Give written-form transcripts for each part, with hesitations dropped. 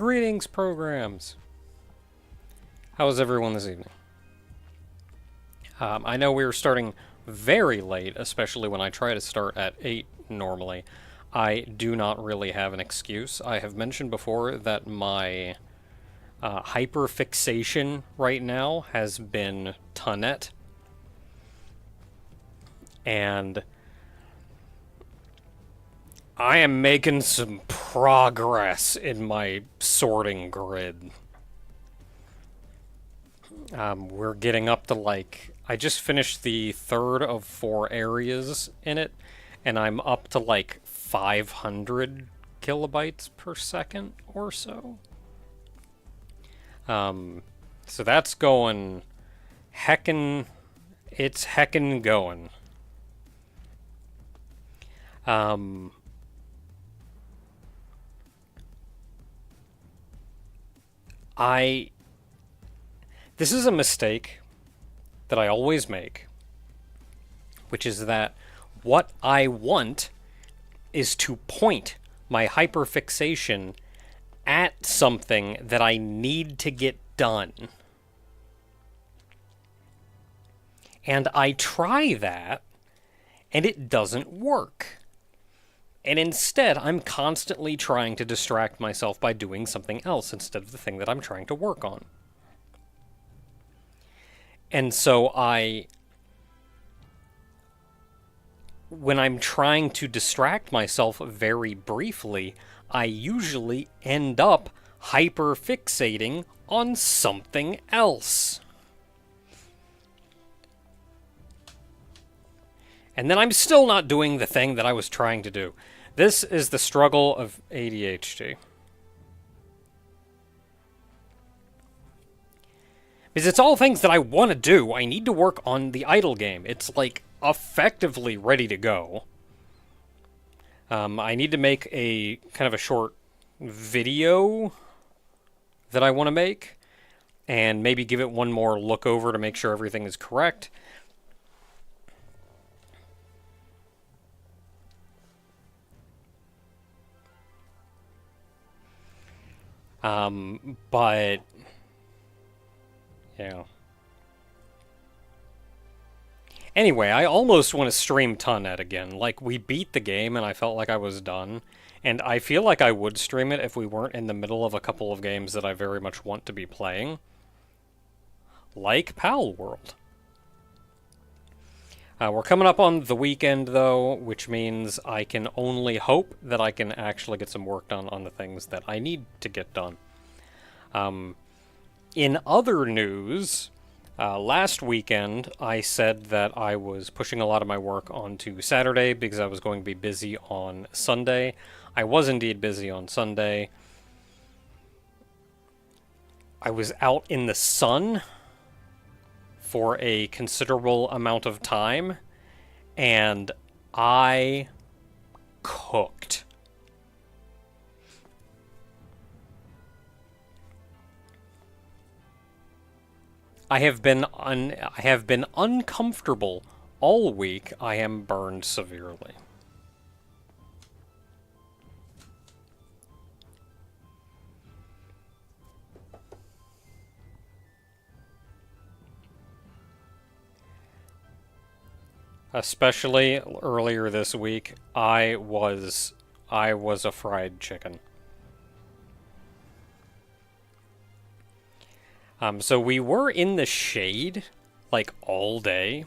Greetings, programs! How is everyone this evening? I know we were starting very late, especially when I try to start at 8 normally. I do not really have an excuse. I have mentioned before that my hyperfixation right now has been Tunnet. And I am making some progress in my sorting grid. We're getting up to like... I just finished the third of 4 areas in it, and I'm up to like 500 kilobytes per second or so. So that's going heckin'... It's heckin' going. This is a mistake that I always make, which is that what I want is to point my hyperfixation at something that I need to get done. And I try that, and it doesn't work. And instead, I'm constantly trying to distract myself by doing something else instead of the thing that I'm trying to work on. And so when I'm trying to distract myself very briefly, I usually end up hyperfixating on something else. And then I'm still not doing the thing that I was trying to do. This is the struggle of ADHD. Because it's all things that I want to do. I need to work on the idle game. It's, like, effectively ready to go. I need to make a kind of a short video that I want to make. And maybe give it one more look over to make sure everything is correct. But... yeah. Anyway, I almost want to stream Tunnet again. Like, we beat the game and I felt like I was done. And I feel like I would stream it if we weren't in the middle of a couple of games that I very much want to be playing. Like Palworld. We're coming up on the weekend, though, which means I can only hope that I can actually get some work done on the things that I need to get done. In other news, last weekend I said that I was pushing a lot of my work onto Saturday because I was going to be busy on Sunday. I was indeed busy on Sunday. I was out in the sun for a considerable amount of time, and I cooked. I have been uncomfortable all week. I am burned severely. Especially earlier this week, I was a fried chicken. So we were in the shade, like, all day.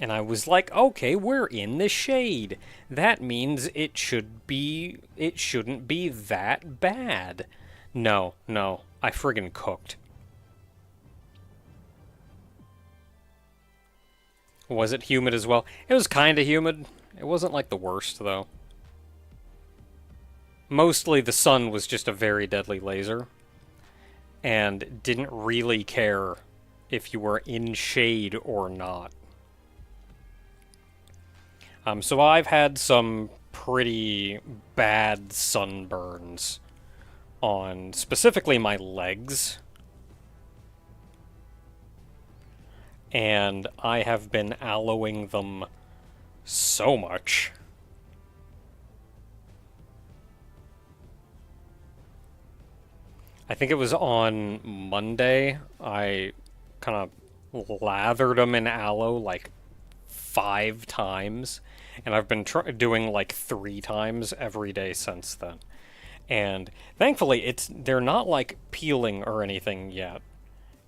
And I was like, okay, we're in the shade. That means it shouldn't be that bad. No, I friggin' cooked. Was it humid as well? It was kinda humid. It wasn't like the worst, though. Mostly the sun was just a very deadly laser. And didn't really care if you were in shade or not. So I've had some pretty bad sunburns on specifically my legs. And I have been aloeing them so much. I think it was on Monday, I kind of lathered them in aloe like 5 times, and I've been doing like 3 times every day since then. And thankfully, they're not like peeling or anything yet,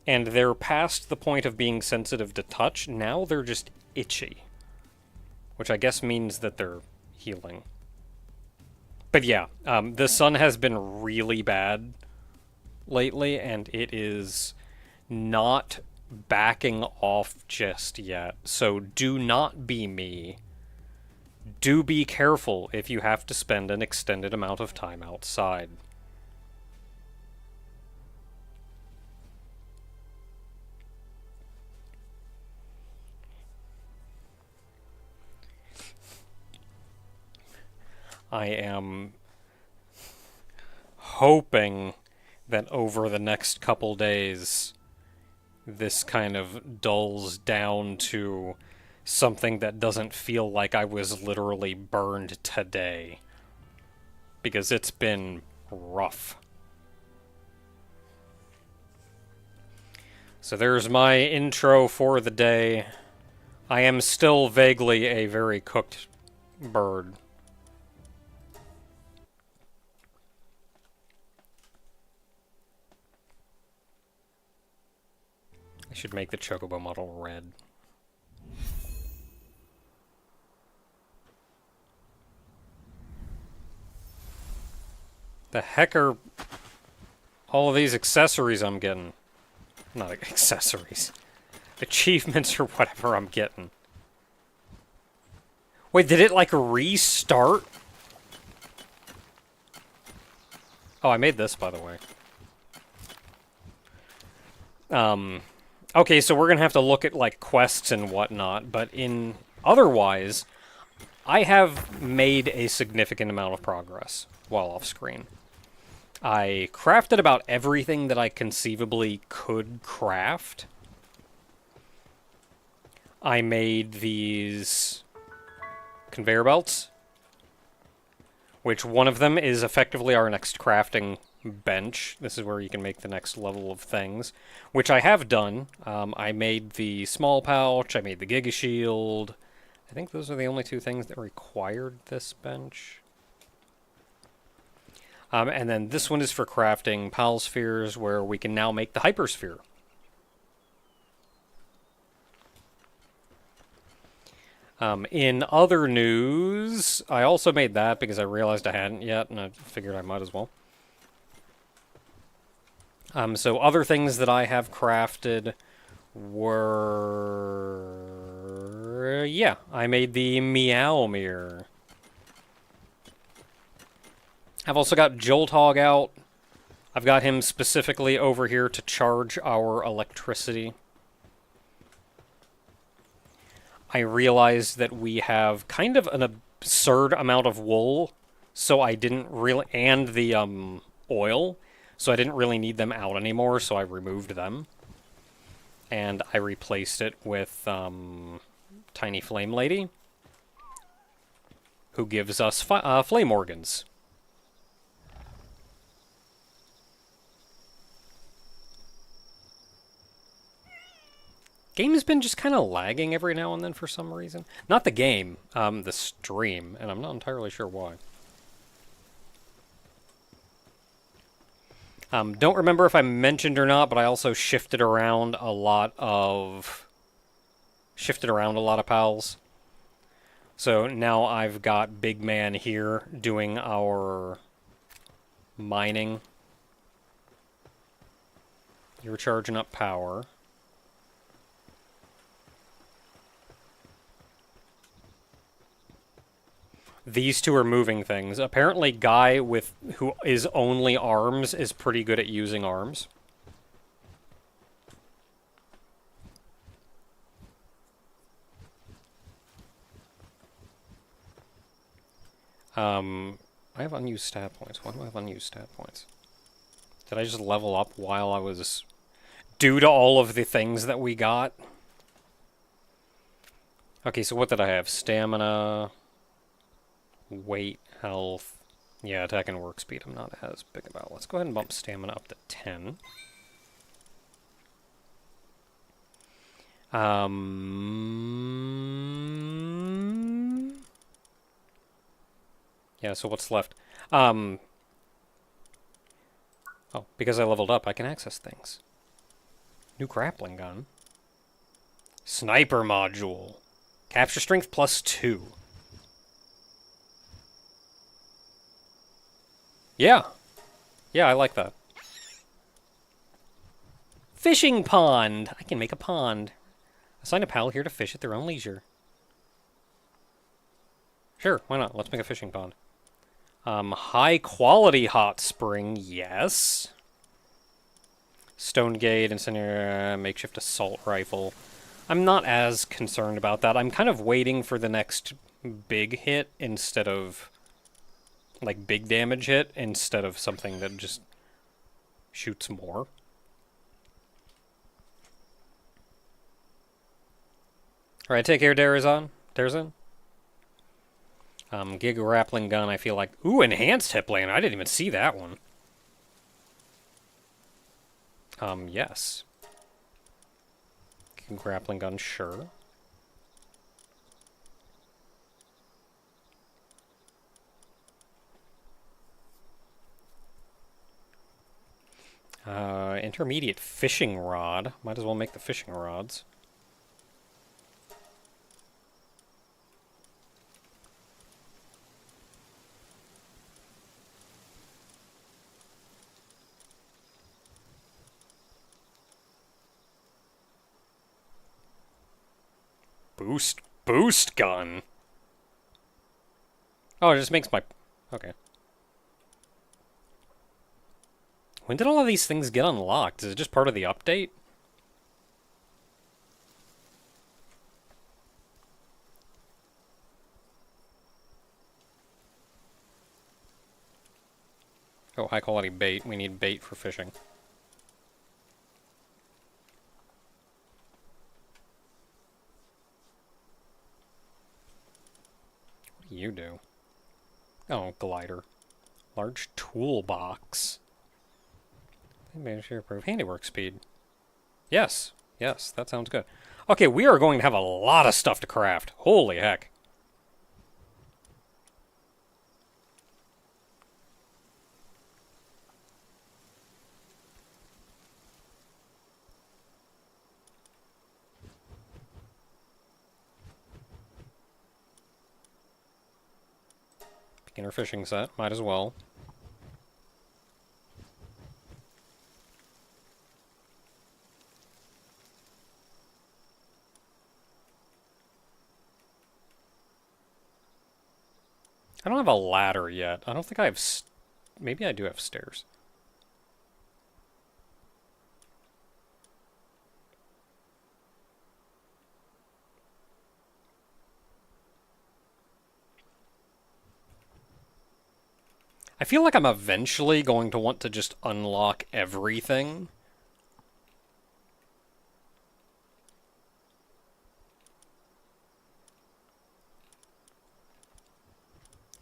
and they're past the point of being sensitive to touch. Now they're just itchy, which I guess means that they're healing. But yeah, the sun has been really bad lately, and it is not backing off just yet. So do not be me. Do be careful if you have to spend an extended amount of time outside. I am hoping that over the next couple days, this kind of dulls down to something that doesn't feel like I was literally burned today. Because it's been rough. So there's my intro for the day. I am still vaguely a very cooked bird. I should make the chocobo model red. The heck are all of these accessories I'm getting? Not accessories. Achievements or whatever I'm getting. Wait, did it like restart? Oh, I made this, by the way. Okay, so we're gonna have to look at like quests and whatnot, but otherwise, I have made a significant amount of progress while off screen. I crafted about everything that I conceivably could craft. I made these conveyor belts, which one of them is effectively our next crafting bench. This is where you can make the next level of things, which I have done. I made the small pouch, I made the Giga Shield. I think those are the only 2 things that required this bench. And then this one is for crafting Pal Spheres, where we can now make the Hypersphere. In other news, I also made that because I realized I hadn't yet, and I figured I might as well. So other things that I have crafted were... yeah, I made the Meow Mirror. I've also got Jolthog out. I've got him specifically over here to charge our electricity. I realized that we have kind of an absurd amount of wool, so I didn't really... and the oil, so I didn't really need them out anymore, so I removed them. And I replaced it with Tiny Flame Lady, who gives us flame organs. Game's been just kind of lagging every now and then for some reason. Not the game, the stream, and I'm not entirely sure why. Don't remember if I mentioned or not, but I also shifted around a lot of pals. So now I've got Big Man here doing our mining. You're charging up power. These 2 are moving things. Apparently, Guy who is only arms is pretty good at using arms. I have unused stat points. Why do I have unused stat points? Did I just level up while I was... due to all of the things that we got? Okay, so what did I have? Stamina... weight, health, Yeah, attack and work speed I'm not as big about. Let's go ahead and bump stamina up to 10. Yeah, so what's left? Oh, because I leveled up, I can access things. New grappling gun. Sniper module. Capture strength +2. Yeah. Yeah, I like that. Fishing pond! I can make a pond. Assign a pal here to fish at their own leisure. Sure, why not? Let's make a fishing pond. High quality hot spring, yes. Stone gate, incendiary, makeshift assault rifle. I'm not as concerned about that. I'm kind of waiting for the next big hit instead of... like, big damage hit instead of something that just shoots more. Alright, take care, Darazan. Gig grappling gun, I feel like... Ooh, enhanced hip lane. I didn't even see that one. Yes. Gig grappling gun, sure. Intermediate fishing rod. Might as well make the fishing rods. Boost gun. Oh, it just makes my... Okay. When did all of these things get unlocked? Is it just part of the update? Oh, high quality bait. We need bait for fishing. What do you do? Oh, glider. Large toolbox. Manage to improve handiwork speed. Yes. Yes, that sounds good. Okay, we are going to have a lot of stuff to craft. Holy heck. Beginner fishing set, might as well. I don't have a ladder yet. I don't think I have... Maybe I do have stairs. I feel like I'm eventually going to want to just unlock everything.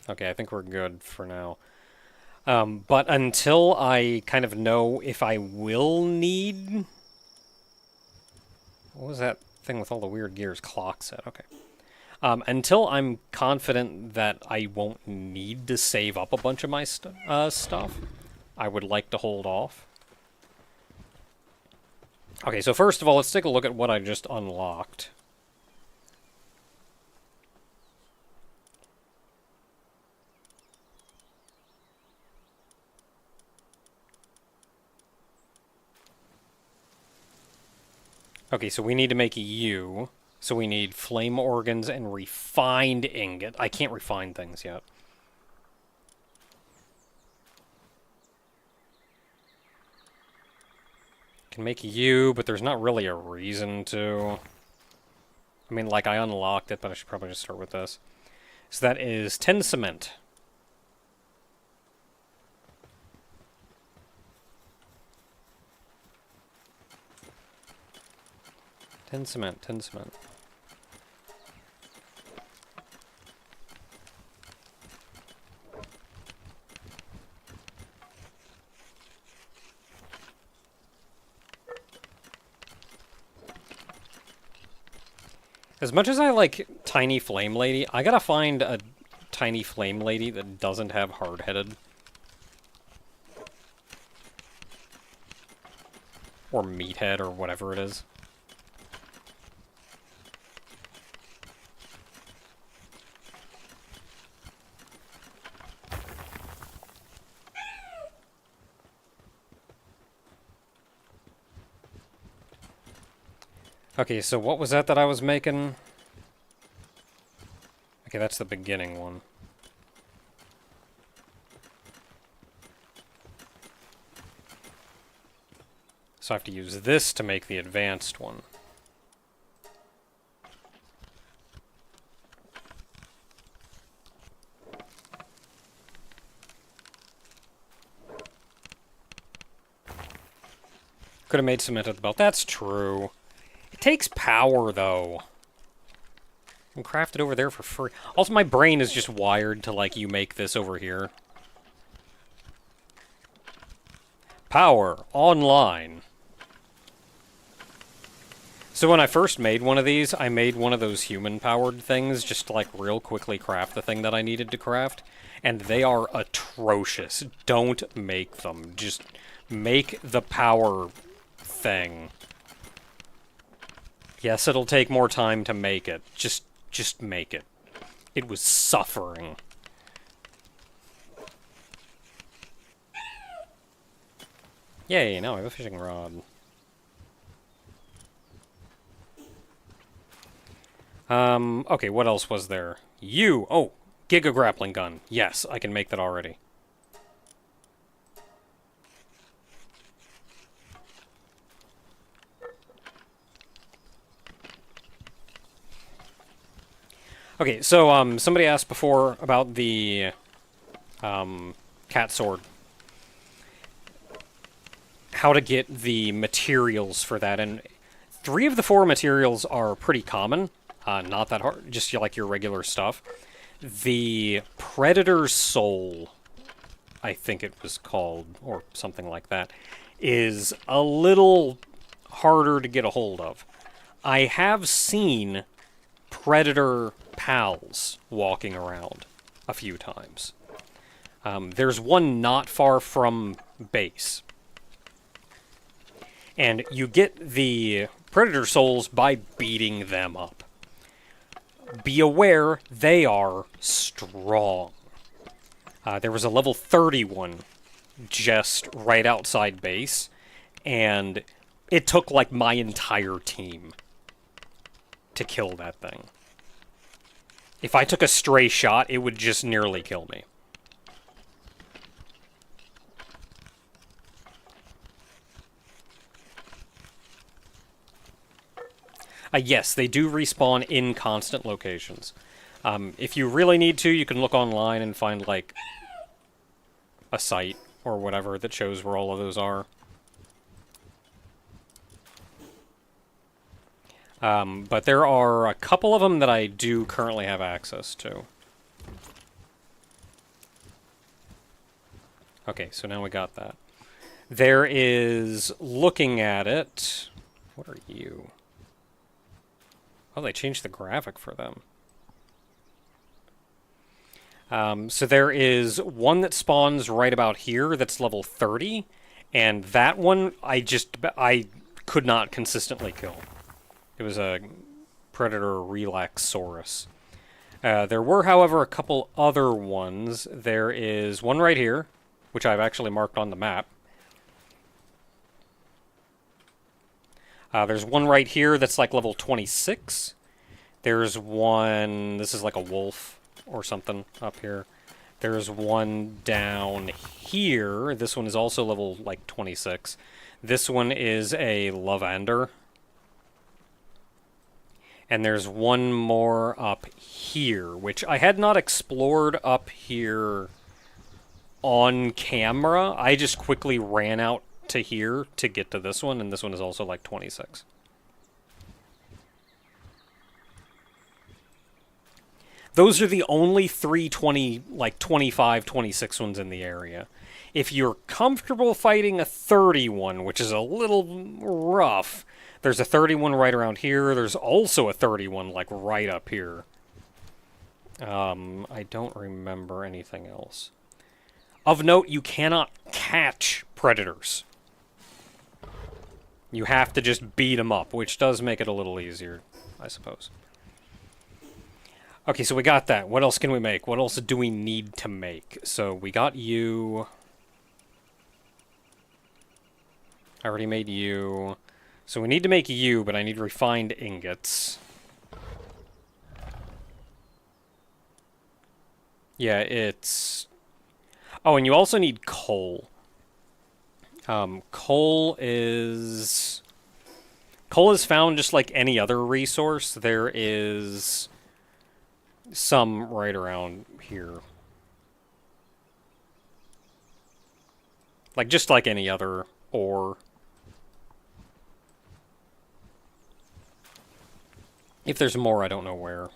Okay, I think we're good for now. But until I kind of know if I will need... What was that thing with all the weird gears? Clock set, okay. Until I'm confident that I won't need to save up a bunch of my stuff, I would like to hold off. Okay, so first of all, let's take a look at what I just unlocked. Okay, so we need to make a U. So we need flame organs and refined ingot. I can't refine things yet. Can make a U, but there's not really a reason to. I mean, like, I unlocked it, but I should probably just start with this. So that is 10 cement. Ten cement. As much as I like Tiny Flame Lady, I gotta find a Tiny Flame Lady that doesn't have hard-headed. Or meathead, or whatever it is. Okay, so what was that I was making? Okay, that's the beginning one. So I have to use this to make the advanced one. Could have made cement at the belt. That's true. It takes power, though. I can craft it over there for free. Also, my brain is just wired to, like, you make this over here. Power. Online. So when I first made one of these, I made one of those human-powered things just to, like, real quickly craft the thing that I needed to craft. And they are atrocious. Don't make them. Just make the power thing. Yes, it'll take more time to make it. Just make it. It was suffering. Yay, now I have a fishing rod. Okay, what else was there? Oh, Giga Grappling Gun. Yes, I can make that already. Okay, so, somebody asked before about the, cat sword. How to get the materials for that, and 3 of the 4 materials are pretty common. Not that hard, just like your regular stuff. The Predator Soul, I think it was called, or something like that, is a little harder to get a hold of. I have seen Predator pals walking around a few times. There's one not far from base. And you get the Predator Souls by beating them up. Be aware, they are strong. There was a level 31 just right outside base, and it took like my entire team to kill that thing. If I took a stray shot, it would just nearly kill me. Yes, they do respawn in constant locations. If you really need to, you can look online and find, like, a site or whatever that shows where all of those are. But there are a couple of them that I do currently have access to. Okay, so now we got that. There is, looking at it... What are you? Oh, they changed the graphic for them. So there is one that spawns right about here that's level 30, and that one I could not consistently kill. It was a Predator Relaxaurus. There were, however, a couple other ones. There is one right here, which I've actually marked on the map. There's one right here that's like level 26. There's one... This is like a wolf or something up here. There's one down here. This one is also level like 26. This one is a Lavander. And there's one more up here, which I had not explored up here on camera. I just quickly ran out to here to get to this one, and this one is also like 26. Those are the only 320, like 25, 26 ones in the area. If you're comfortable fighting a 31, which is a little rough, there's a 31 right around here. There's also a 31, like, right up here. I don't remember anything else. Of note, you cannot catch predators. You have to just beat them up, which does make it a little easier, I suppose. Okay, so we got that. What else can we make? What else do we need to make? So we got you. I already made you. So we need to make you, but I need refined ingots. Yeah, it's... Oh, and you also need coal. Coal is found just like any other resource. There is some right around here. Like, just like any other ore. If there's more, I don't know where.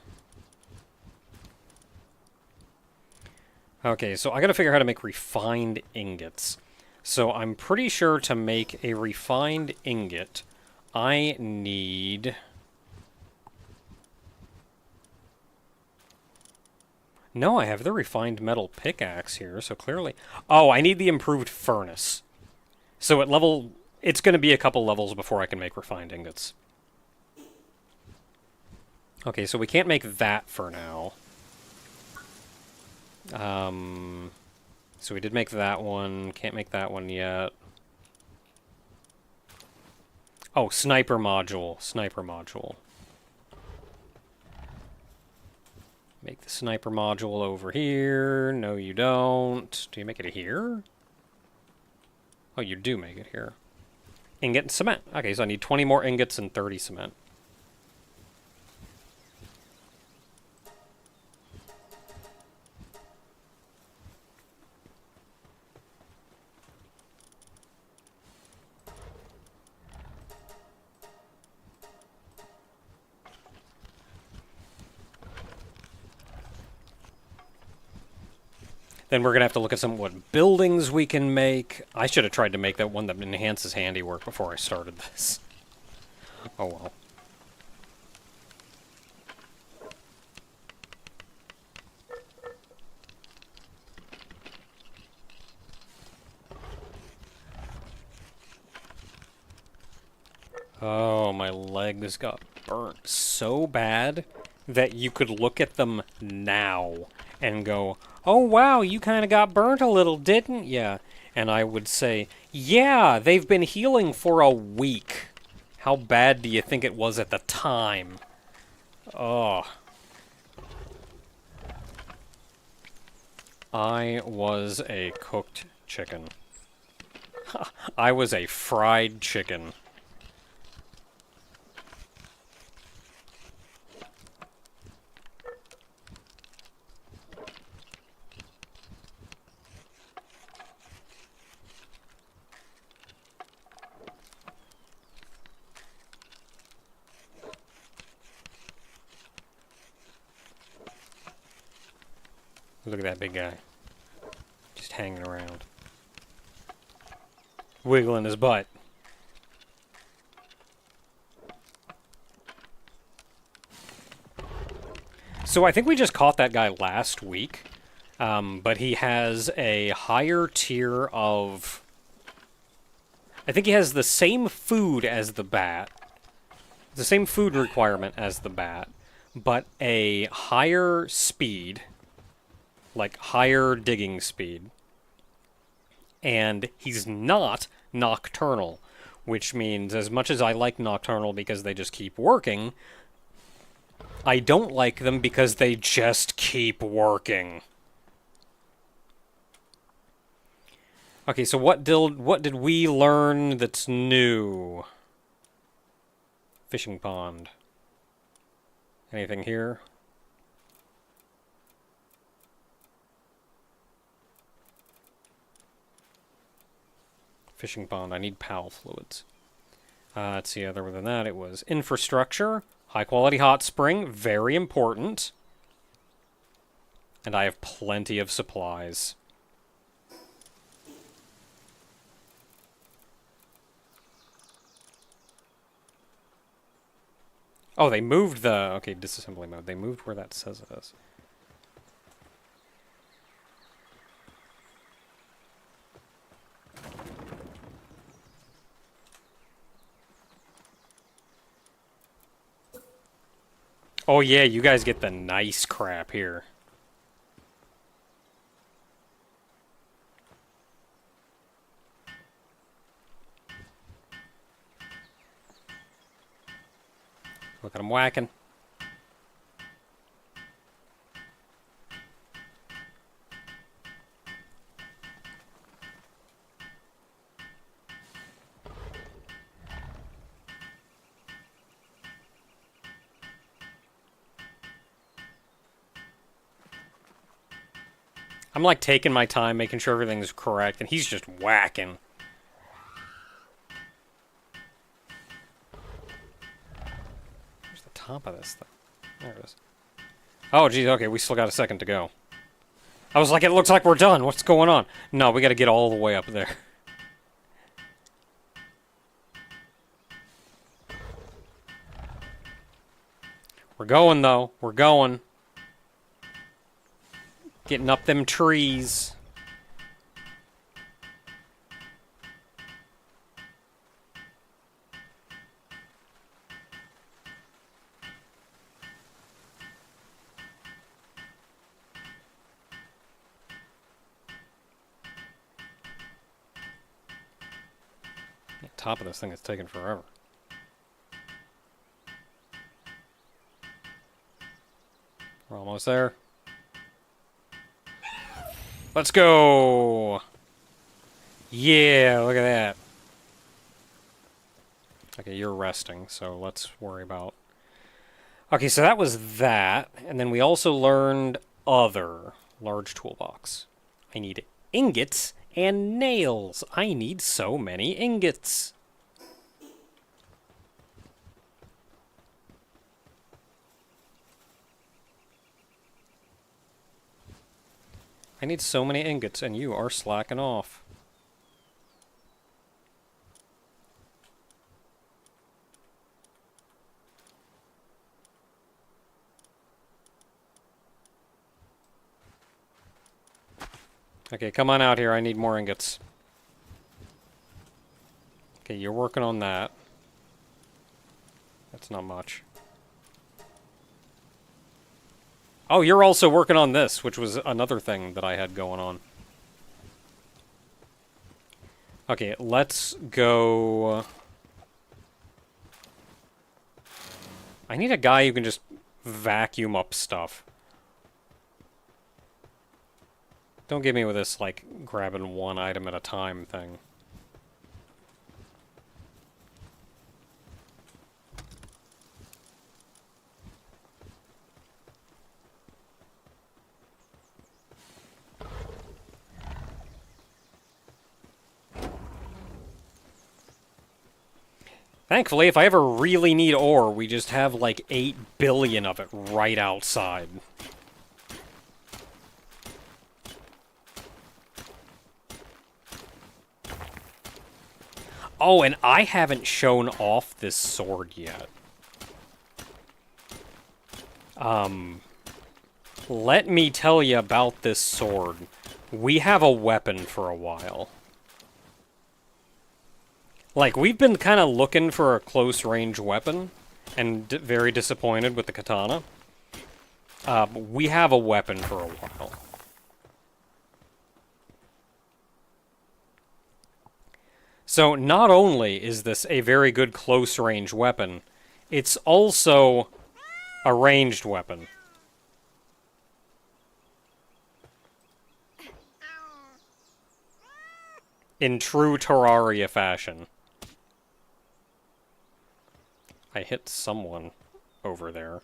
Okay, so I gotta figure out how to make refined ingots. So I'm pretty sure to make a refined ingot, I need... No, I have the refined metal pickaxe here, so clearly... Oh, I need the improved furnace. So at level... It's going to be a couple levels before I can make refined ingots. Okay, so we can't make that for now. So we did make that one. Can't make that one yet. Oh, sniper module. Sniper module. Make the sniper module over here. No, you don't. Do you make it here? Oh, you do make it here. Ingot and cement. Okay, so I need 20 more ingots and 30 cement. Then we're going to have to look at what buildings we can make. I should have tried to make that one that enhances handiwork before I started this. Oh well. Oh, my legs got burnt so bad that you could look at them now and go, oh wow, you kind of got burnt a little, didn't ya? And I would say, yeah, they've been healing for a week. How bad do you think it was at the time? Oh. I was a cooked chicken. I was a fried chicken. Look at that big guy. Just hanging around. Wiggling his butt. So I think we just caught that guy last week. But he has a higher tier of... I think he has the same food as the bat. The same food requirement as the bat. But a higher speed... like higher digging speed, and he's not nocturnal, which means as much as I like nocturnal because they just keep working, I don't like them because they just keep working. Okay, so what did we learn that's new? Fishing pond. Anything here? Fishing pond. I need PAL fluids. Let's see, other than that, it was infrastructure, high-quality hot spring, very important. And I have plenty of supplies. Oh, they moved the... Okay, disassembly mode. They moved where that says it is. Oh yeah, you guys get the nice crap here. Look at them whacking. I'm like taking my time, making sure everything's correct, and he's just whacking. Where's the top of this thing? There it is. Oh, geez, okay, we still got a second to go. I was like, it looks like we're done. What's going on? No, we gotta get all the way up there. We're going, though. We're going. Getting up them trees. The top of this thing is taking forever. We're almost there. Let's go! Yeah, look at that. Okay, you're resting, so let's worry about... Okay, so that was that, and then we also learned other. Large toolbox. I need ingots and nails. I need so many ingots. I need so many ingots, and you are slacking off. Okay, come on out here. I need more ingots. Okay, you're working on that. That's not much. Oh, you're also working on this, which was another thing that I had going on. Okay, let's go... I need a guy who can just vacuum up stuff. Don't give me with this, like, grabbing one item at a time thing. Thankfully, if I ever really need ore, we just have like 8 billion of it right outside. Oh, and I haven't shown off this sword yet. Let me tell you about this sword. We have a weapon for a while. Like, we've been kind of looking for a close-range weapon, and very disappointed with the katana. We have a weapon for a while. So, not only is this a very good close-range weapon, it's also a ranged weapon. In true Terraria fashion. I hit someone over there.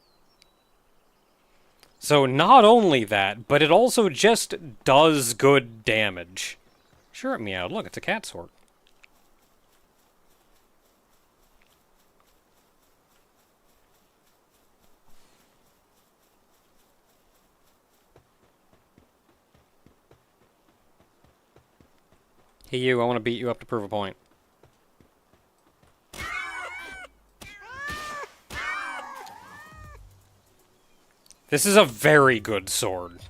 So not only that, but it also just does good damage. Sure, it meowed. Look, it's a cat sword. Hey you, I want to beat you up to prove a point. This is a very good sword.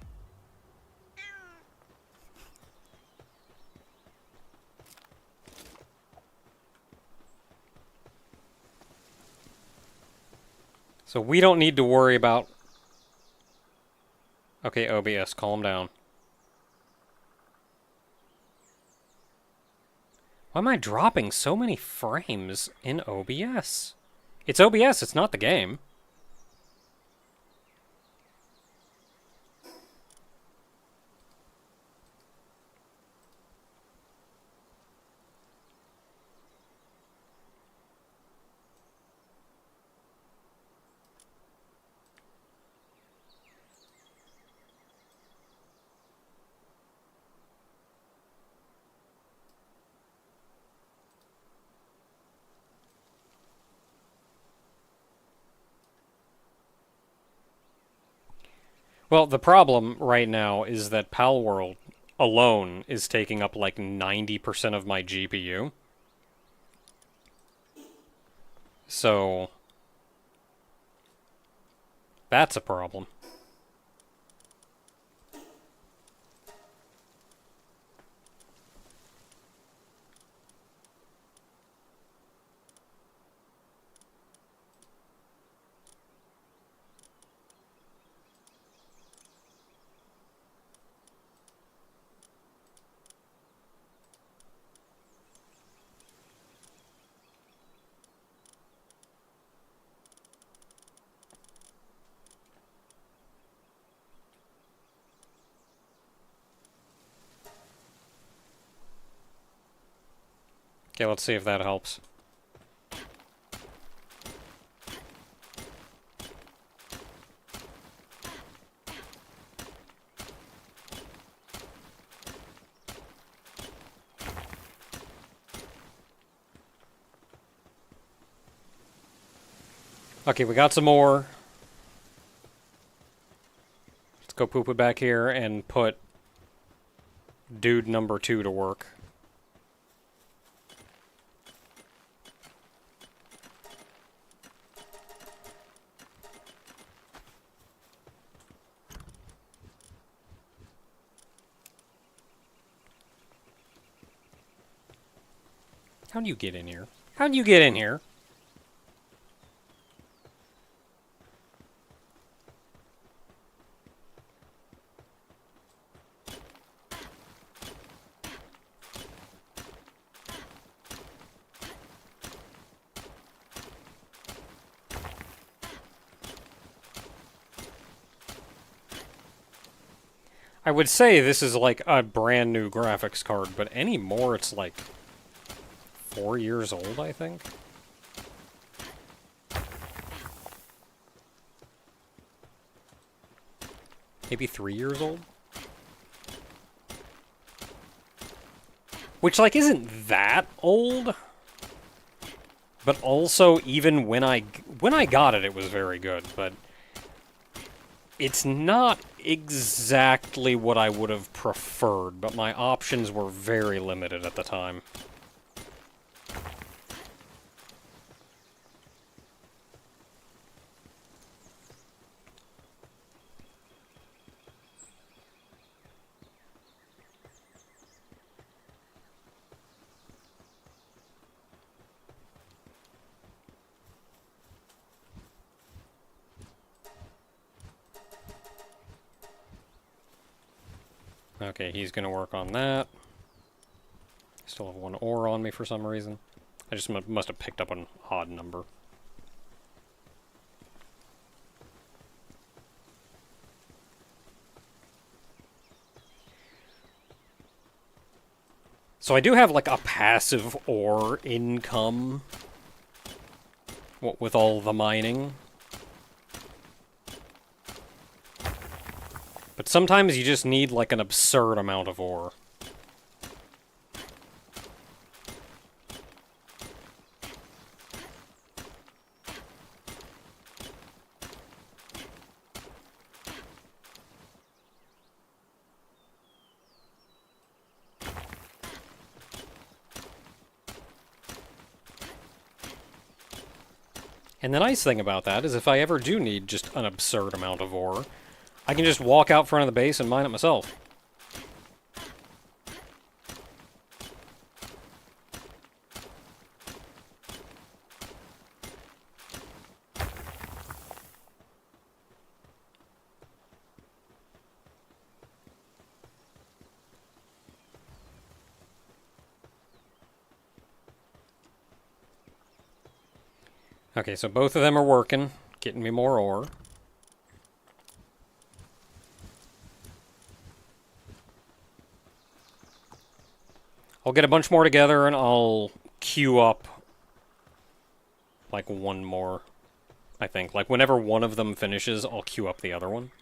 So we don't need to worry about... Okay, OBS, calm down. Why am I dropping so many frames in OBS? It's OBS, it's not the game. Well, the problem right now is that Palworld alone is taking up like 90% of my GPU. So... that's a problem. Okay, let's see if that helps. Okay, we got some more. Let's go poop it back here and put dude number 2 to work. How'd you get in here? How'd you get in here? I would say this is like a brand new graphics card, but anymore it's like 4 years old, I think. Maybe 3 years old? Which, like, isn't that old. But also, even when I got it, it was very good, but... it's not exactly what I would have preferred, but my options were very limited at the time. Okay, he's gonna work on that. Still have 1 ore on me for some reason. I just must have picked up an odd number. So I do have like a passive ore income with all the mining. But sometimes you just need like an absurd amount of ore. And the nice thing about that is if I ever do need just an absurd amount of ore, I can just walk out front of the base and mine it myself. Okay, so both of them are working, getting me more ore. I'll get a bunch more together and I'll queue up like one more, I think. Like whenever one of them finishes, I'll queue up the other one.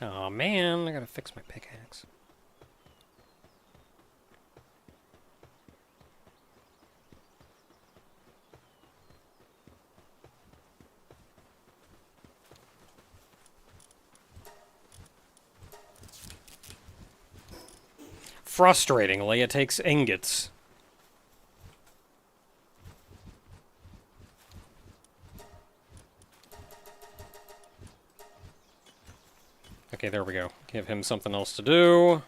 Aw, man, I gotta fix my pickaxe. Frustratingly, it takes ingots. Okay, there we go. Give him something else to do.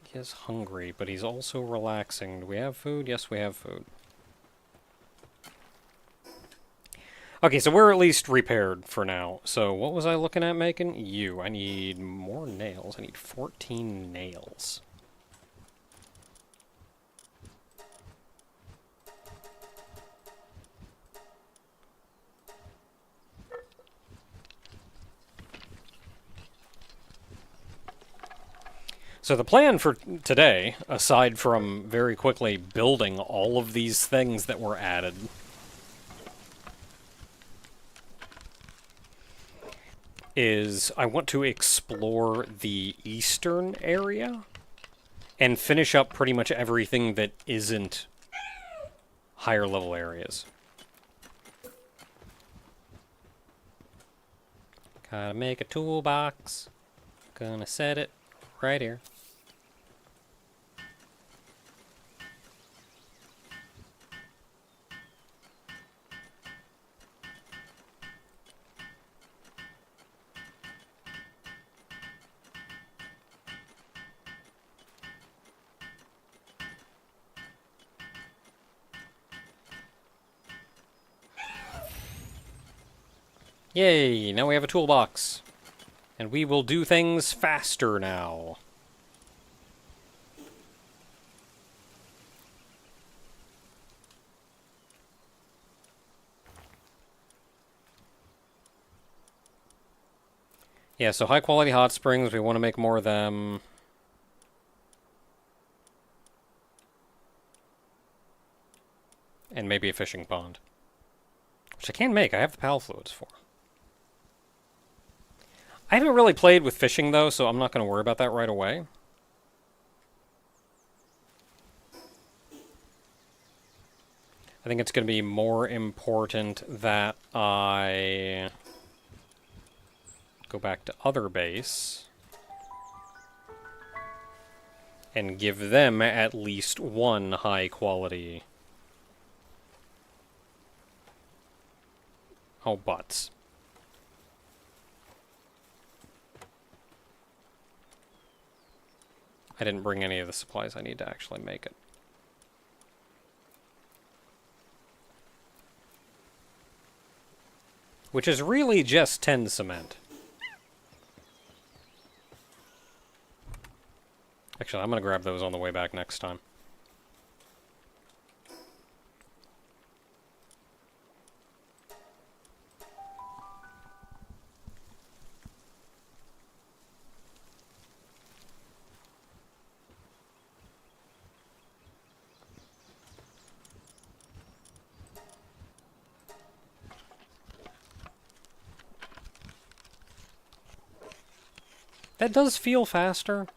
He is hungry, but he's also relaxing. Do we have food? Yes, we have food. Okay, so we're at least repaired for now. So what was I looking at making? You. I need more nails. I need 14 nails. So the plan for today, aside from very quickly building all of these things that were added, is I want to explore the eastern area and finish up pretty much everything that isn't higher level areas. Gotta make a toolbox. Gonna set it right here. Yay, now we have a toolbox. And we will do things faster now. Yeah, so high quality hot springs, we want to make more of them. And maybe a fishing pond. Which I can make, I have the pal fluids for. I haven't really played with fishing, though, so I'm not going to worry about that right away. I think it's going to be more important that I go back to other base and give them at least one high quality. Oh, butts. I didn't bring any of the supplies I need to actually make it. Which is really just 10 cement. Actually, I'm going to grab those on the way back next time. That does feel faster.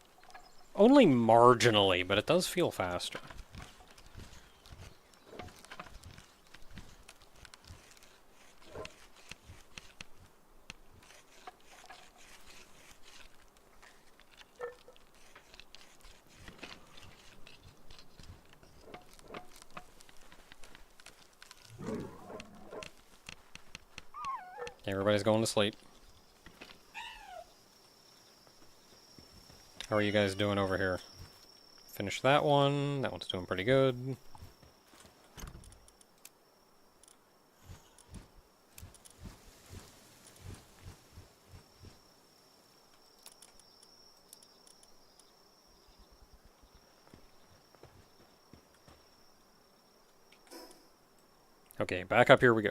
Only marginally, but it does feel faster. Everybody's going to sleep. How are you guys doing over here? Finish that one. That one's doing pretty good. Okay, back up here we go.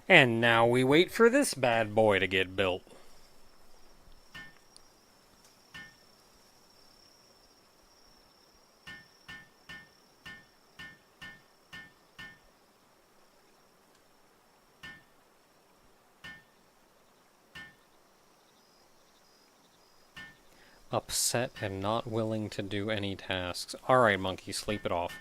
And now we wait for this bad boy to get built. Upset and not willing to do any tasks. Alright, monkey, sleep it off.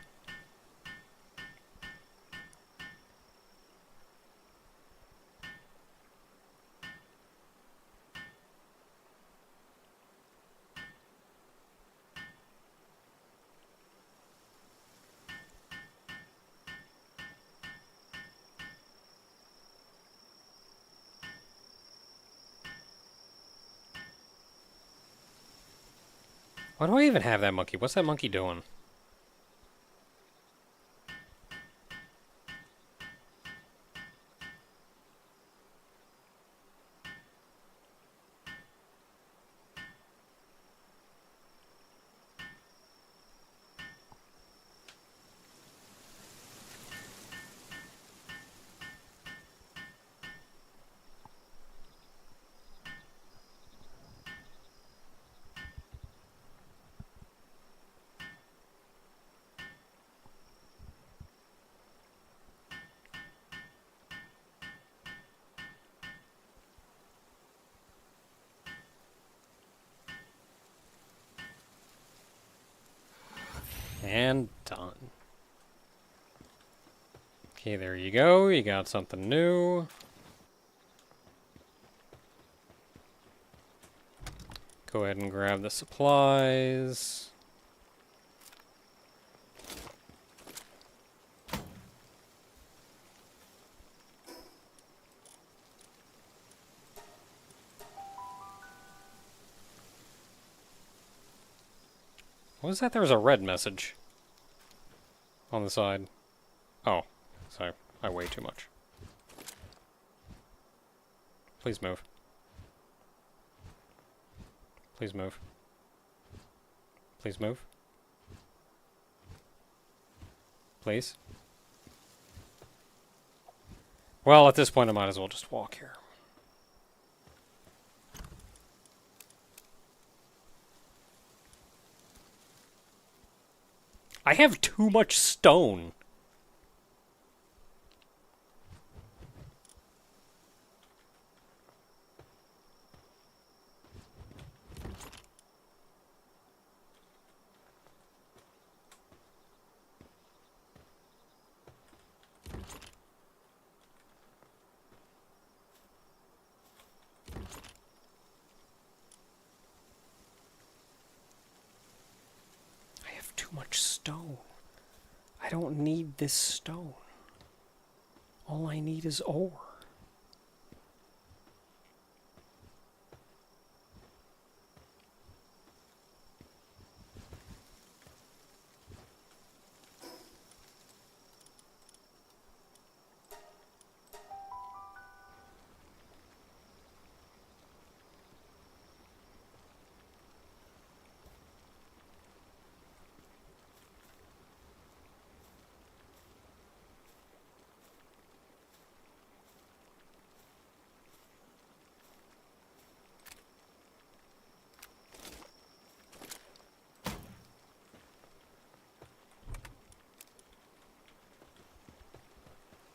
Why do I even have that monkey? What's that monkey doing? And done. Okay, there you go. You got something new. Go ahead and grab the supplies. What was that? There was a red message on the side. Oh, sorry. I weigh too much. Please move. Please move. Please move. Please. Well, at this point I might as well just walk here. I have too much stone. Too much stone. I don't need this stone. All I need is ore.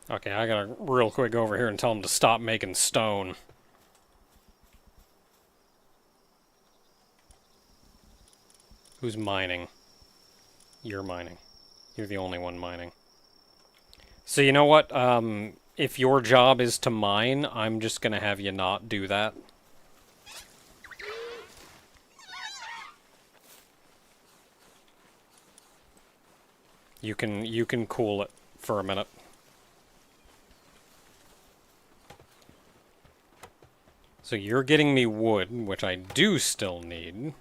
Okay, I gotta real quick go over here and tell him to stop making stone. Who's mining? You're mining. You're the only one mining. So you know what? If your job is to mine, I'm just gonna have you not do that. You can cool it for a minute. So you're getting me wood, which I do still need.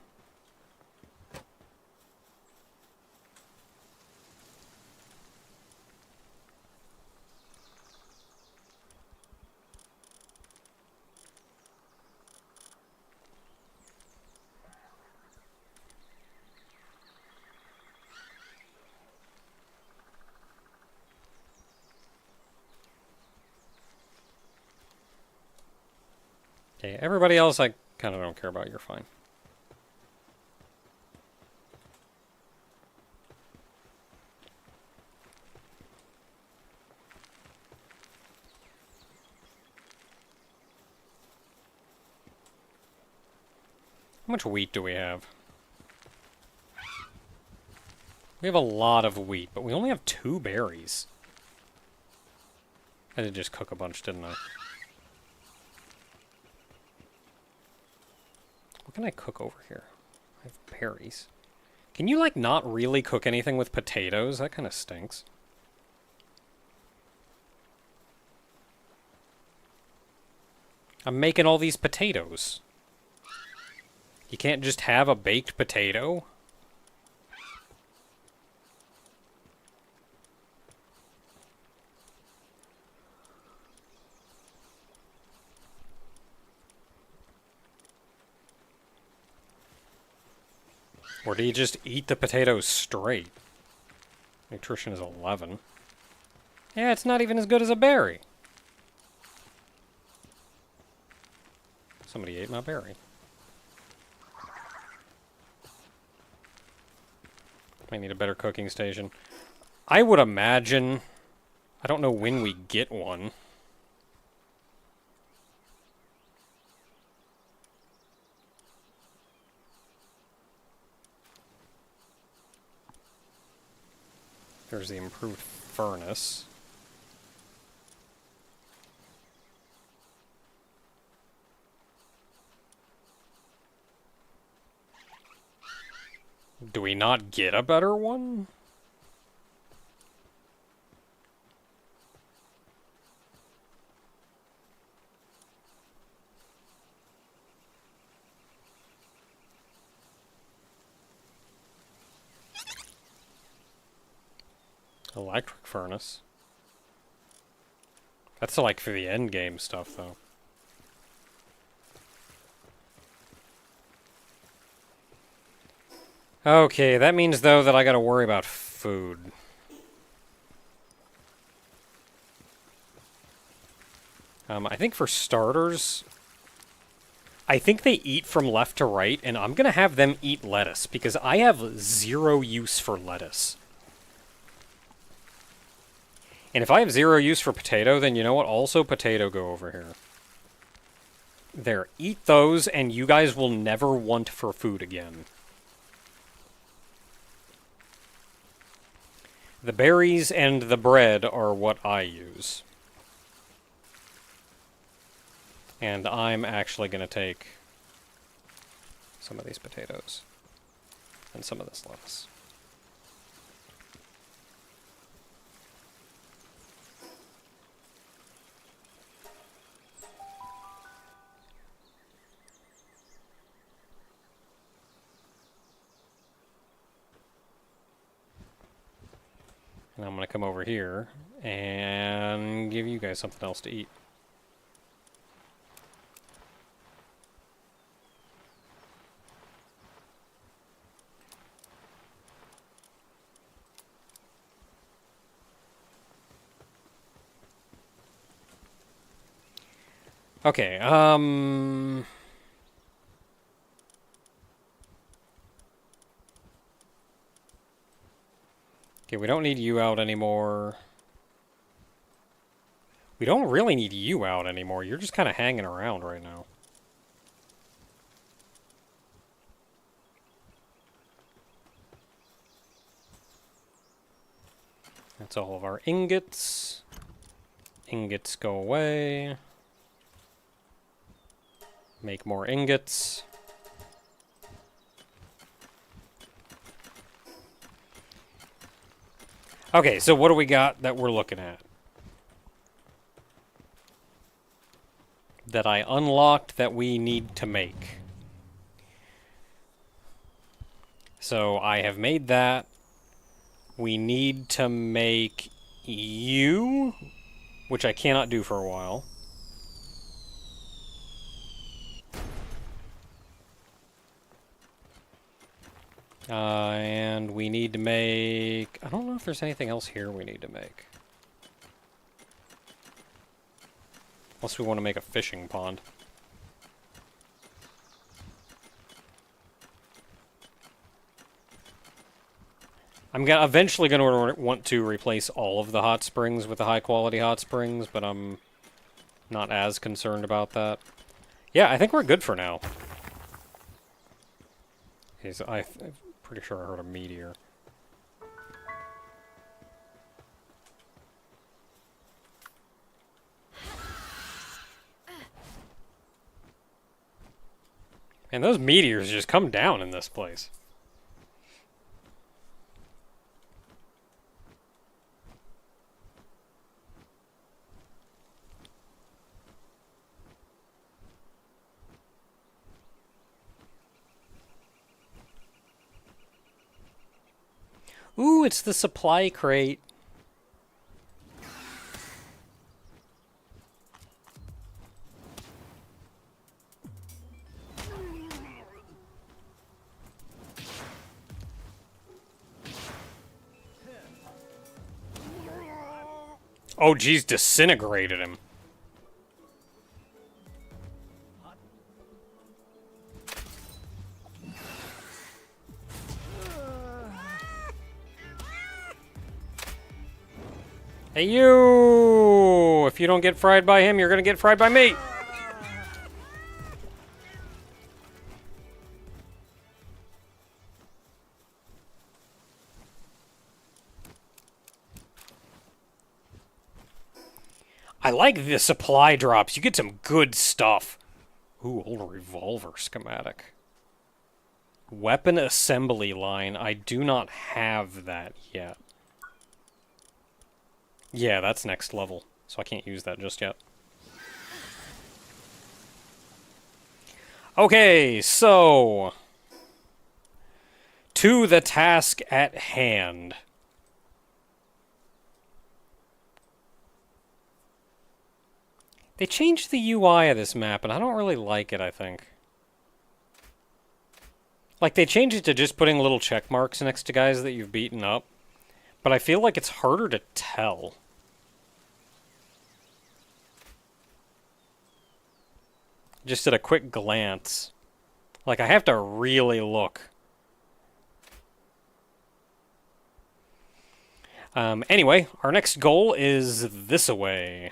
Okay, everybody else I kind of don't care about. You're fine. How much wheat do we have? We have a lot of wheat, but we only have 2 berries. I did just cook a bunch, didn't I? What can I cook over here? I have berries. Can you, like, not really cook anything with potatoes? That kind of stinks. I'm making all these potatoes. You can't just have a baked potato? Or do you just eat the potatoes straight? Nutrition is 11. Yeah, it's not even as good as a berry. Somebody ate my berry. I need a better cooking station. I would imagine... I don't know when we get one. There's the improved furnace. Do we not get a better one? Electric furnace. That's like for the end game stuff, though. Okay, that means, though, that I gotta worry about food. I think for starters, I think they eat from left to right, and I'm gonna have them eat lettuce, because I have 0 use for lettuce. And if I have 0 use for potato, then you know what? Also potato, go over here. There, eat those, and you guys will never want for food again. The berries and the bread are what I use. And I'm actually going to take some of these potatoes and some of this lettuce. And I'm going to come over here and give you guys something else to eat. Okay, okay, we don't need you out anymore. We don't really need you out anymore. You're just kind of hanging around right now. That's all of our ingots. Ingots go away. Make more ingots. Okay, so what do we got that we're looking at? That I unlocked that we need to make. So I have made that. We need to make you, which I cannot do for a while. And we need to make... I don't know if there's anything else here we need to make. Unless we want to make a fishing pond. I'm eventually going to want to replace all of the hot springs with the high-quality hot springs, but I'm not as concerned about that. Yeah, I think we're good for now. I'm pretty sure I heard a meteor. And those meteors just come down in this place. Ooh, it's the supply crate. Oh, geez, disintegrated him. Hey, you! If you don't get fried by him, you're gonna get fried by me! I like the supply drops. You get some good stuff. Ooh, old revolver schematic. Weapon assembly line. I do not have that yet. Yeah, that's next level, so I can't use that just yet. Okay, so... to the task at hand. They changed the UI of this map, and I don't really like it, I think. Like, they changed it to just putting little check marks next to guys that you've beaten up. But I feel like it's harder to tell. Just at a quick glance. Like, I have to really look. Anyway, our next goal is this-a-way.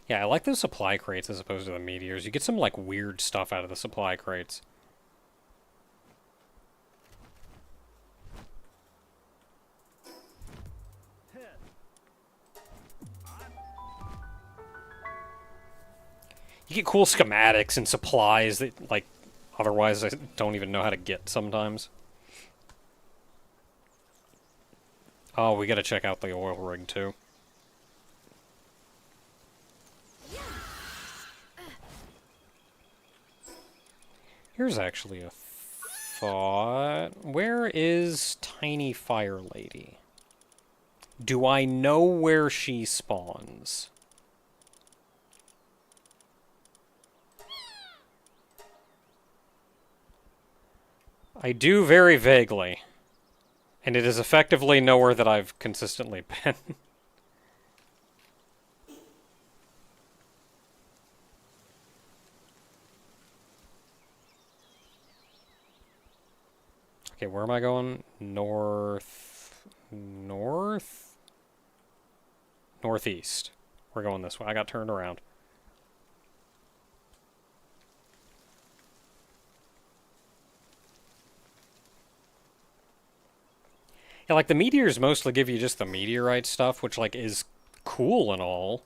Yeah, I like those supply crates as opposed to the meteors. You get some, like, weird stuff out of the supply crates. You get cool schematics and supplies that, like, otherwise I don't even know how to get sometimes. Oh, we gotta check out the oil rig, too. Here's actually a thought. Where is Tiny Fire Lady? Do I know where she spawns? I do very vaguely. And it is effectively nowhere that I've consistently been. Okay, where am I going? North... North? Northeast. We're going this way. I got turned around. Yeah, like, the meteors mostly give you just the meteorite stuff, which, like, is cool and all.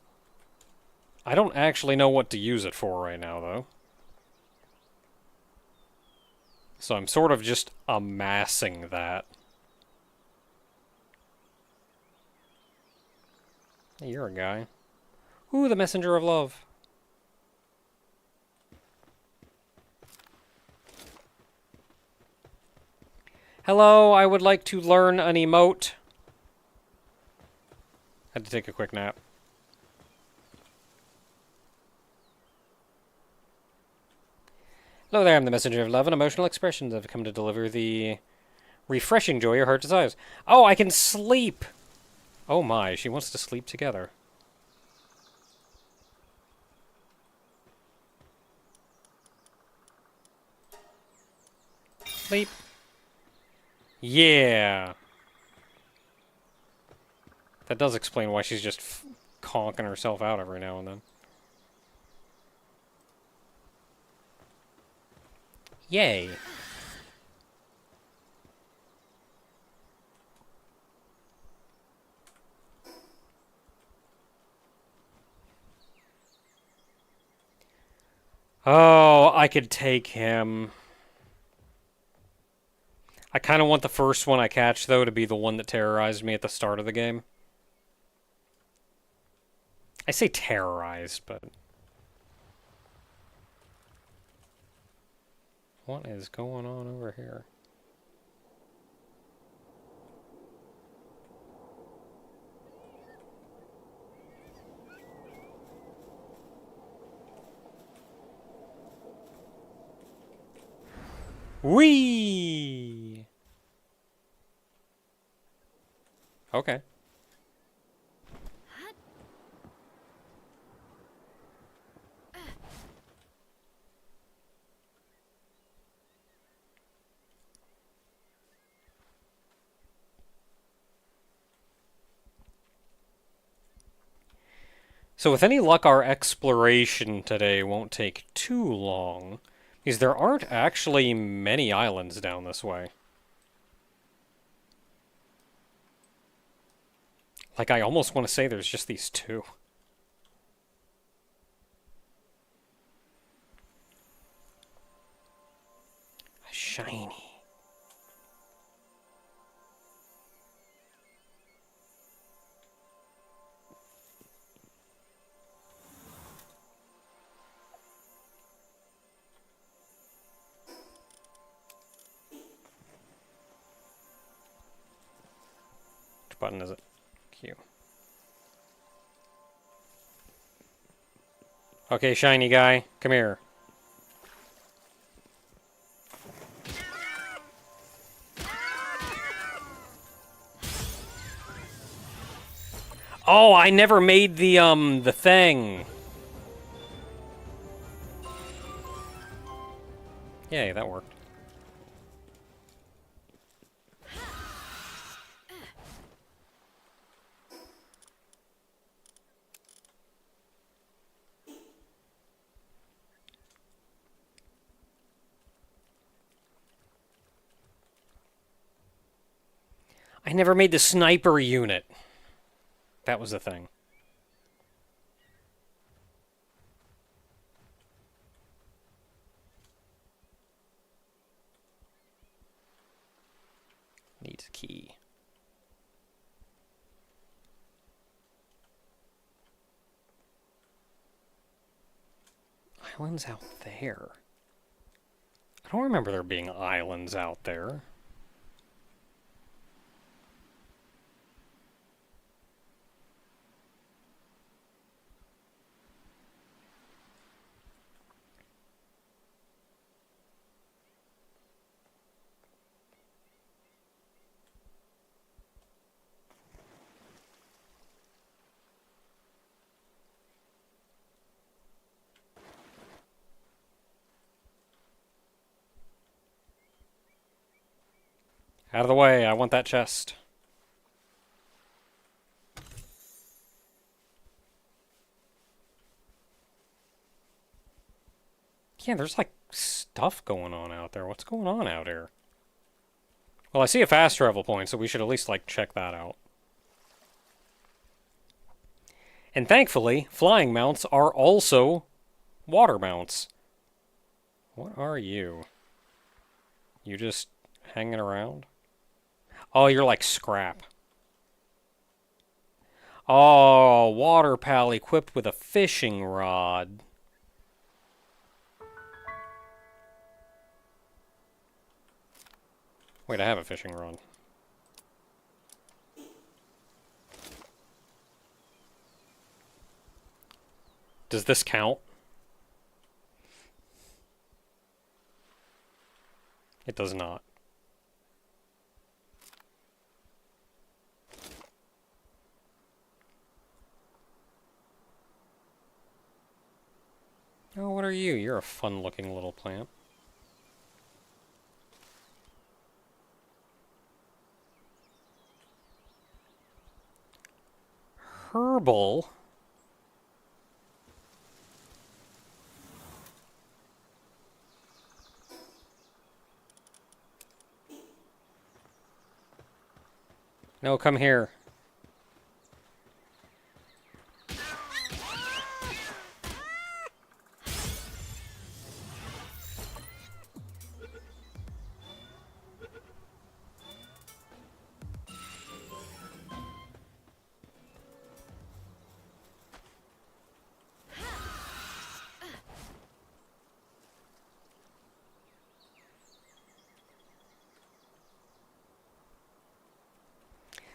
I don't actually know what to use it for right now, though. So I'm sort of just amassing that. Hey, you're a guy. Ooh, the messenger of love. Hello, I would like to learn an emote. Had to take a quick nap. Hello there, I'm the messenger of love and emotional expressions. I've come to deliver the refreshing joy your heart desires. Oh, I can sleep! Oh my, she wants to sleep together. Sleep. Yeah. That does explain why she's just conking herself out every now and then. Yay. Oh, I could take him. I kind of want the first one I catch, though, to be the one that terrorized me at the start of the game. I say terrorized, but... What is going on over here? Whee! Okay. So with any luck, our exploration today won't take too long, because there aren't actually many islands down this way. Like, I almost want to say there's just these two. Shiny. Which button is it? Q. Okay, shiny guy, come here. Oh, I never made the thing. Yay, that worked. I never made the sniper unit. That was the thing. Needs a key. Islands out there. I don't remember there being islands out there. Out of the way, I want that chest. Yeah, there's like stuff going on out there. What's going on out here? Well, I see a fast travel point, so we should at least like check that out. And thankfully, flying mounts are also water mounts. What are you? You just hanging around? Oh, you're like scrap. Oh, water pal equipped with a fishing rod. Wait, I have a fishing rod. Does this count? It does not. Oh, what are you? You're a fun-looking little plant. Herbal? No, come here.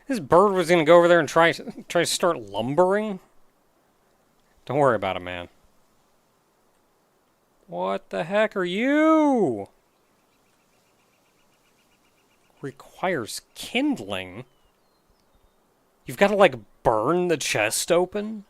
This bird was gonna go over there and try to start lumbering? Don't worry about it, man. What the heck are you? Requires kindling? You've got to, like, burn the chest open?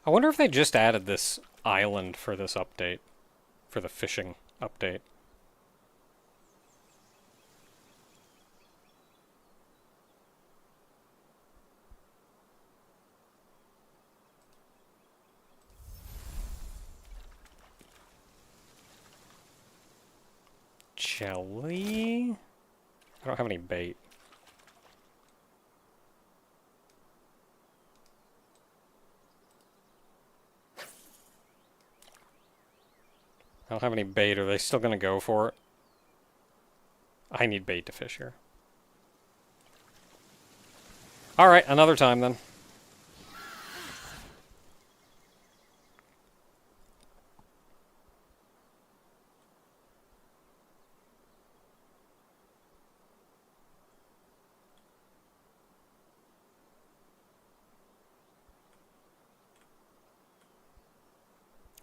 I wonder if they just added this island for this update. For the fishing update. Jelly? I don't have any bait. I don't have any bait. Are they still going to go for it? I need bait to fish here. Alright, another time then.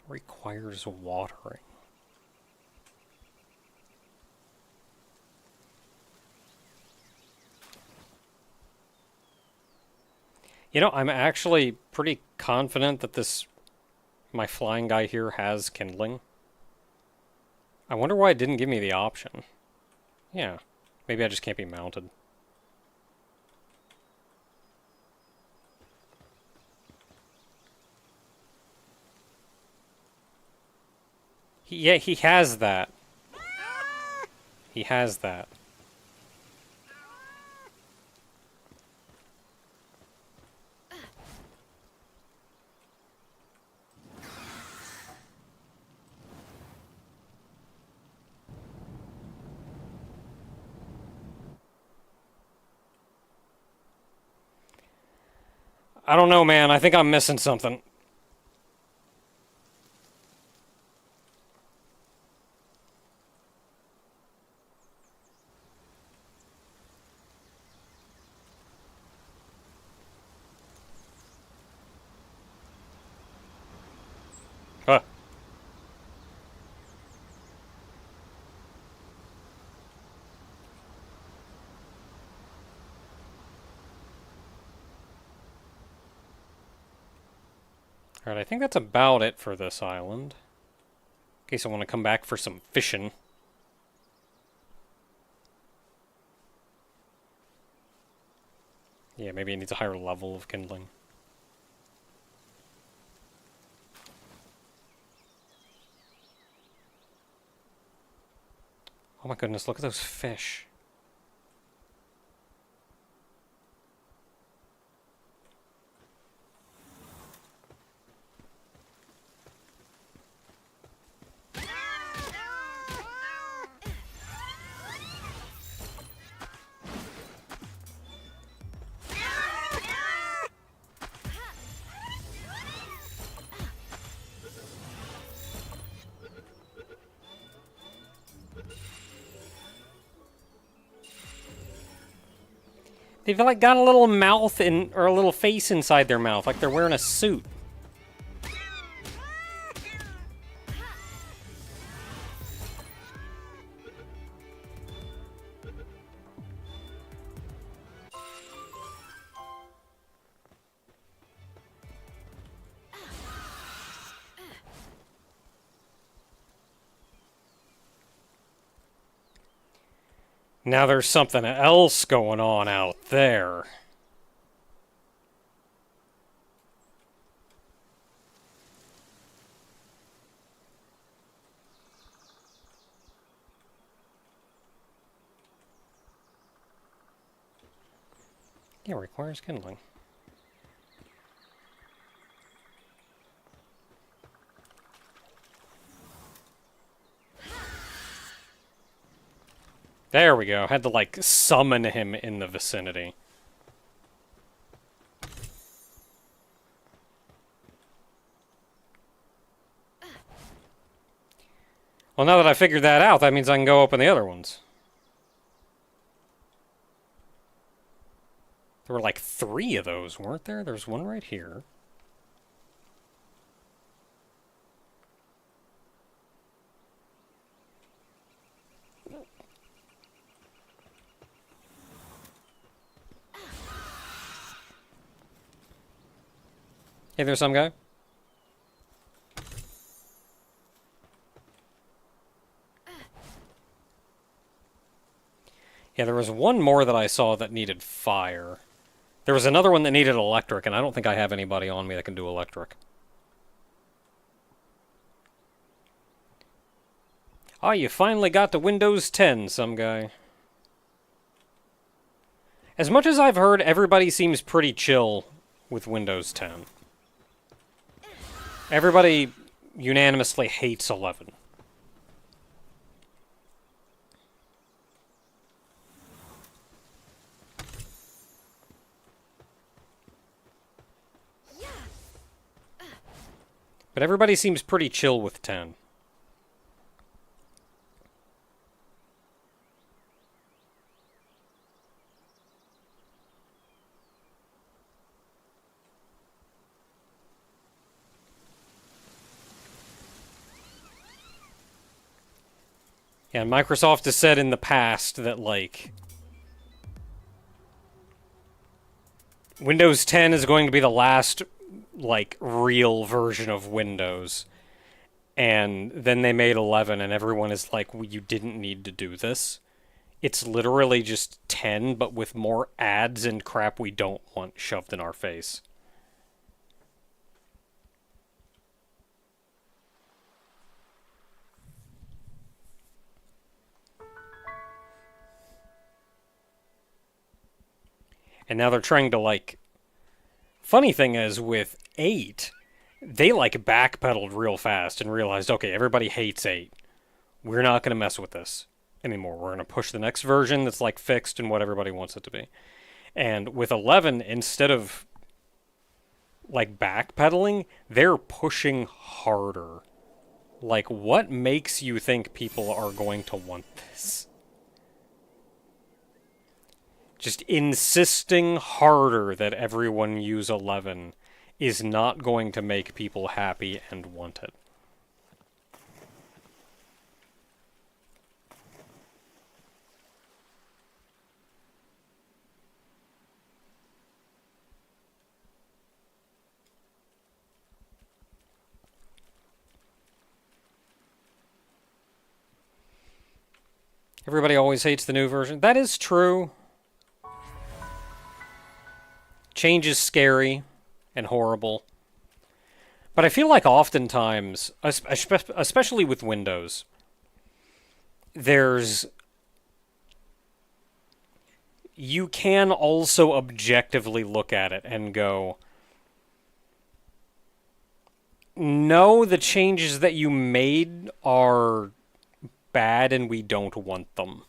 Requires watering. You know, I'm actually pretty confident that my flying guy here has kindling. I wonder why it didn't give me the option. Yeah, maybe I just can't be mounted. Yeah, he has that. He has that. I don't know, man. I think I'm missing something. Huh. Alright, I think that's about it for this island. In case I want to come back for some fishing. Yeah, maybe it needs a higher level of kindling. Oh my goodness, look at those fish. They've like got a little mouth in, or a little face inside their mouth, like they're wearing a suit. Now there's something else going on out there. Yeah, requires kindling. There we go. Had to, like, summon him in the vicinity. Well, now that I figured that out, that means I can go open the other ones. There were, like, 3 of those, weren't there? There's one right here. Hey, there's some guy. Yeah, there was one more that I saw that needed fire. There was another one that needed electric, and I don't think I have anybody on me that can do electric. Ah, you finally got to Windows 10, some guy. As much as I've heard, everybody seems pretty chill with Windows 10. Everybody unanimously hates 11. But everybody seems pretty chill with 10. Yeah, Microsoft has said in the past that, like, Windows 10 is going to be the last, like, real version of Windows. And then they made 11, and everyone is like, well, you didn't need to do this. It's literally just 10, but with more ads and crap we don't want shoved in our face. And now they're trying to, like... Funny thing is, with 8, they, like, backpedaled real fast and realized, okay, everybody hates 8. We're not going to mess with this anymore. We're going to push the next version that's, like, fixed and what everybody wants it to be. And with 11, instead of, like, backpedaling, they're pushing harder. Like, what makes you think people are going to want this? Just insisting harder that everyone use 11 is not going to make people happy and want it. Everybody always hates the new version. That is true. Change is scary and horrible. But I feel like oftentimes, especially with Windows, you can also objectively look at it and go, no, the changes that you made are bad and we don't want them.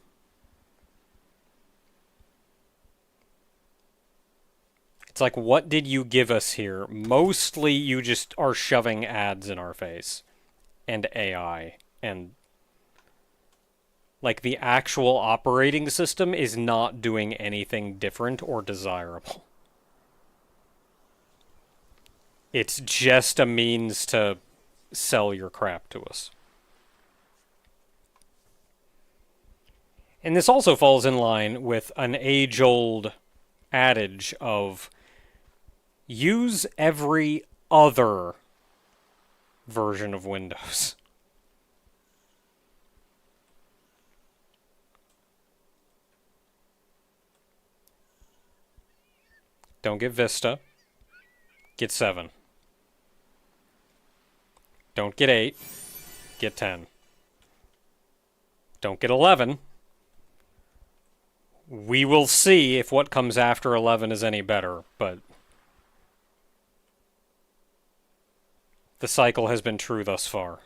It's like, what did you give us here? Mostly you just are shoving ads in our face. And AI. And like the actual operating system is not doing anything different or desirable. It's just a means to sell your crap to us. And this also falls in line with an age-old adage of use every other version of Windows. Don't get Vista. Get 7. Don't get 8. Get 10. Don't get 11. We will see if what comes after 11 is any better, but the cycle has been true thus far.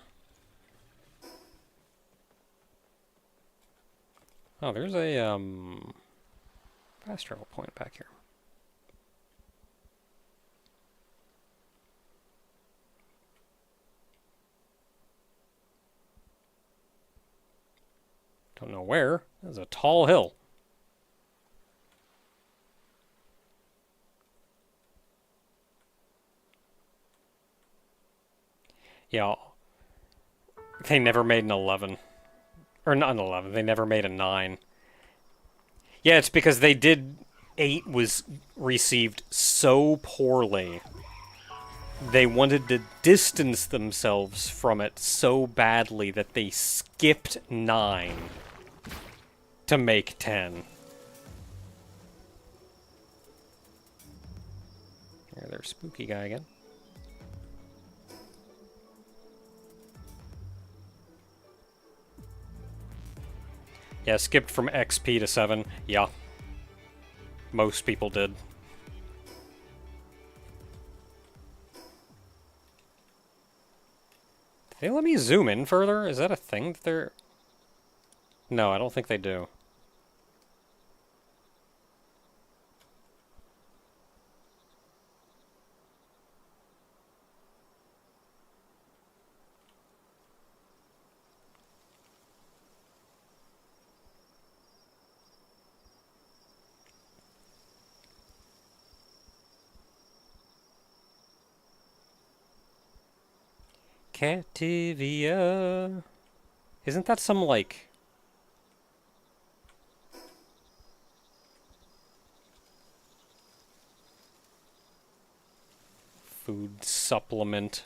Oh, there's a fast travel point back here. Don't know where. There's a tall hill. Yeah. They never made an 11. Or not an 11. They never made a 9. Yeah, it's because they did... 8 was received so poorly. They wanted to distance themselves from it so badly that they skipped 9 to make 10. There's Spooky Guy again. Yeah, skipped from XP to 7. Yeah. Most people did. Did they let me zoom in further? Is that a thing that they're... No, I don't think they do. Cativia. Isn't that some, like... food supplement?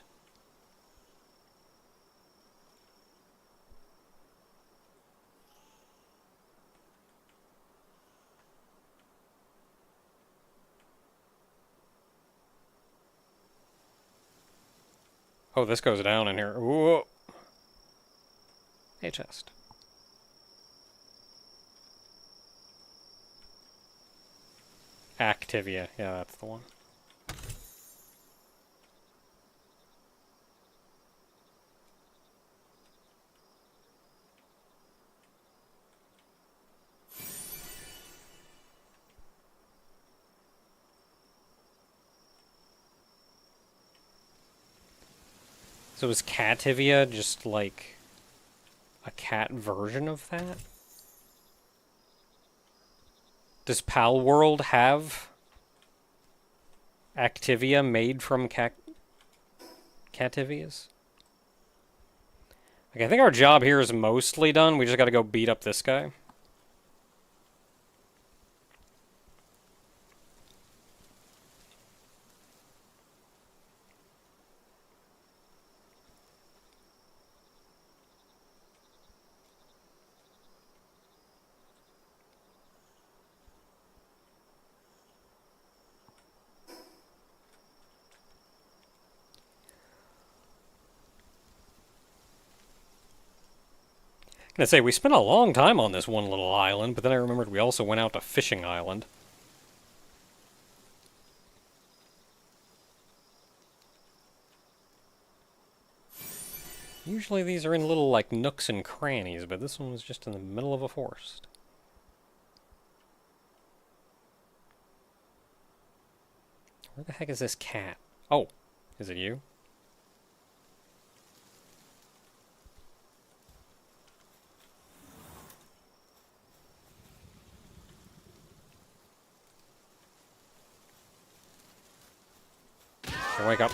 Oh, this goes down in here. Whoa. A chest. Activia. Yeah, that's the one. So is Cativia just like a cat version of that? Does Palworld have Activia made from Cativias? Okay, I think our job here is mostly done. We just gotta go beat up this guy. I say, we spent a long time on this one little island, but then I remembered we also went out to Fishing Island. Usually these are in little, like, nooks and crannies, but this one was just in the middle of a forest. Where the heck is this cat? Oh, is it you? Wake up.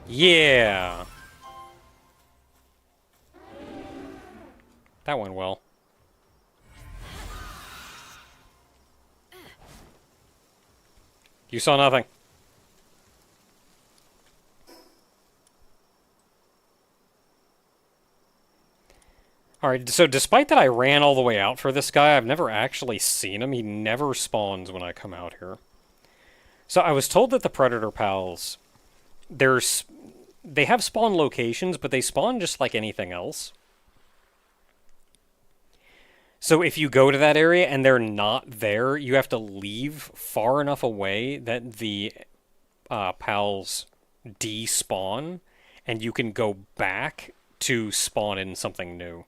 Yeah! That went well. You saw nothing. Alright, so despite that I ran all the way out for this guy, I've never actually seen him. He never spawns when I come out here. So I was told that the Predator Pals, they have spawn locations, but they spawn just like anything else. So if you go to that area and they're not there, you have to leave far enough away that the pals despawn, and you can go back to spawn in something new.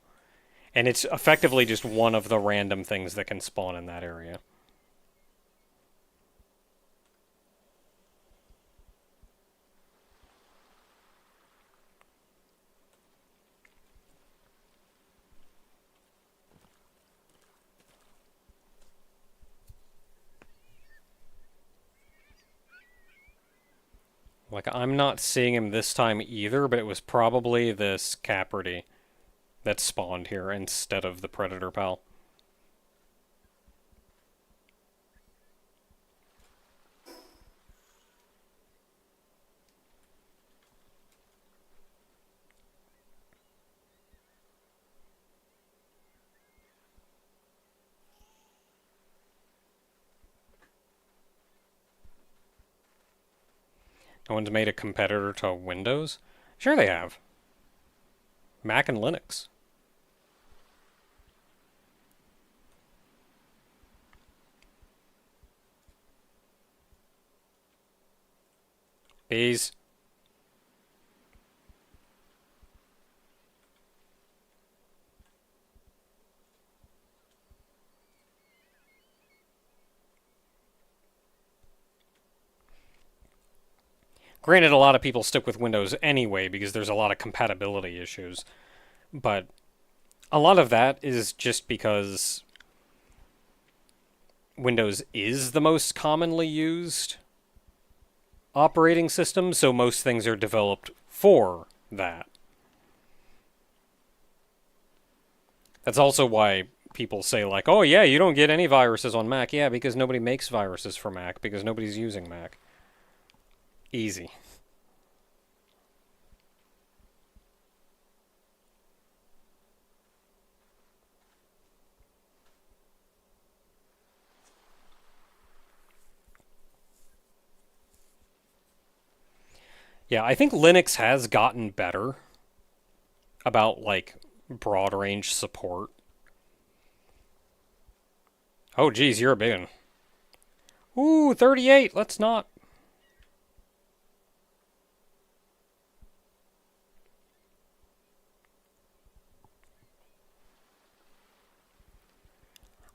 And it's effectively just one of the random things that can spawn in that area. Like, I'm not seeing him this time either, but it was probably this Capridy that spawned here instead of the Predator Pal. No one's made a competitor to Windows? Sure they have. Mac and Linux. Bees. Granted, a lot of people stick with Windows anyway because there's a lot of compatibility issues. But a lot of that is just because Windows is the most commonly used operating system, so most things are developed for that. That's also why people say, like, oh yeah, you don't get any viruses on Mac. Yeah, because nobody makes viruses for Mac, because nobody's using Mac. Easy. Yeah, I think Linux has gotten better about, like, broad range support. Oh, geez, you're a big one. Ooh, 38, let's not.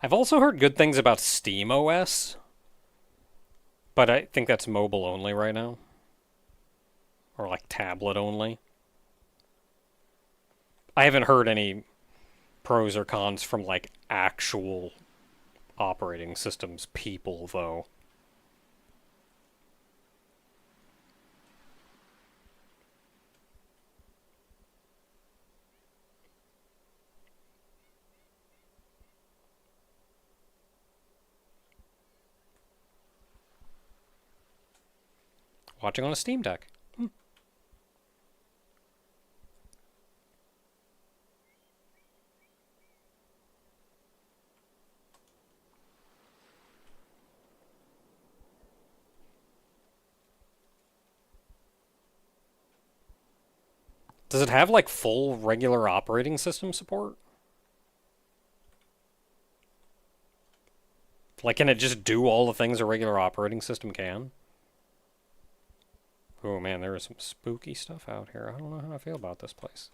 I've also heard good things about SteamOS, but I think that's mobile only right now. Or like tablet only. I haven't heard any pros or cons from like actual operating systems people, though. Watching on a Steam Deck. Does it have, like, full regular operating system support? Like, can it just do all the things a regular operating system can? Oh man, there is some spooky stuff out here. I don't know how I feel about this place.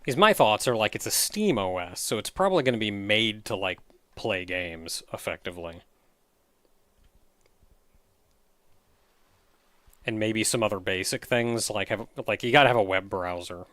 Because my thoughts are like it's a Steam OS, so it's probably going to be made to like play games effectively. And maybe some other basic things like you got to have a web browser.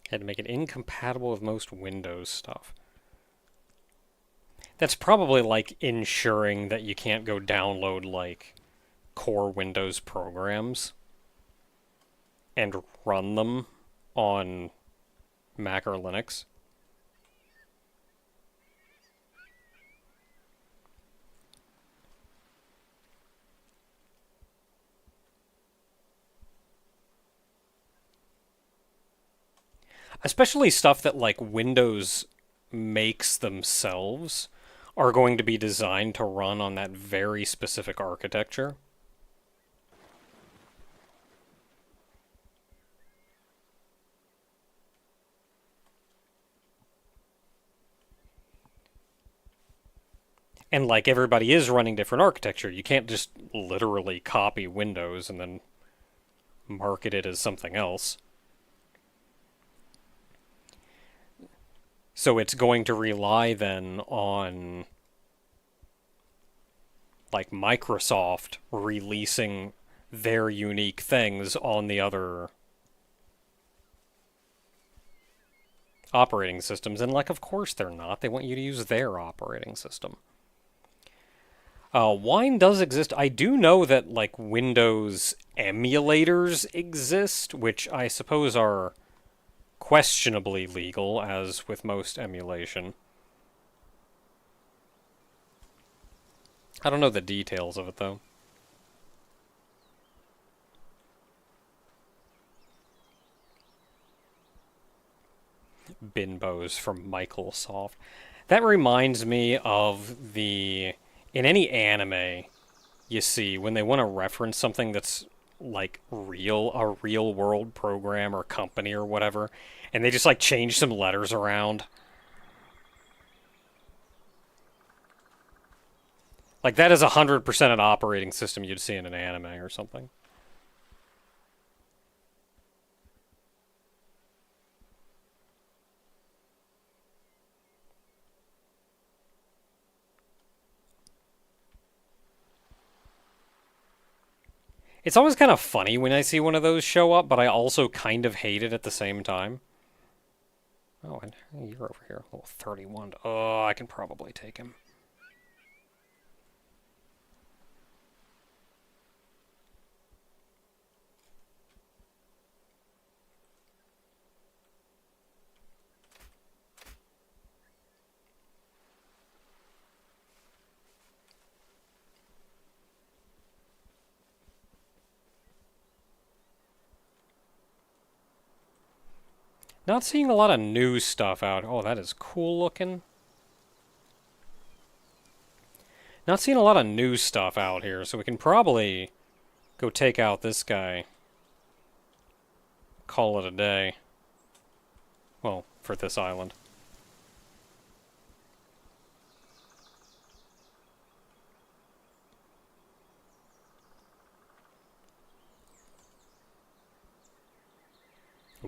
Had to make it incompatible with most Windows stuff. That's probably like ensuring that you can't go download like core Windows programs and run them on Mac or Linux. Especially stuff that like Windows makes themselves are going to be designed to run on that very specific architecture. And like everybody is running different architecture. You can't just literally copy Windows and then market it as something else. So it's going to rely then on like Microsoft releasing their unique things on the other operating systems. And like, of course they're not. They want you to use their operating system. Wine does exist. I do know that like Windows emulators exist, which I suppose are questionably legal, as with most emulation. I don't know the details of it though. Binbos from Microsoft. That reminds me of in any anime you see when they want to reference something that's like a real world program or company or whatever, and they just like change some letters around. Like that is 100% an operating system you'd see in an anime or something. It's always kind of funny when I see one of those show up, but I also kind of hate it at the same time. Oh, and you're over here. Level 31. Oh, I can probably take him. Not seeing a lot of new stuff out. Oh, that is cool looking. Not seeing a lot of new stuff out here, so we can probably go take out this guy. Call it a day. Well, for this island.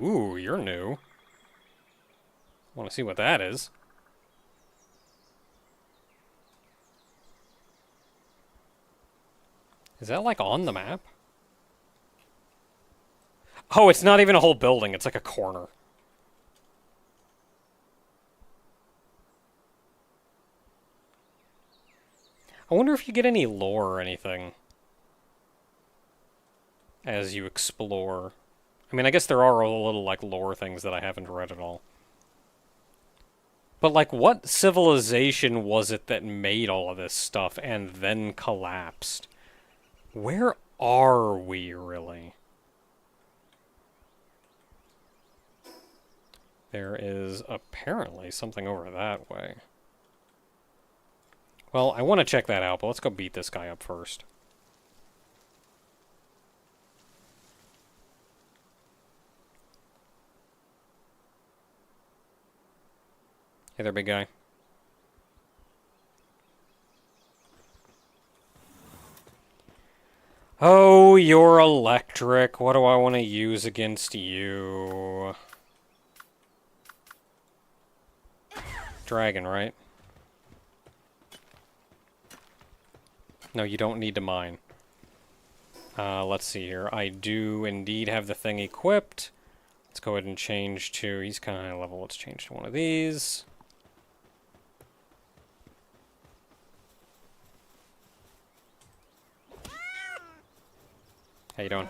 Ooh, you're new. Want to see what that is. Is that, like, on the map? Oh, it's not even a whole building. It's like a corner. I wonder if you get any lore or anything as you explore. I mean, I guess there are a little, like, lore things that I haven't read at all. But, like, what civilization was it that made all of this stuff and then collapsed? Where are we, really? There is apparently something over that way. Well, I want to check that out, but let's go beat this guy up first. Hey there, big guy. Oh, you're electric. What do I want to use against you? Dragon, right? No, you don't need to mine. Let's see here. I do indeed have the thing equipped. Let's go ahead and change to... He's kind of high level. Let's change to one of these. How you doing?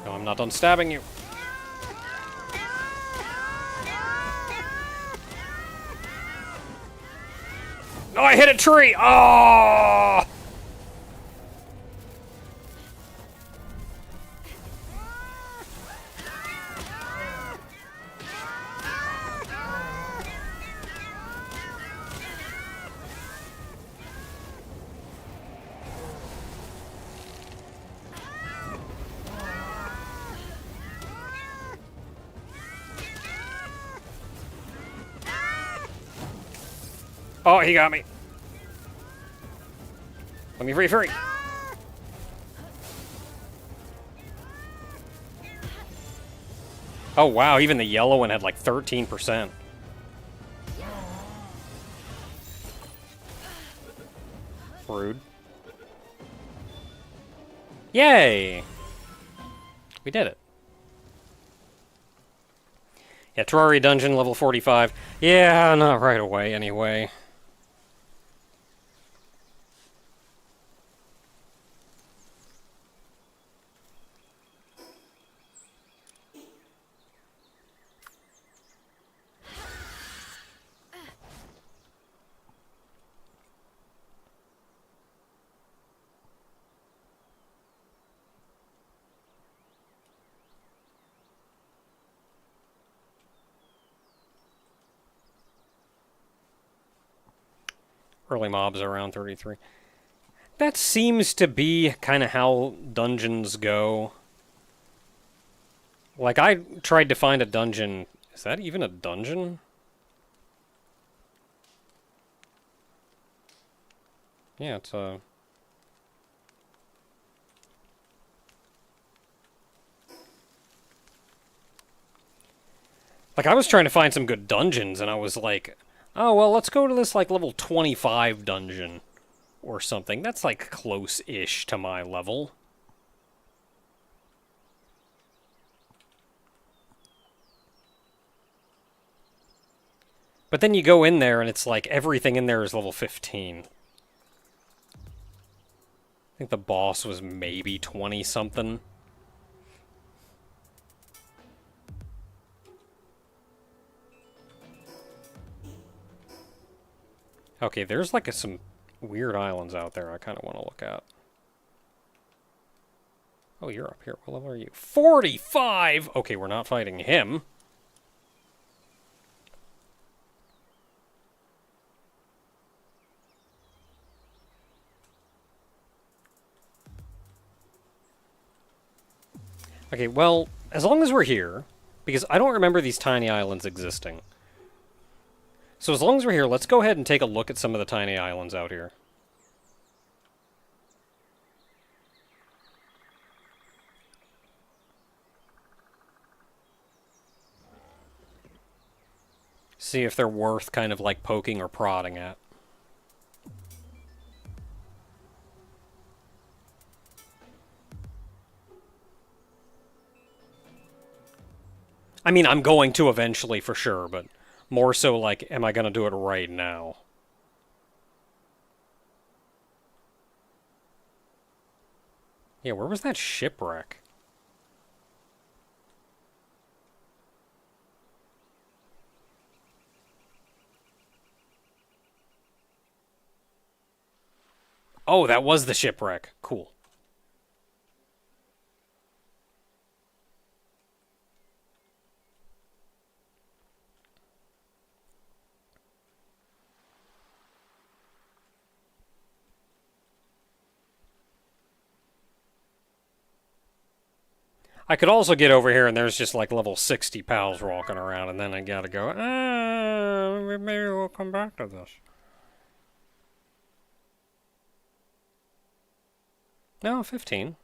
No, I'm not done stabbing you. Oh, I hit a tree! Oh! Oh, he got me. Let me free, free. Oh, wow, even the yellow one had like 13%. Rude. Yay! We did it. Yeah, Terraria Dungeon, level 45. Yeah, not right away, anyway. Early mobs are around 33. That seems to be kind of how dungeons go. Like, I tried to find a dungeon. Is that even a dungeon? Yeah, it's a... Like, I was trying to find some good dungeons, and I was like, oh, well, let's go to this, like, level 25 dungeon or something. That's, like, close-ish to my level. But then you go in there, and it's like, everything in there is level 15. I think the boss was maybe 20-something. Okay, there's like some weird islands out there I kind of want to look at. Oh, you're up here. What level are you? 45! Okay, we're not fighting him. Okay, well, as long as we're here, because I don't remember these tiny islands existing. So as long as we're here, let's go ahead and take a look at some of the tiny islands out here. See if they're worth kind of like poking or prodding at. I mean, I'm going to eventually for sure, but more so like, am I going to do it right now? Yeah, where was that shipwreck? Oh, that was the shipwreck. Cool. I could also get over here and there's just like level 60 pals walking around, and then I gotta go, maybe we'll come back to this. No, 15.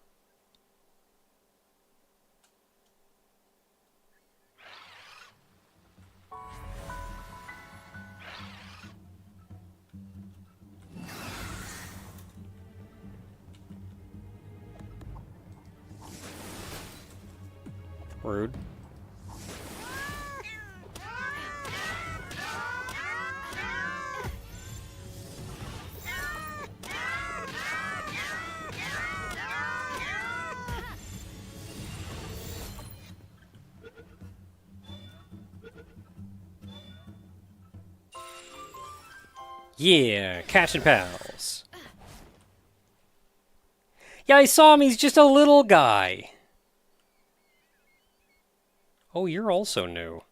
Rude. Yeah, catching pals. Yeah, I saw him. He's just a little guy. Oh, you're also new.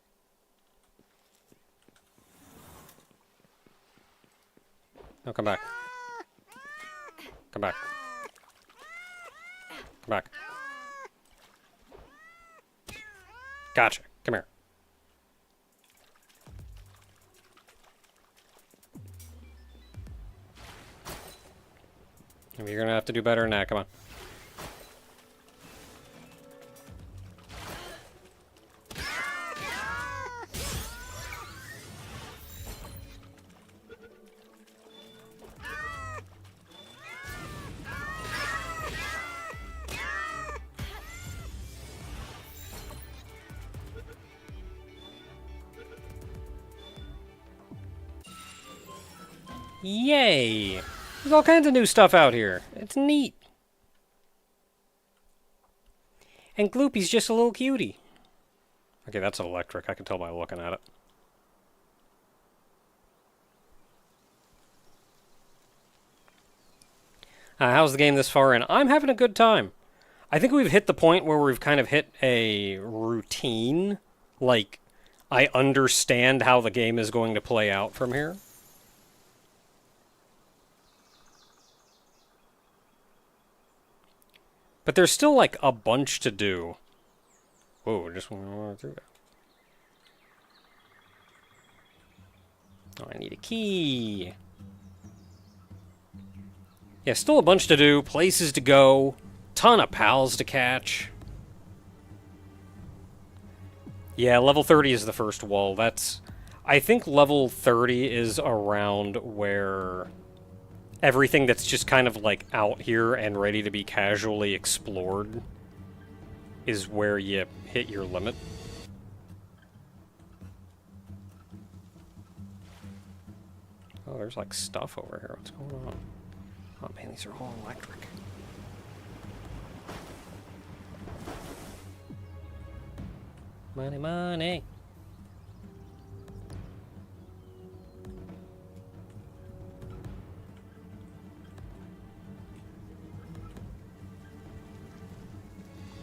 No, come back. Come back. Come back. Gotcha. Come here. You're gonna have to do better than that. Come on. Yay! There's all kinds of new stuff out here. It's neat. And Gloopy's just a little cutie. Okay, that's electric. I can tell by looking at it. How's the game this far in? I'm having a good time. I think we've hit the point where we've kind of hit a routine. Like, I understand how the game is going to play out from here. But there's still, like, a bunch to do. Whoa, just went through that. Oh, I need a key. Yeah, still a bunch to do, places to go, ton of pals to catch. Yeah, level 30 is the first wall. That's... I think level 30 is around where... everything that's just kind of like out here and ready to be casually explored is where you hit your limit. Oh, there's like stuff over here. What's going on? Oh man, these are all electric. Money, money.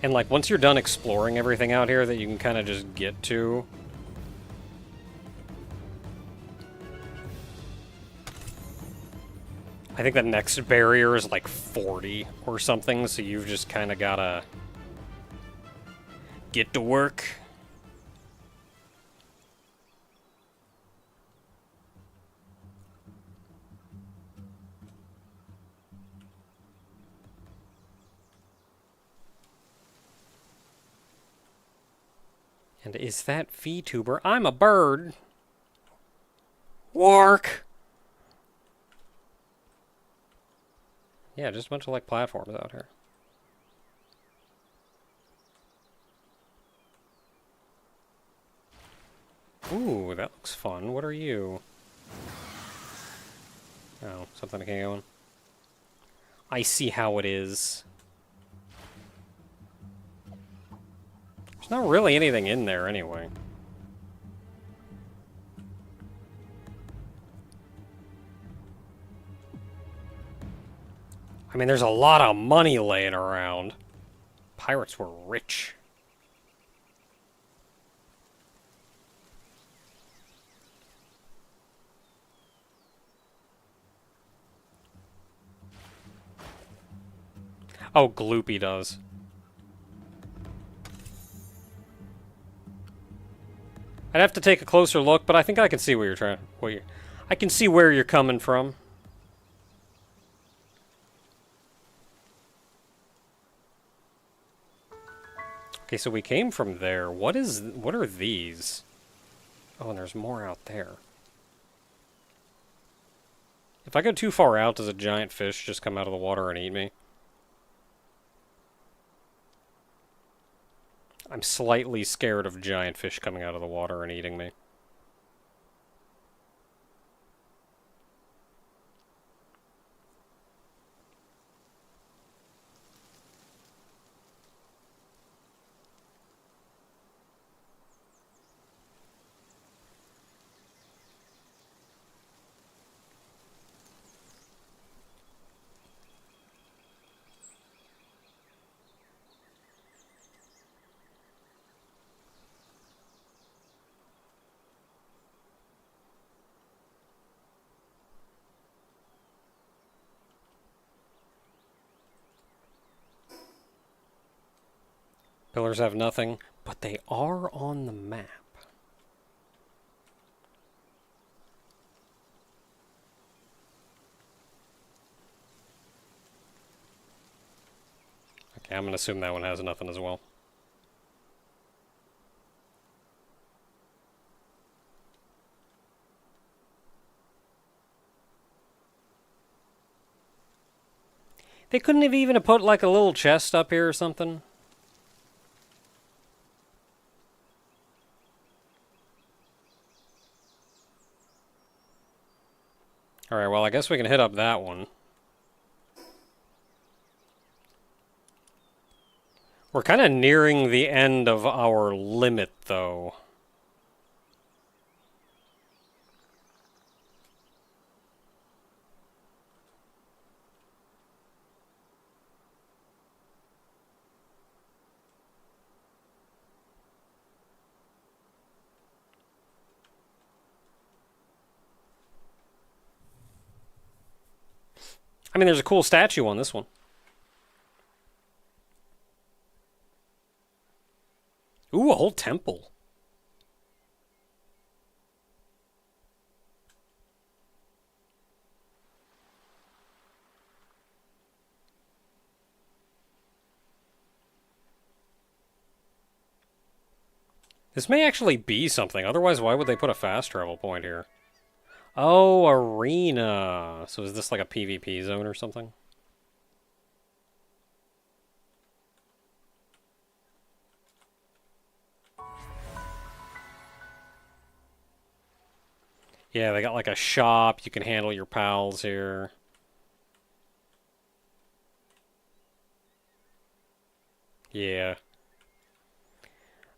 And, like, once you're done exploring everything out here that you can kind of just get to... I think the next barrier is, like, 40 or something, so you've just kind of gotta... Get to work. And is that VTuber? I'm a bird. Work! Yeah, just a bunch of, like, platforms out here. Ooh, that looks fun. What are you? Oh, something I can't go on. I see how it is. There's not really anything in there anyway. I mean, there's a lot of money laying around. Pirates were rich. Oh, Gloopy does. I'd have to take a closer look, but I think I can see where you're trying. I can see where you're coming from. Okay, so we came from there. What are these? Oh, and there's more out there. If I go too far out, does a giant fish just come out of the water and eat me? I'm slightly scared of giant fish coming out of the water and eating me. Pillars have nothing, but they are on the map. Okay, I'm gonna assume that one has nothing as well. They couldn't have even put like a little chest up here or something? Alright, well I guess we can hit up that one. We're kind of nearing the end of our limit, though. I mean, there's a cool statue on this one. Ooh, a whole temple. This may actually be something. Otherwise, why would they put a fast travel point here? Oh, arena. So is this like a PvP zone or something? Yeah, they got like a shop. You can handle your pals here. Yeah.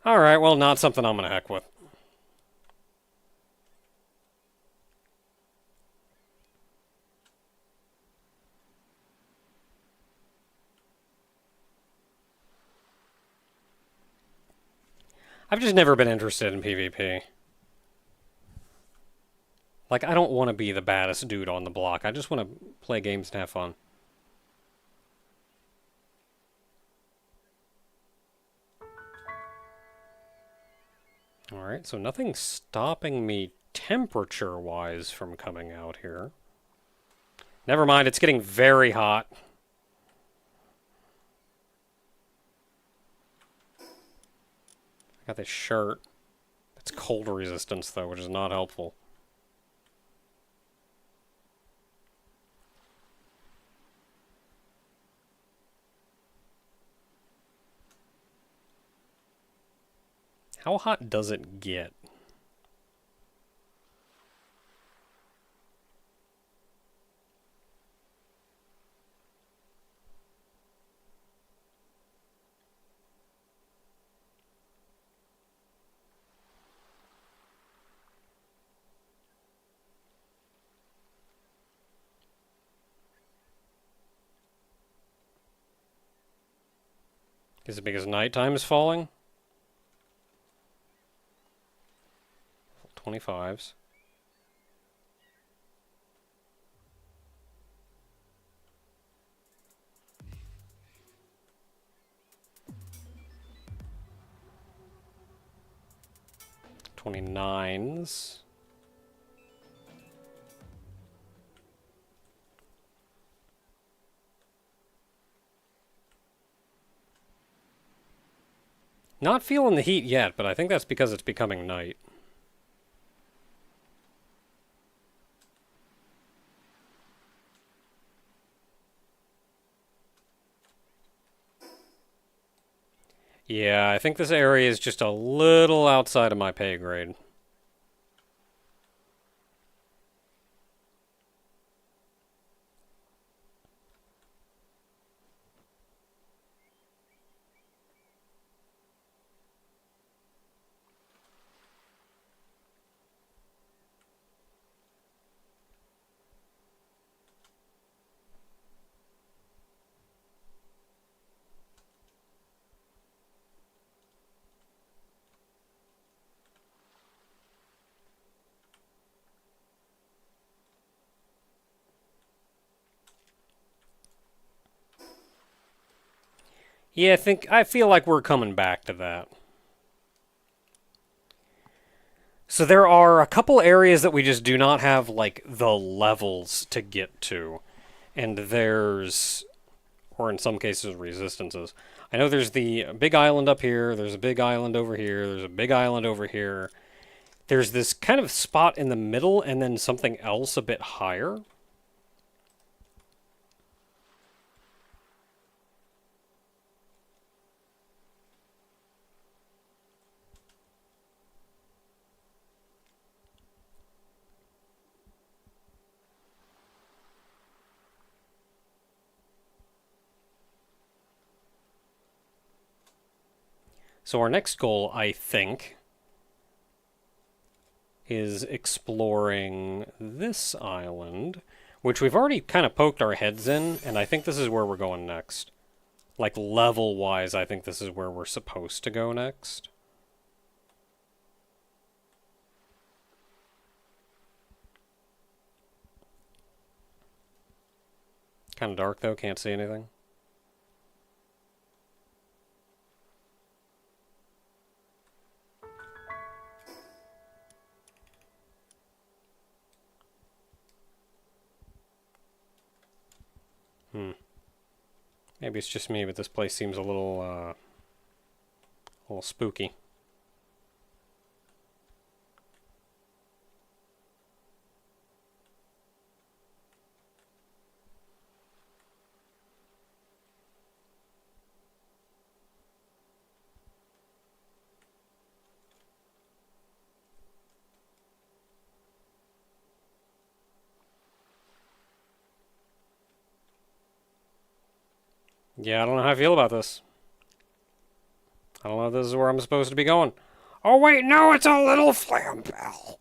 Alright, well, not something I'm gonna heck with. I've just never been interested in PvP. Like, I don't want to be the baddest dude on the block. I just want to play games and have fun. Alright, so nothing's stopping me temperature-wise from coming out here. Never mind, it's getting very hot. I got this shirt. It's cold resistance, though, which is not helpful. How hot does it get? Is it because nighttime is falling? 25s. $29s. Not feeling the heat yet, but I think that's because it's becoming night. Yeah, I think this area is just a little outside of my pay grade. Yeah, I feel like we're coming back to that. So there are a couple areas that we just do not have, like, the levels to get to. And there's, or in some cases, resistances. I know there's the big island up here, there's a big island over here, there's a big island over here. There's this kind of spot in the middle, and then something else a bit higher. So our next goal, I think, is exploring this island, which we've already kind of poked our heads in, and I think this is where we're going next. Like, level-wise, I think this is where we're supposed to go next. Kind of dark, though. Can't see anything. Maybe it's just me, but this place seems a little spooky. Yeah, I don't know how I feel about this. I don't know if this is where I'm supposed to be going. Oh, wait, no, it's a little flam bell.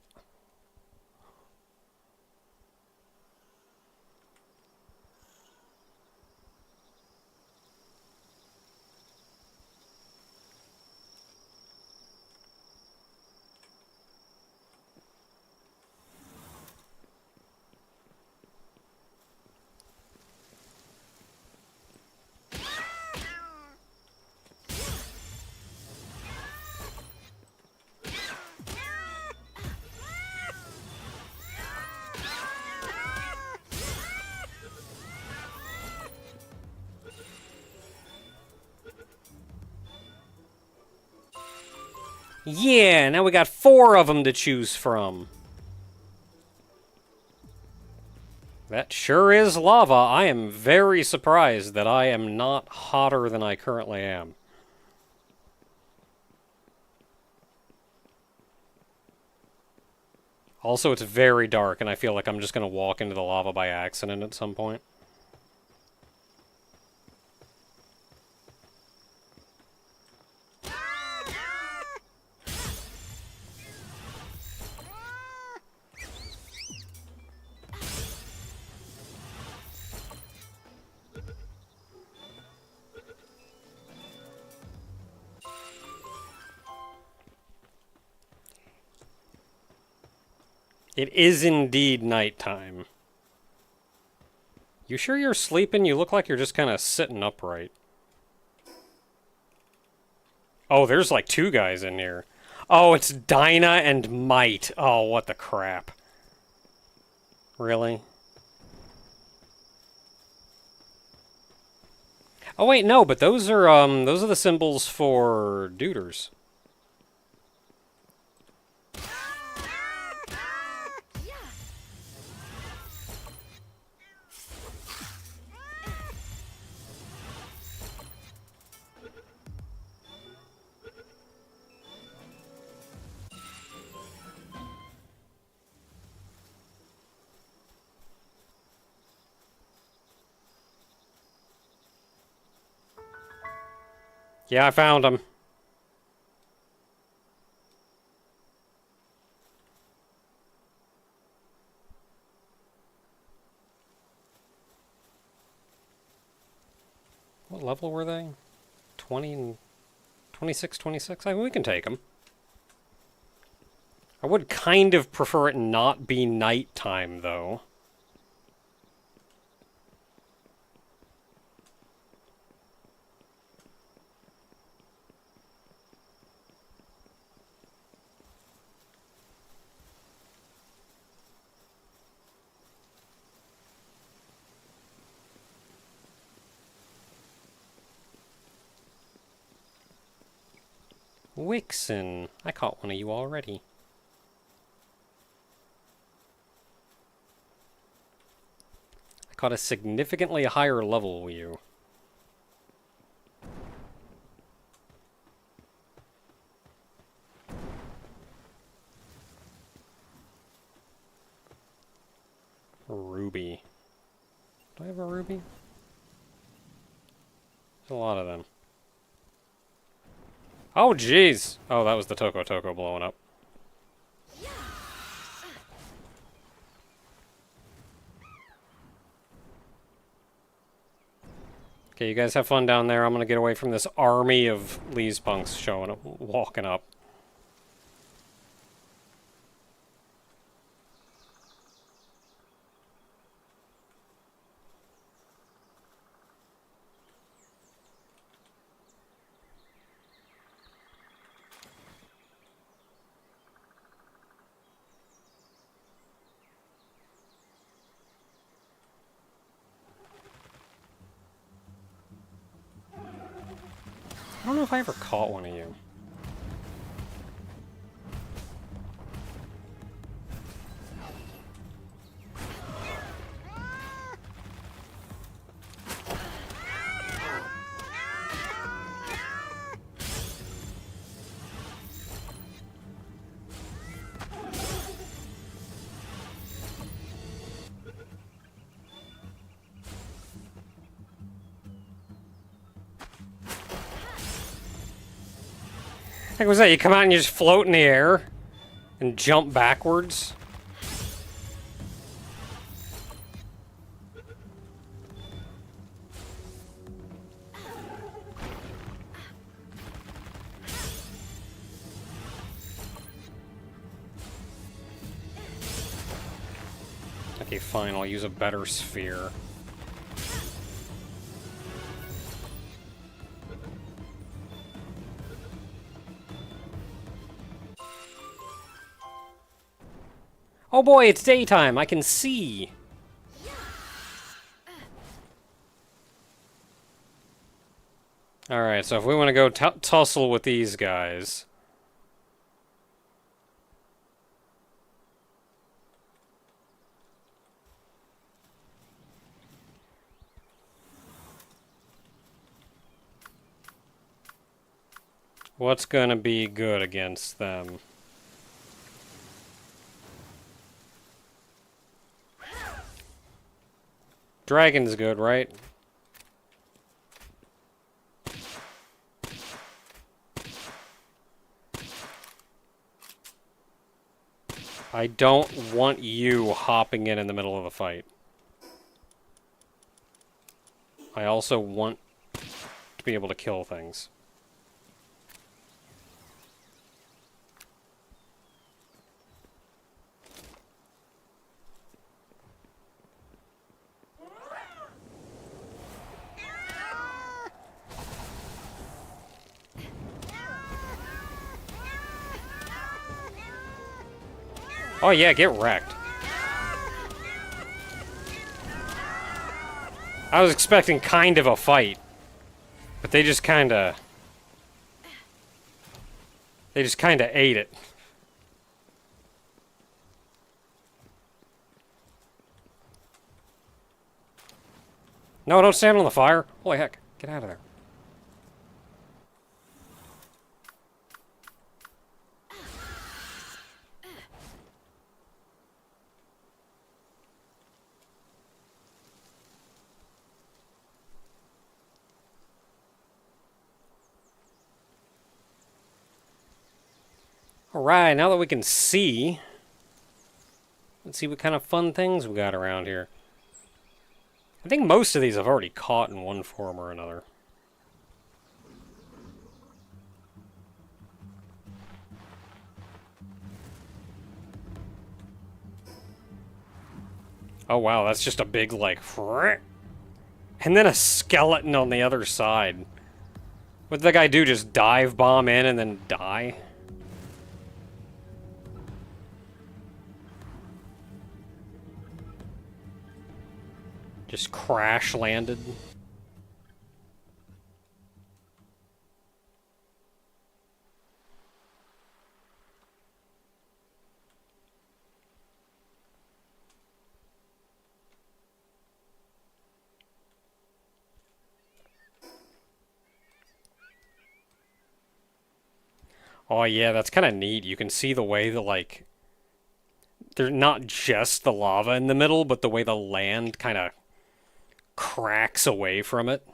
Yeah, now we got 4 of them to choose from. That sure is lava. I am very surprised that I am not hotter than I currently am. Also, it's very dark, and I feel like I'm just going to walk into the lava by accident at some point. It is indeed nighttime. You sure you're sleeping? You look like you're just kind of sitting upright. Oh, there's like 2 guys in here. Oh, it's Dinah and Might. Oh, what the crap. Really? Oh wait, no, but those are the symbols for duders. Yeah, I found them. What level were they? 20 and 26, 26? I mean, we can take them. I would kind of prefer it not be nighttime, though. Wixen. I caught one of you already. I caught a significantly higher level you. Ruby. Do I have a ruby? There's a lot of them. Oh, jeez! Oh, that was the Toko Toko blowing up. Okay, you guys have fun down there. I'm gonna get away from this army of Lee's punks showing up, walking up. I don't know if I ever caught one of you. Like, was that? You come out and you just float in the air and jump backwards? Okay, fine, I'll use a better sphere. Oh boy, it's daytime! I can see! Alright, so if we want to go tussle with these guys... What's gonna be good against them? Dragon's good, right? I don't want you hopping in the middle of a fight. I also want to be able to kill things. Oh yeah, get wrecked. I was expecting kind of a fight, but they just kind of ate it. No, don't stand on the fire. Holy heck, get out of there. Alright, now that we can see, let's see what kind of fun things we got around here. I think most of these I've already caught in one form or another. Oh wow, that's just a big like... And then a skeleton on the other side. What did the guy do, just dive bomb in and then die? Just crash landed. Oh yeah, that's kind of neat. You can see the way the like... They're not just the lava in the middle, but the way the land kind of cracks away from it.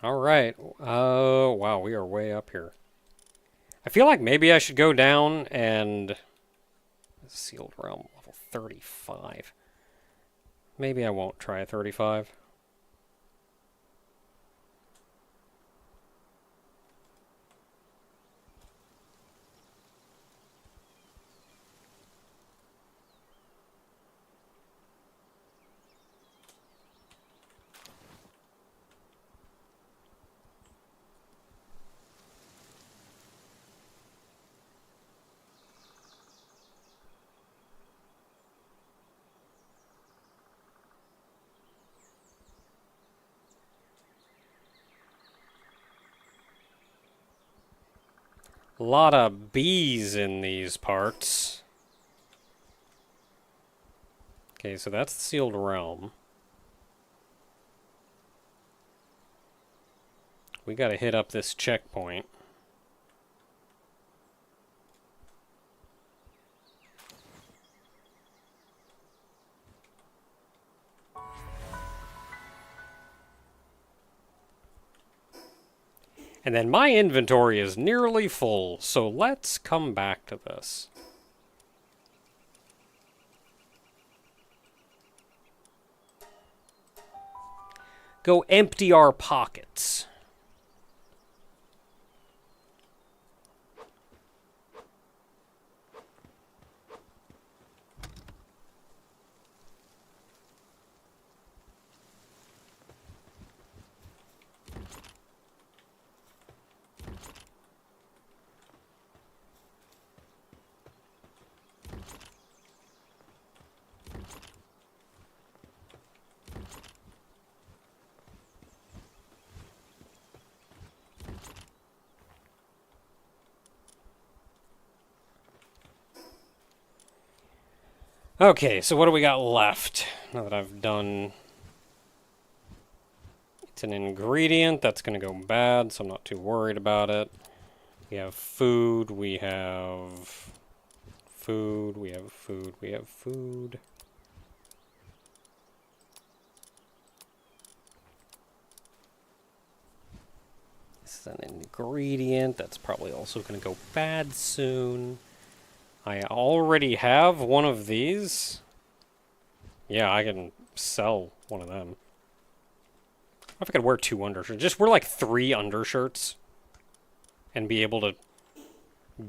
Alright. Oh, wow, we are way up here. I feel like maybe I should go down and... Sealed Realm, level 35. Maybe I won't try 35. A lot of bees in these parts. Okay, so that's the Sealed Realm. We gotta hit up this checkpoint. And then my inventory is nearly full, so let's come back to this. Go empty our pockets. Okay, so what do we got left? Now that I've done... It's an ingredient that's going to go bad, so I'm not too worried about it. We have food, we have... Food, we have food, we have food. This is an ingredient that's probably also going to go bad soon. I already have one of these. Yeah, I can sell one of them. I don't know if I could wear 2 undershirts. Just wear like 3 undershirts and be able to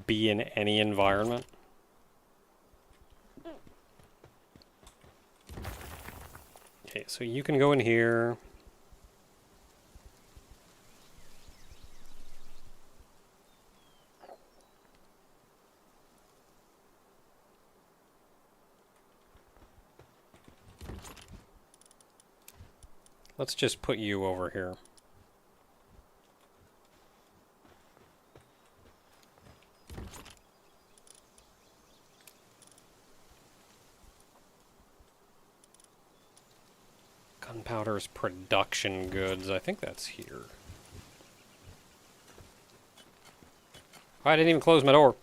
be in any environment. Okay, so you can go in here. Let's just put you over here. Gunpowder's production goods. I think that's here. Oh, I didn't even close my door.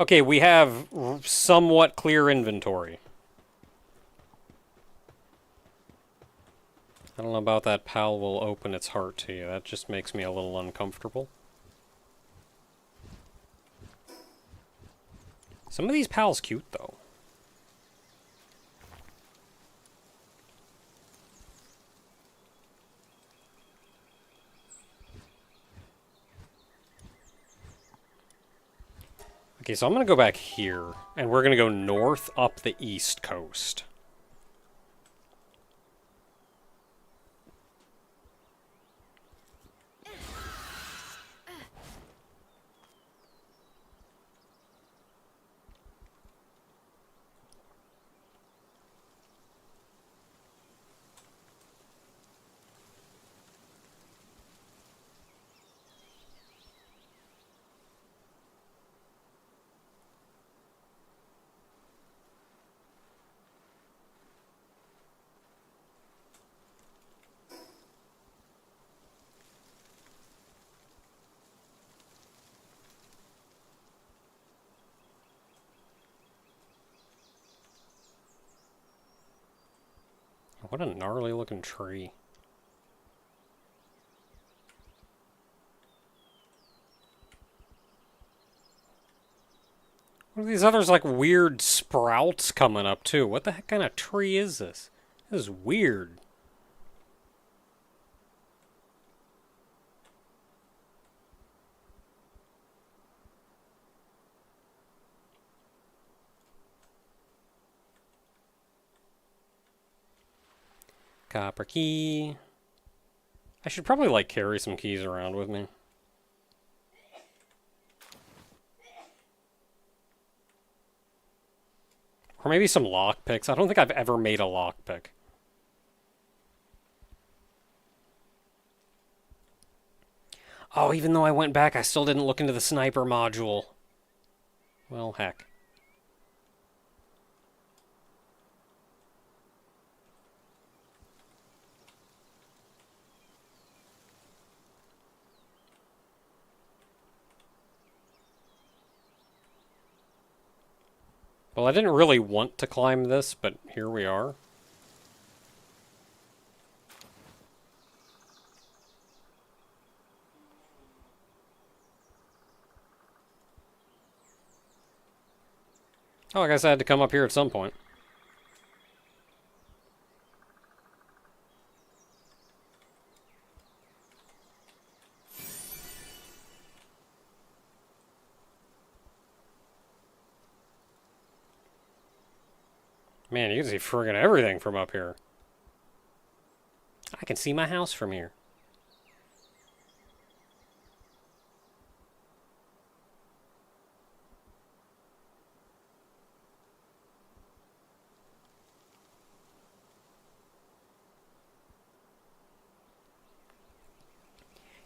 Okay, we have somewhat clear inventory. I don't know about that pal will open its heart to you. That just makes me a little uncomfortable. Some of these pals cute, though. Okay, so I'm going to go back here, and we're going to go north up the east coast. What a gnarly looking tree. What are these others like weird sprouts coming up too? What the heck kind of tree is this? This is weird. Copper key. I should probably like carry some keys around with me. Or maybe some lockpicks. I don't think I've ever made a lockpick. Oh, even though I went back, I still didn't look into the sniper module. Well, heck. Well, I didn't really want to climb this, but here we are. Oh, I guess I had to come up here at some point. Man, you can see friggin' everything from up here. I can see my house from here.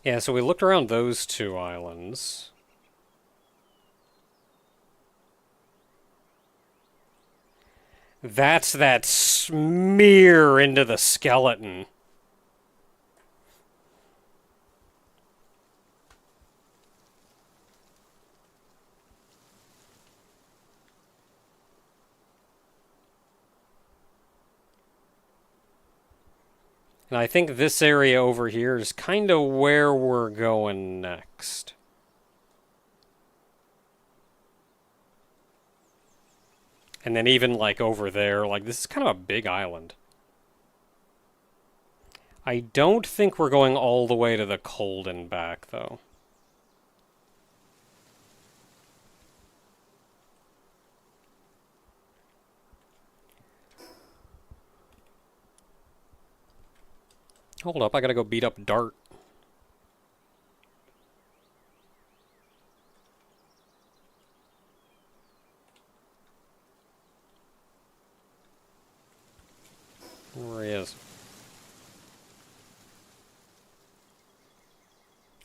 Yeah, so we looked around those two islands. That's that smear into the skeleton. And I think this area over here is kind of where we're going next. And then even like over there, like this is kind of a big island. I don't think we're going all the way to the cold and back, though. Hold up, I gotta go beat up Dart. Where he is.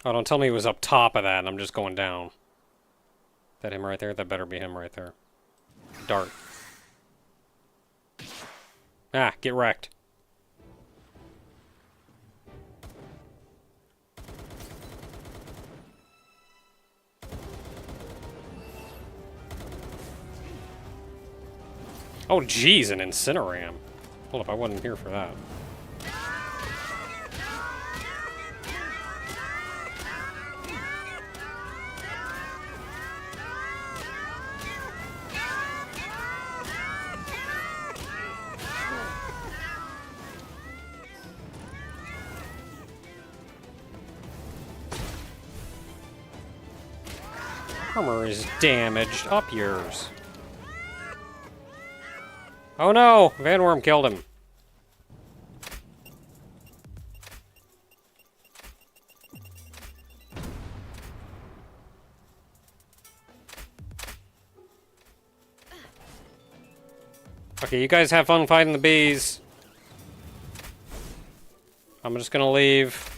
Oh, don't tell me he was up top of that and I'm just going down. That him right there? That better be him right there. Dart. Ah, get wrecked. Oh, geez, an Incineram. Hold up, I wasn't here for that. Armor is damaged. Up yours. Oh no! Vanworm killed him. Okay, you guys have fun fighting the bees. I'm just gonna leave.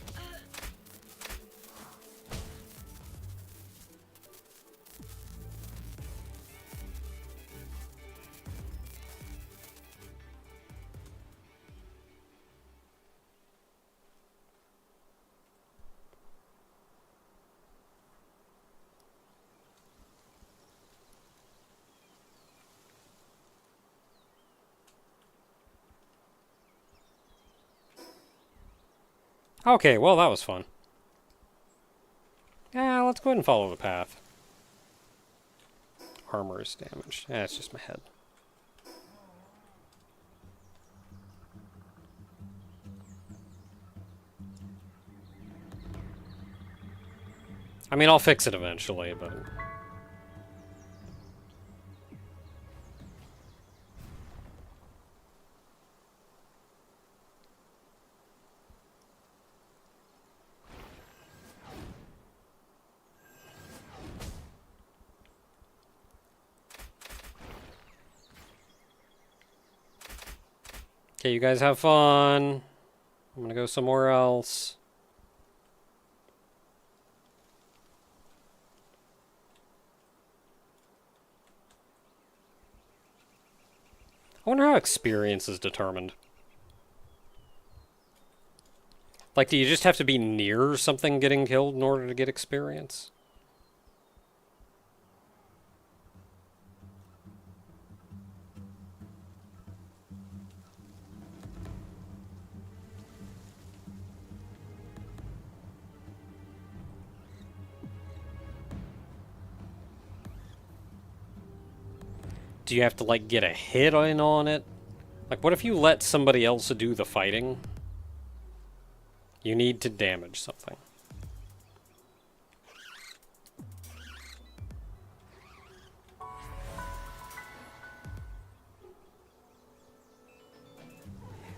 Okay, well that was fun. Yeah, let's go ahead and follow the path. Armor is damaged. Yeah, it's just my head. I mean, I'll fix it eventually, but... Okay, you guys have fun. I'm gonna go somewhere else. I wonder how experience is determined. Like, do you just have to be near something getting killed in order to get experience? Do you have to, like, get a hit in on it? Like, what if you let somebody else do the fighting? You need to damage something.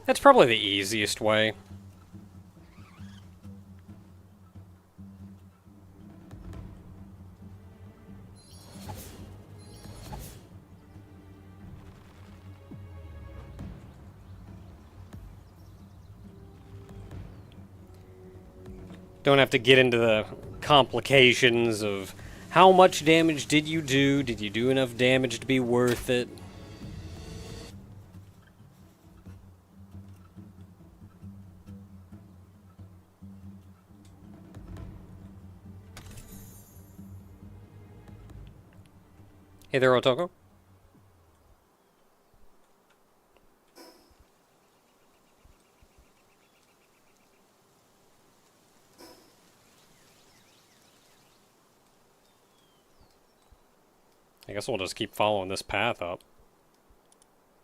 That's probably the easiest way. Don't have to get into the complications of how much damage did you do? Did you do enough damage to be worth it? Hey there, Otoko. I guess we'll just keep following this path up.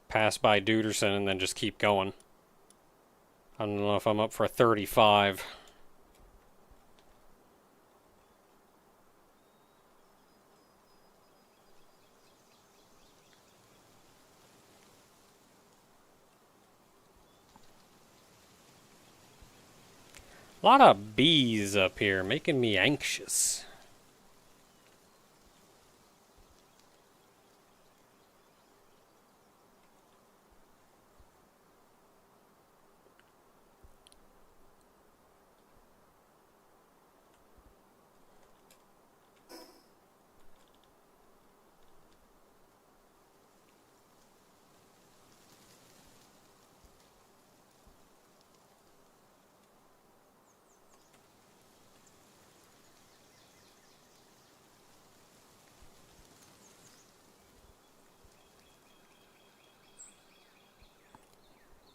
Pass by Duderson and then just keep going. I don't know if I'm up for 35. A lot of bees up here, making me anxious.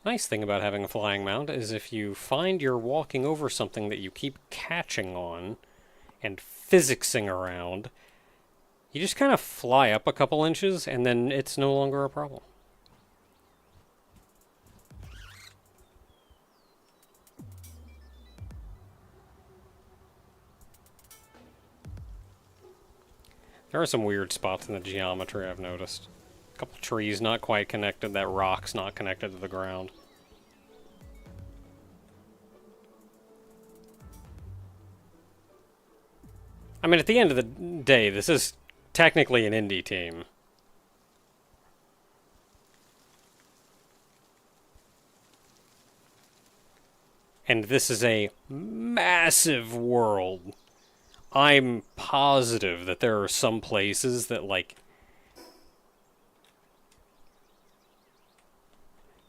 Nice thing about having a flying mount is if you find you're walking over something that you keep catching on and physicsing around, you just kind of fly up a couple inches and then it's no longer a problem. There are some weird spots in the geometry I've noticed. A couple trees not quite connected, that rock's not connected to the ground. I mean, at the end of the day, this is technically an indie team. And this is a massive world. I'm positive that there are some places that, like,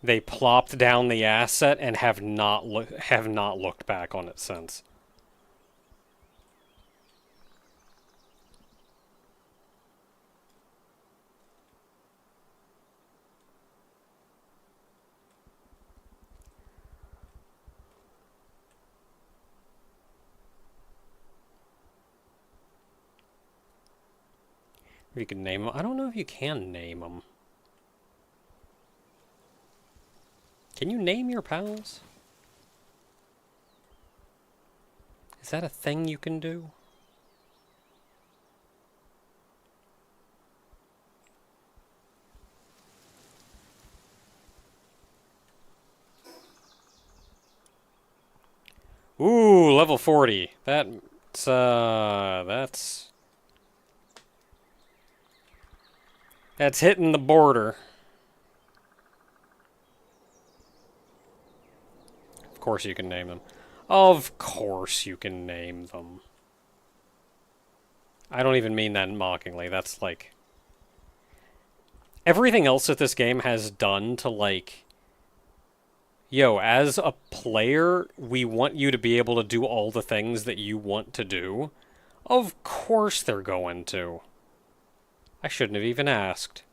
they plopped down the asset and have not looked back on it since. If you can name them. I don't know if you can name them. Can you name your pals? Is that a thing you can do? Ooh, level 40. That's hitting the border. Of course you can name them. Of course you can name them. I don't even mean that mockingly. That's like... everything else that this game has done to, like... yo, as a player, we want you to be able to do all the things that you want to do. Of course they're going to. I shouldn't have even asked.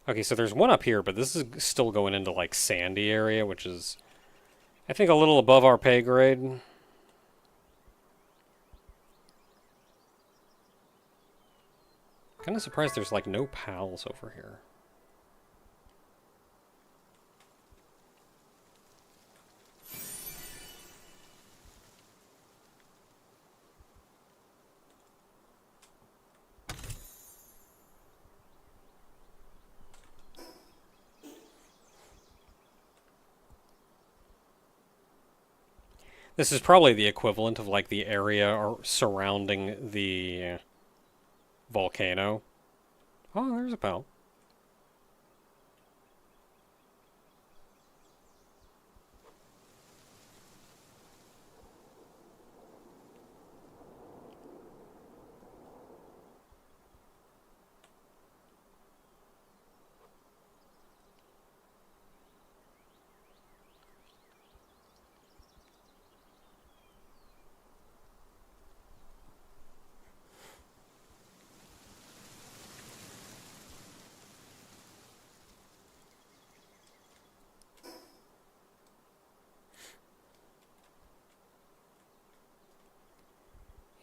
Okay, so there's one up here, but this is still going into, like, sandy area, which is, I think, a little above our pay grade. Kind of surprised there's, like, no pals over here. This is probably the equivalent of, like, the area surrounding the volcano. Oh, there's a pal.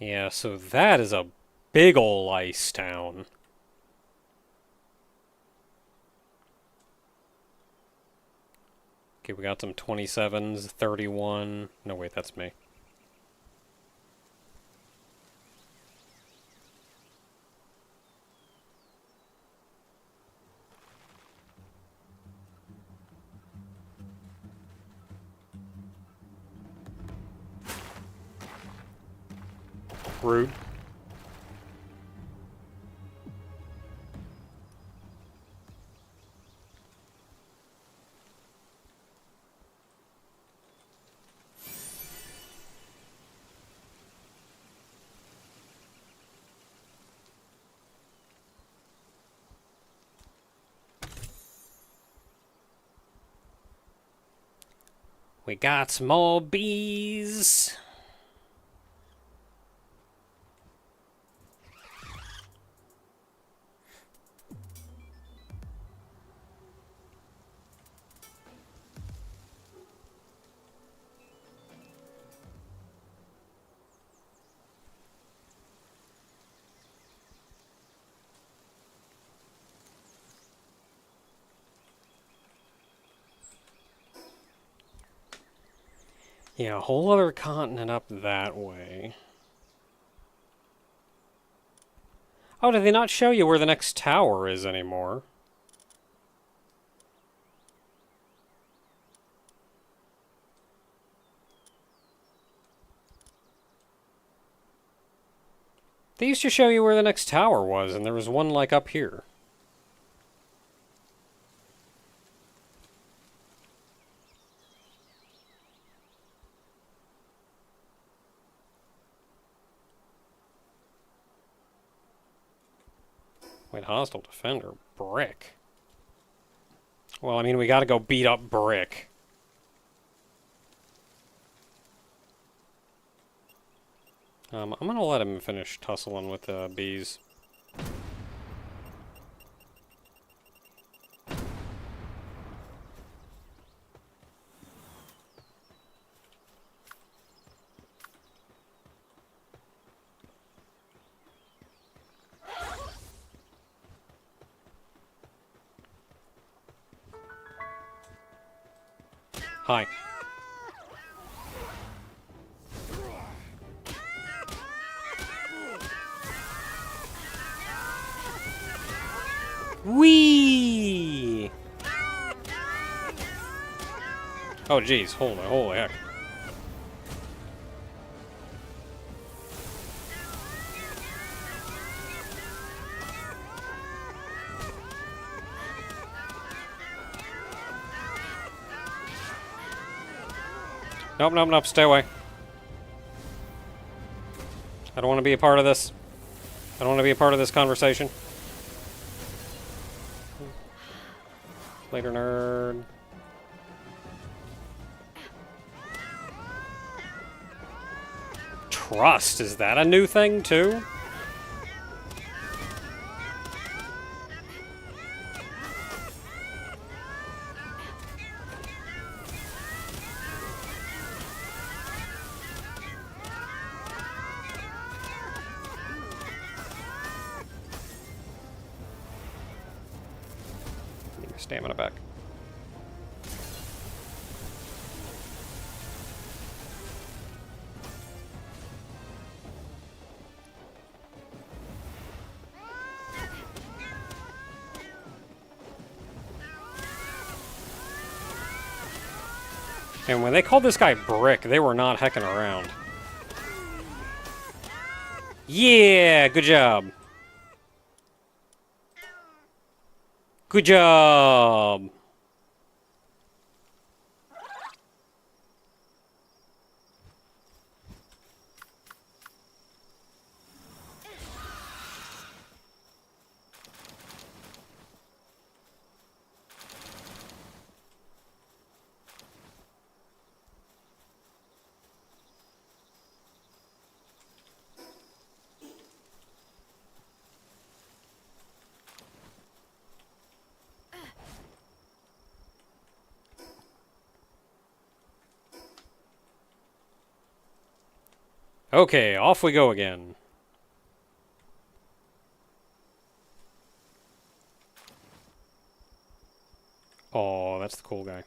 Yeah, so that is a big ol' ice town. Okay, we got some 27s, 31. No, wait, that's me. Rude. We got some more bees. Yeah, a whole other continent up that way. Oh, did they not show you where the next tower is anymore? They used to show you where the next tower was, and there was one, like, up here. Wait, hostile defender. Brick. Well, I mean, we gotta go beat up Brick. I'm gonna let him finish tussling with the bees. Hi. Whee! Oh, jeez. Holy heck. Nope, stay away. I don't want to be a part of this. I don't want to be a part of this conversation. Later, nerd. Trust, is that a new thing, too? Stamina back. And when they called this guy Brick, they were not hecking around. Yeah, good job. Good job. Okay, off we go again. Oh, that's the cool guy.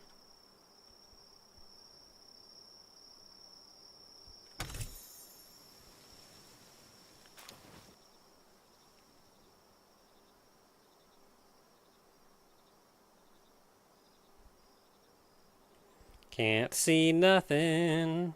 Can't see nothing.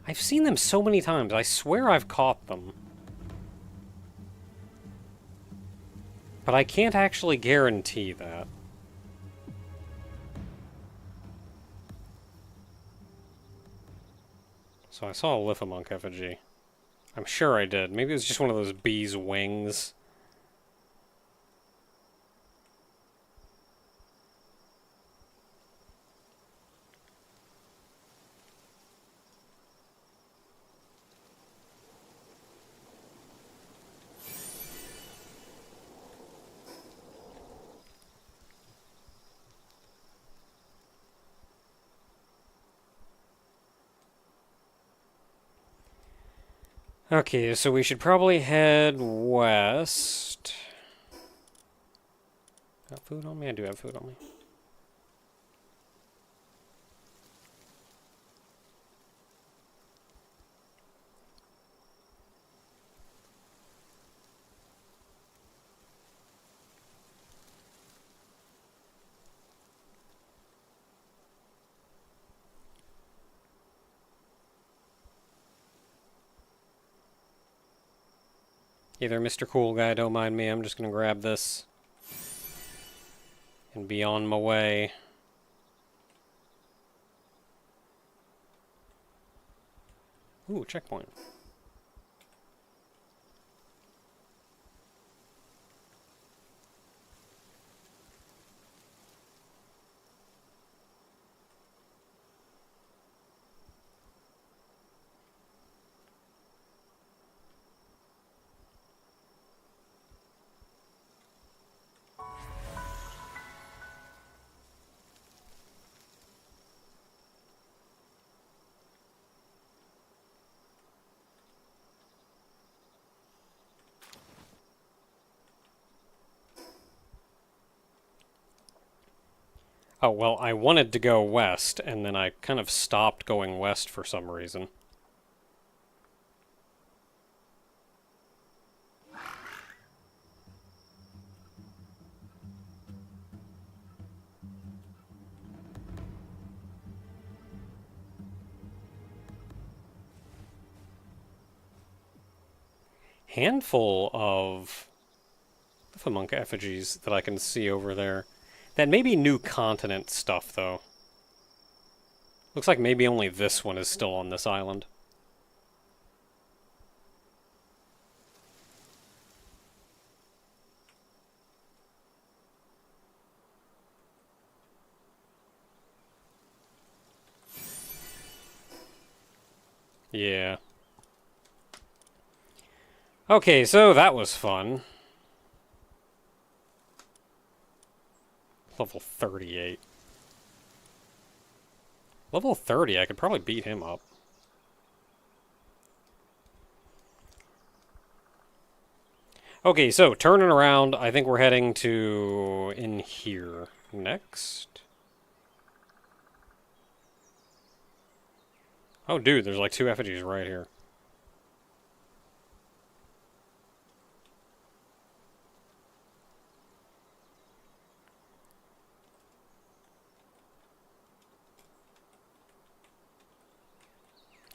I've seen them so many times. I swear I've caught them. But I can't actually guarantee that. So I saw a Lithomonk effigy. I'm sure I did. Maybe it was just one of those bee's wings. Okay, so we should probably head west. Got food on me? I do have food on me. Either Mr. Cool Guy, don't mind me, I'm just gonna grab this and be on my way. Ooh, checkpoint. Oh, well, I wanted to go west, and then I kind of stopped going west for some reason. Handful of Lithomonk effigies that I can see over there. That may be new continent stuff, though. Looks like maybe only this one is still on this island. Yeah. Okay, so that was fun. Level 38. Level 30, I could probably beat him up. Okay, so turning around, I think we're heading to in here next. Oh, dude, there's like 2 effigies right here.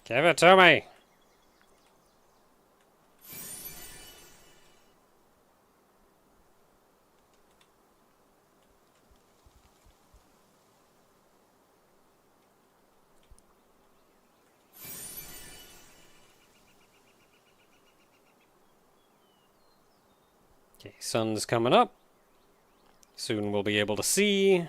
Give it to me! Okay, sun's coming up. Soon we'll be able to see.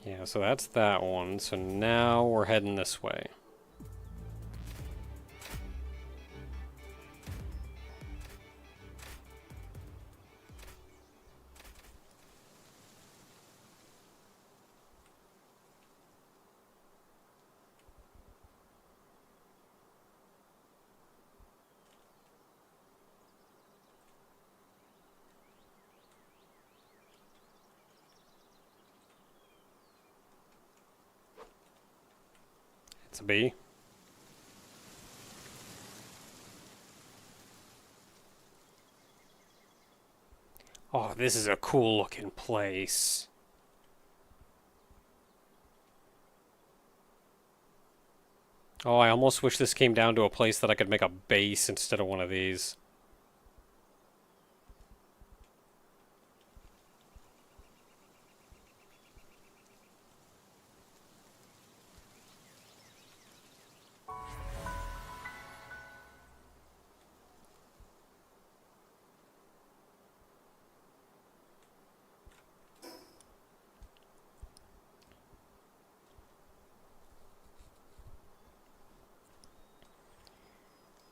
Yeah, so that's that one. So now we're heading this way. It's a bee. Oh, this is a cool looking place. Oh, I almost wish this came down to a place that I could make a base instead of one of these.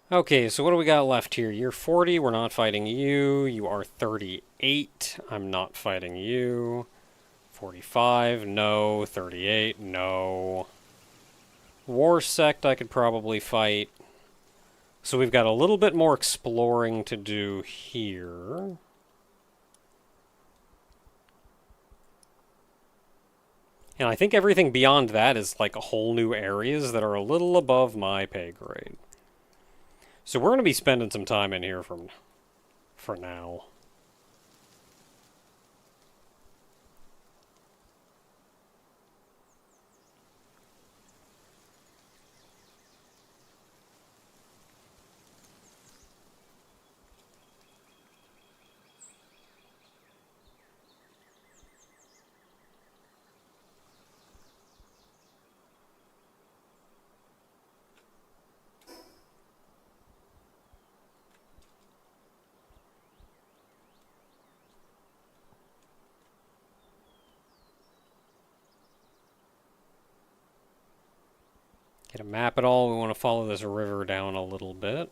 Okay, so what do we got left here? You're 40, we're not fighting you. You are 38, I'm not fighting you. 45, no. 38, no. War Sect I could probably fight. So we've got a little bit more exploring to do here. And I think everything beyond that is like whole new areas that are a little above my pay grade. So we're going to be spending some time in here for now. Get a map at all. We want to follow this river down a little bit.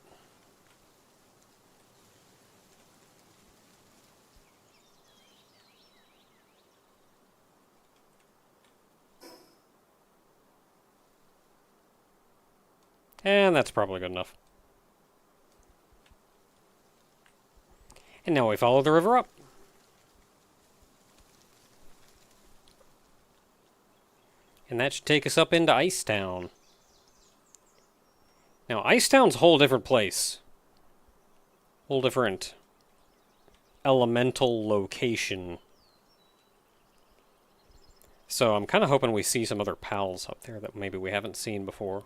And that's probably good enough. And now we follow the river up. And that should take us up into Icetown. Now, Icetown's a whole different place. Whole different elemental location. So I'm kind of hoping we see some other pals up there that maybe we haven't seen before.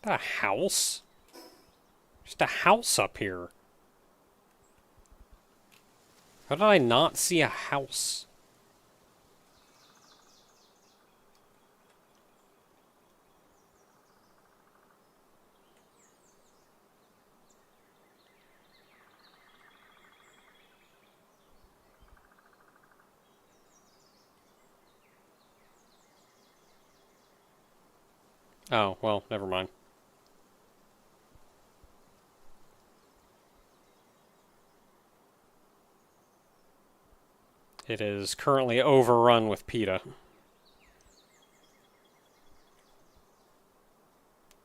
A house? Just a house up here. How did I not see a house? Oh, well, never mind. It is currently overrun with PETA.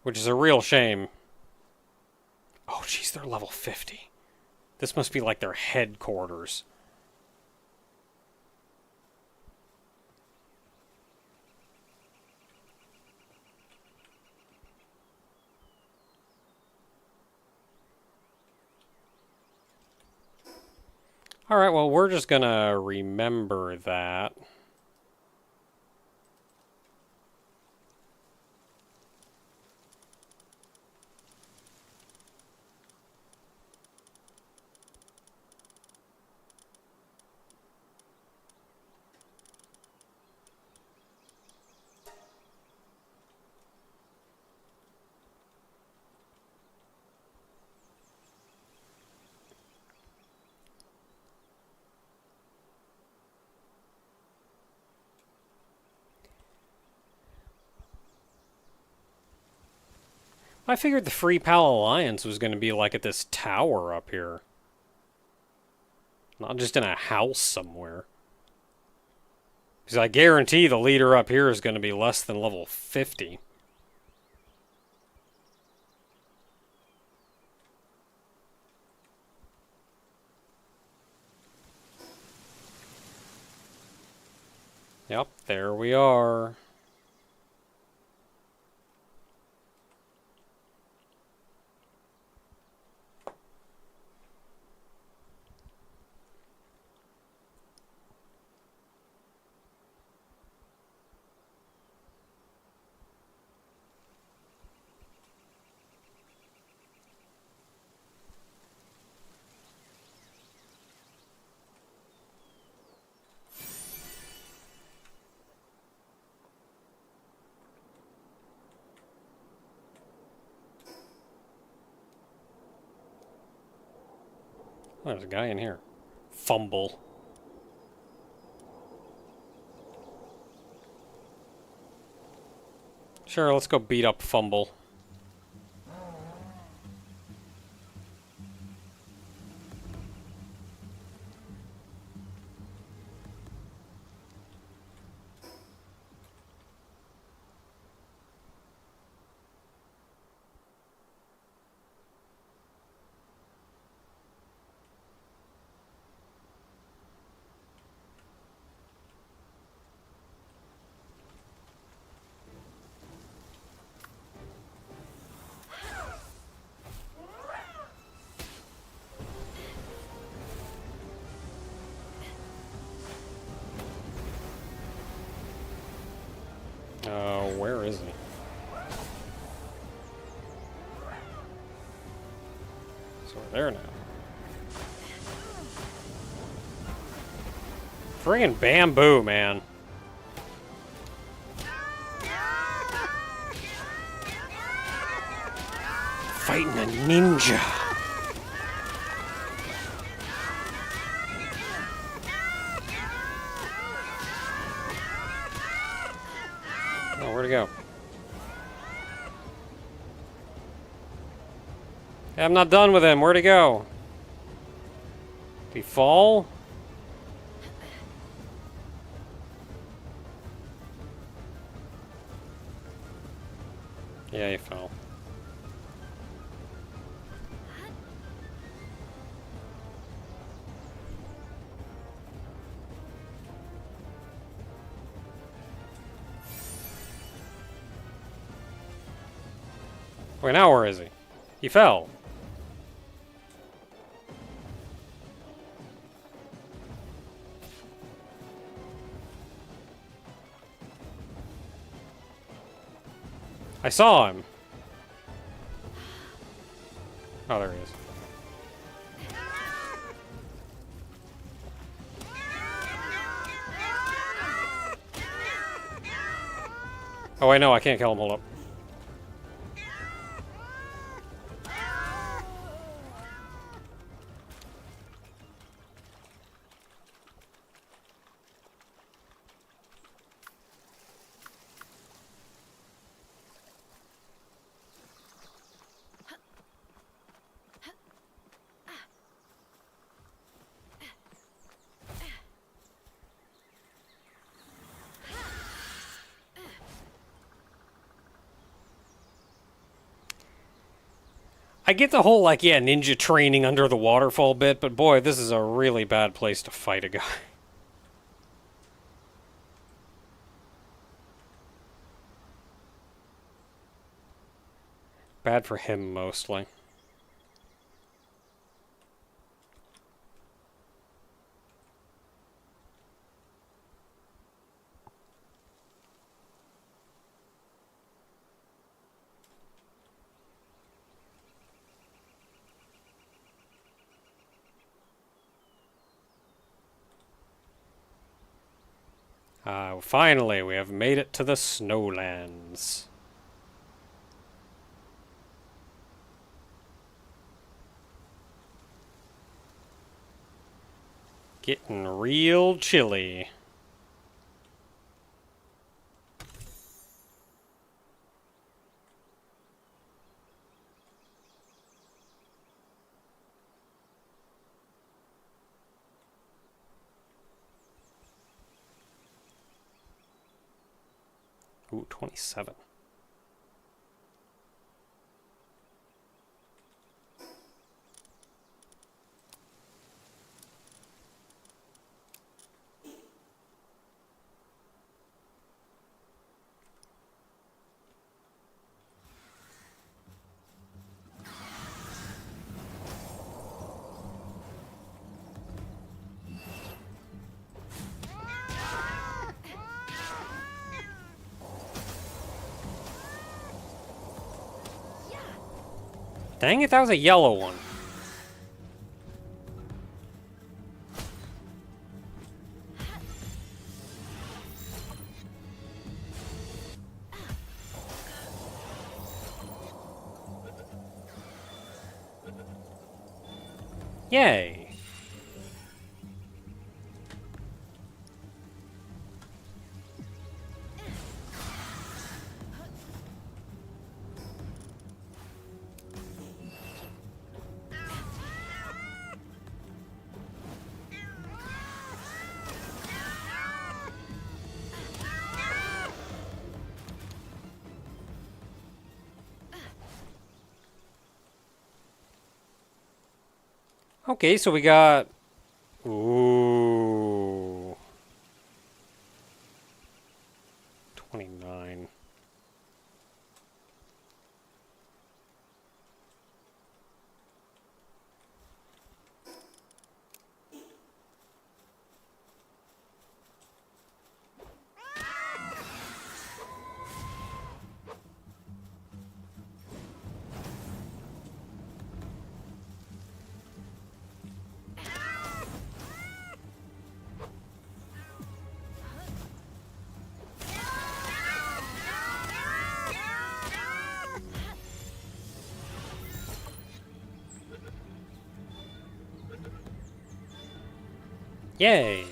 Which is a real shame. Oh, jeez, they're level 50. This must be like their headquarters. Alright, well, we're just gonna remember that. I figured the Free Pal Alliance was going to be like at this tower up here. Not just in a house somewhere. Because I guarantee the leader up here is going to be less than level 50. Yep, there we are. Oh, there's a guy in here. Fumble. Sure, let's go beat up Fumble. Where is he? So we're there now. Friggin' bamboo, man. Fighting a ninja. Oh, where'd he go? Hey, I'm not done with him. Where'd he go? Did he fall? Yeah, he fell. Wait, now where is he? He fell. I saw him. Oh, there he is. Oh, wait, no, I can't kill him. Hold up. I get the whole, like, yeah, ninja training under the waterfall bit, but boy, this is a really bad place to fight a guy. Bad for him, mostly. Finally, we have made it to the Snowlands. Getting real chilly. Ooh, 27. Dang it, that was a yellow one. Yay. Okay, so we got... Ooh. 29. Yay.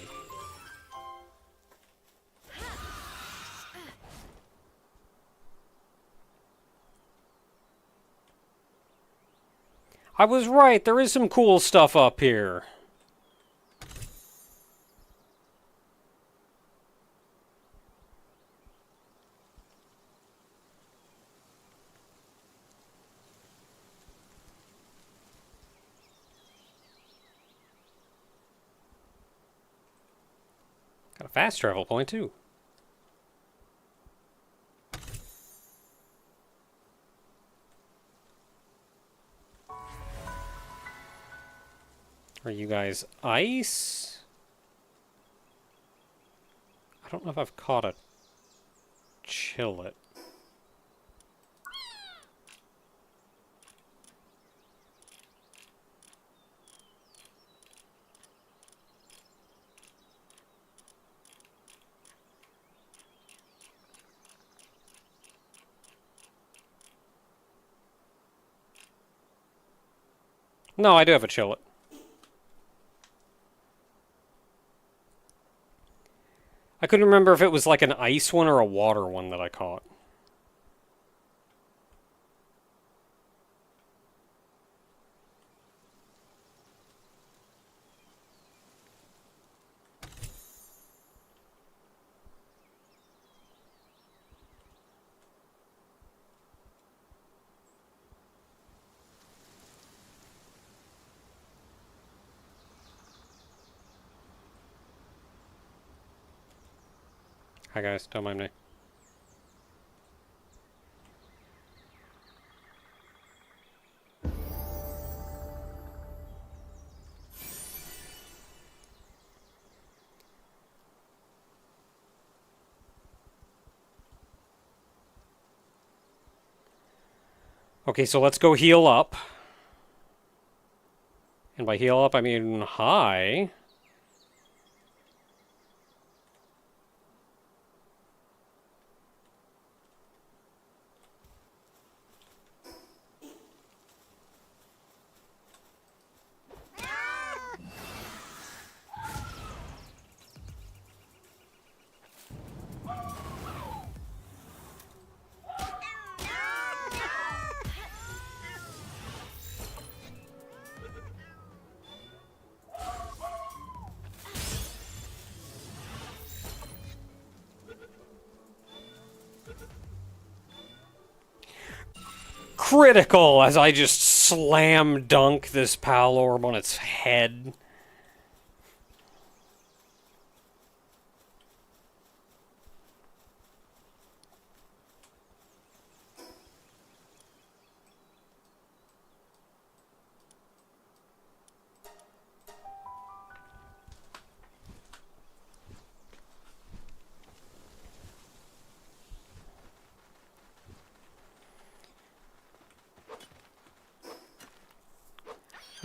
I was right, there is some cool stuff up here. Got a fast travel point, too. Are you guys ice? I don't know if I've caught a chillet. No, I do have a chillet. I couldn't remember if it was like an ice one or a water one that I caught. Hi guys, don't mind me. Okay, so let's go heal up. And by heal up, I mean hi. Critical as I just slam dunk this Palworld on its head.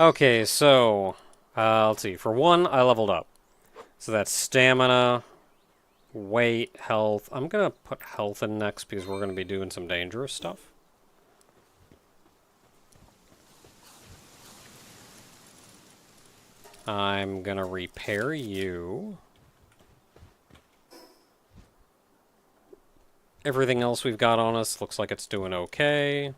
Okay, so, let's see. For one, I leveled up. So that's stamina, weight, health. I'm going to put health in next because we're going to be doing some dangerous stuff. I'm going to repair you. Everything else we've got on us looks like it's doing okay.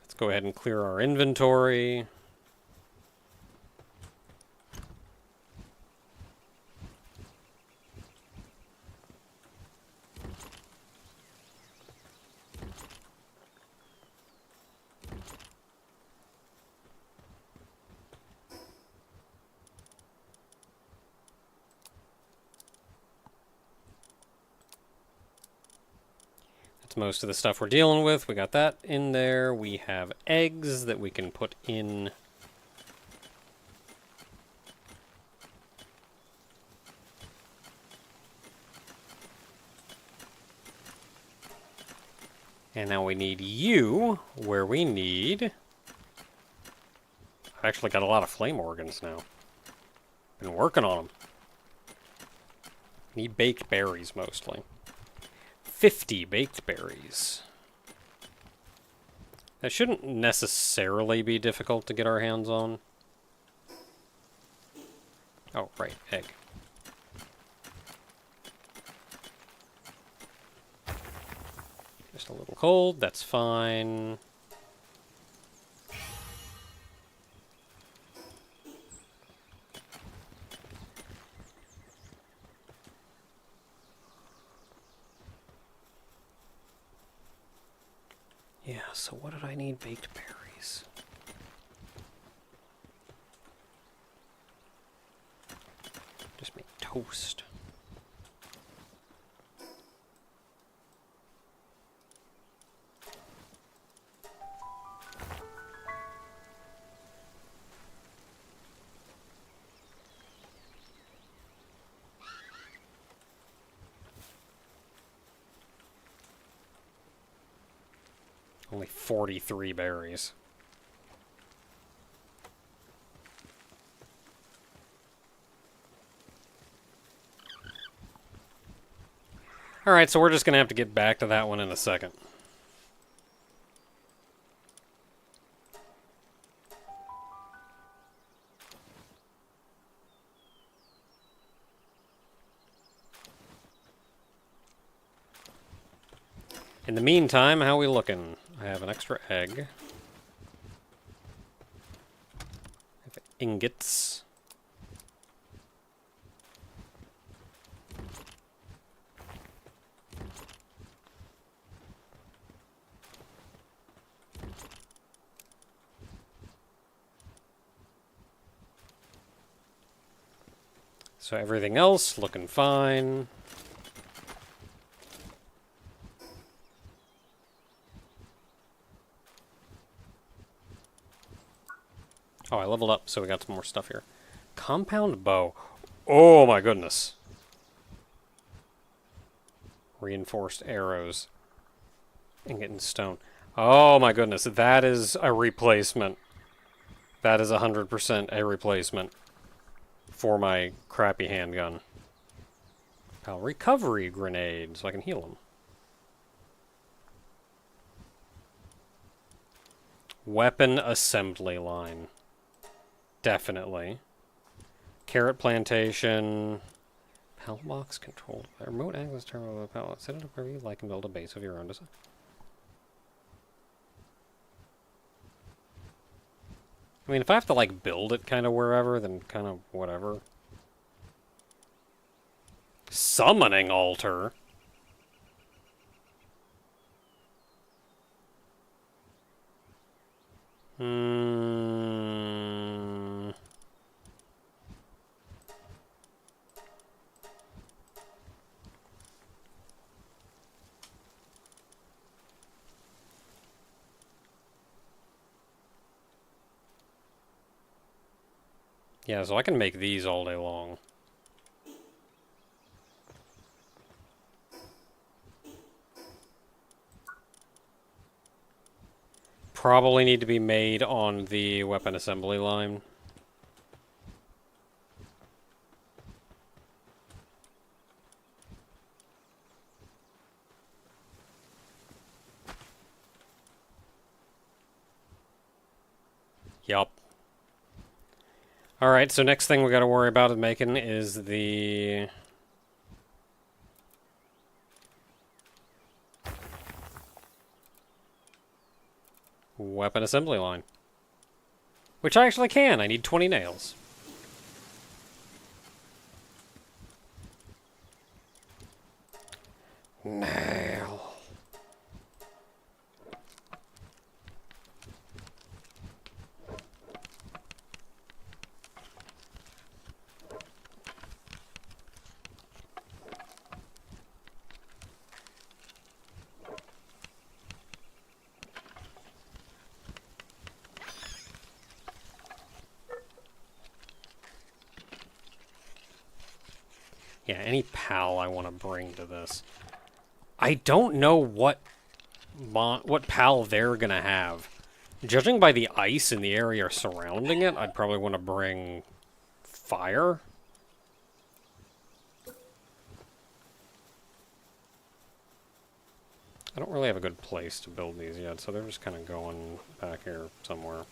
Let's go ahead and clear our inventory. Most of the stuff we're dealing with. We got that in there. We have eggs that we can put in. And now we need you where we need. I've actually got a lot of flame organs now. Been working on them. Need baked berries mostly. 50 baked berries. That shouldn't necessarily be difficult to get our hands on. Oh, right, egg. Just a little cold, that's fine. Yeah, so what did I need? Baked berries. Just make toast. Only 43 berries. Alright, so we're just going to have to get back to that one in a second. In the meantime, how are we looking? I have an extra egg. I have ingots. So everything else looking fine. Oh, I leveled up, so we got some more stuff here. Compound bow. Oh my goodness. Reinforced arrows. Ingot and stone. Oh my goodness, that is a replacement. That is 100% a replacement for my crappy handgun. Pal, recovery grenade, so I can heal them. Weapon assembly line. Definitely. Carrot plantation. Pallet box controlled by remote access terminal with a pallet. Set it up wherever you like and build a base of your own design. I mean, if I have to, like, build it kind of wherever, then kind of whatever. Summoning altar? Yeah, so I can make these all day long. Probably need to be made on the weapon assembly line. Yup. Alright, so next thing we gotta worry about making is the... weapon assembly line. Which I actually can. I need 20 nails. Nail. Yeah, any pal I want to bring to this. I don't know what pal they're gonna have. Judging by the ice in the area surrounding it, I'd probably want to bring fire. I don't really have a good place to build these yet, so they're just kind of going back here somewhere.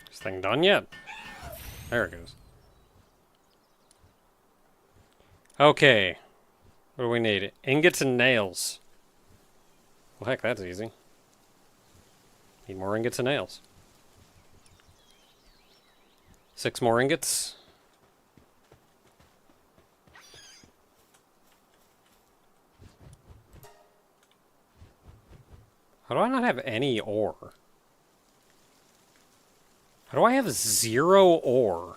This thing done yet? There it goes. Okay. What do we need? Ingots and nails. Well, heck, that's easy. Need more ingots and nails. 6 more ingots. How do I not have any ore? How do I have 0 ore?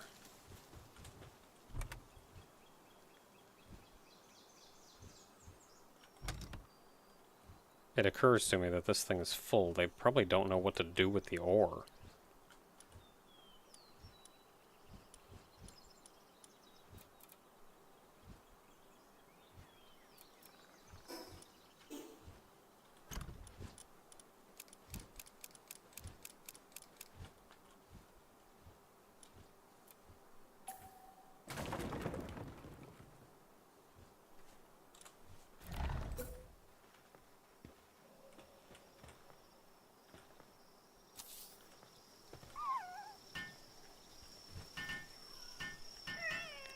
It occurs to me that this thing is full. They probably don't know what to do with the ore.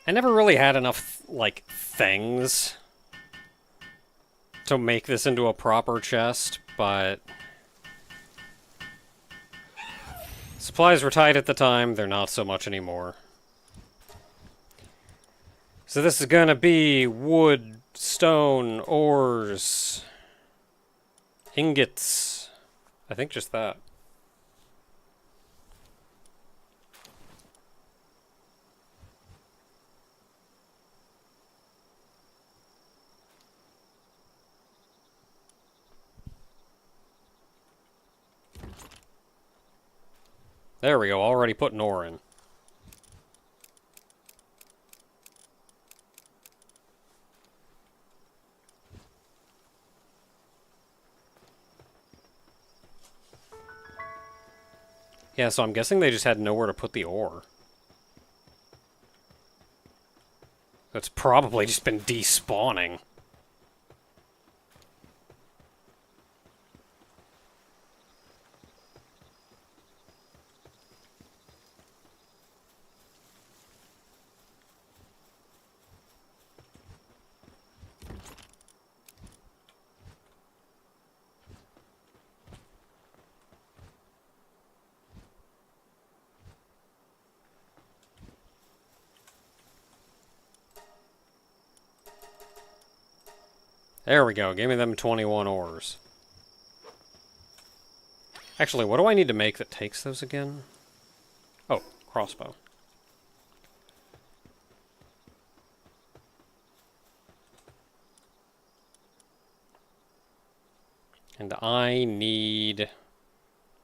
I never really had enough, like, things to make this into a proper chest, but supplies were tight at the time, they're not so much anymore. So this is gonna be wood, stone, ores, ingots. I think just that. There we go, already putting ore in. Yeah, so I'm guessing they just had nowhere to put the ore. That's probably just been despawning. There we go, give me them 21 ores. Actually, what do I need to make that takes those again? Oh, crossbow. And I need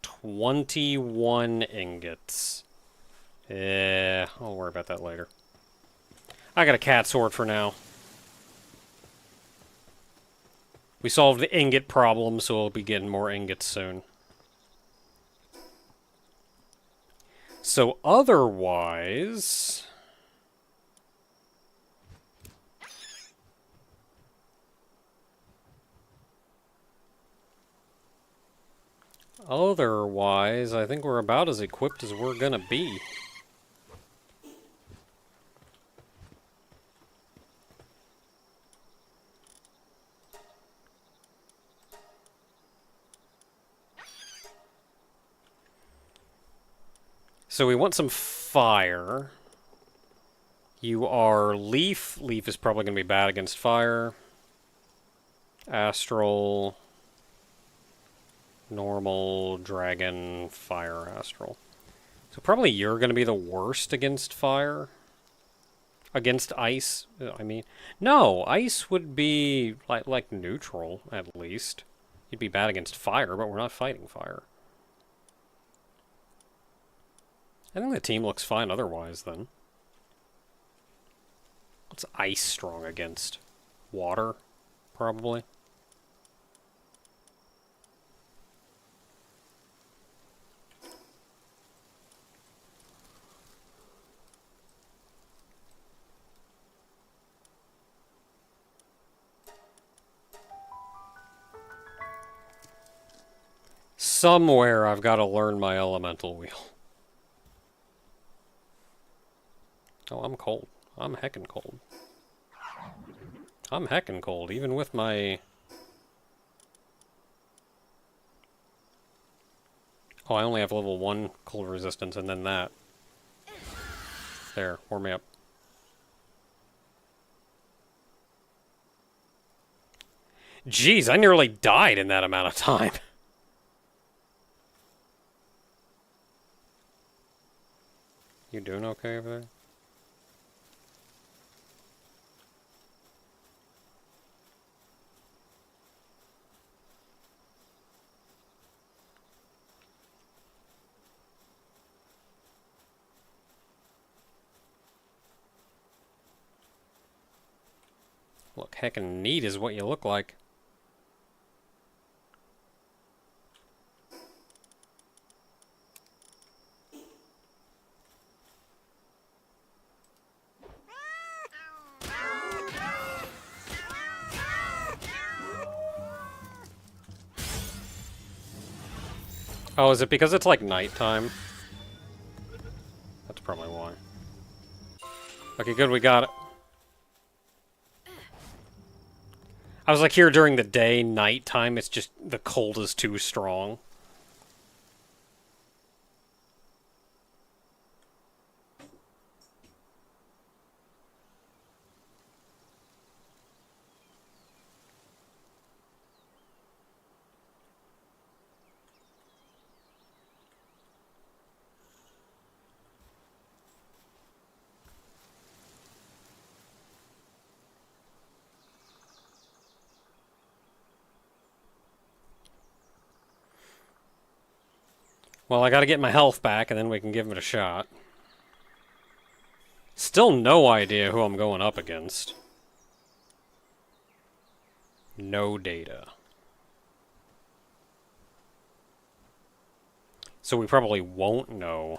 21 ingots. I'll worry about that later. I got a cat sword for now. We solved the ingot problem, so we'll be getting more ingots soon. So otherwise... Otherwise, I think we're about as equipped as we're gonna be. So we want some fire. You are leaf. Leaf is probably going to be bad against fire. Astral. Normal, dragon, fire, astral. So probably you're going to be the worst against fire. Against ice, I mean. No, ice would be like neutral, at least. You'd be bad against fire, but we're not fighting fire. I think the team looks fine otherwise, then. What's ice strong against? Water, probably. Somewhere I've got to learn my elemental wheel. Oh, I'm cold. I'm heckin' cold. I'm heckin' cold, even with my... Oh, I only have level 1 cold resistance, and then that. There, warm me up. Jeez, I nearly died in that amount of time. You doing okay over there? Look heckin' neat is what you look like. Oh, is it because it's like nighttime? That's probably why. Okay, good, we got it. I was like, here during the day, nighttime, it's just the cold is too strong. Well, I gotta get my health back, and then we can give it a shot. Still no idea who I'm going up against. No data. So we probably won't know.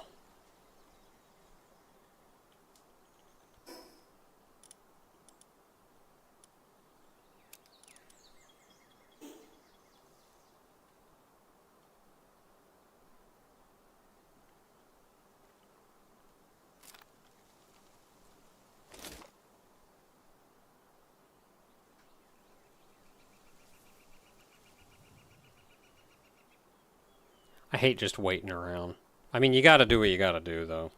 I hate just waiting around. I mean, you gotta do what you gotta do, though.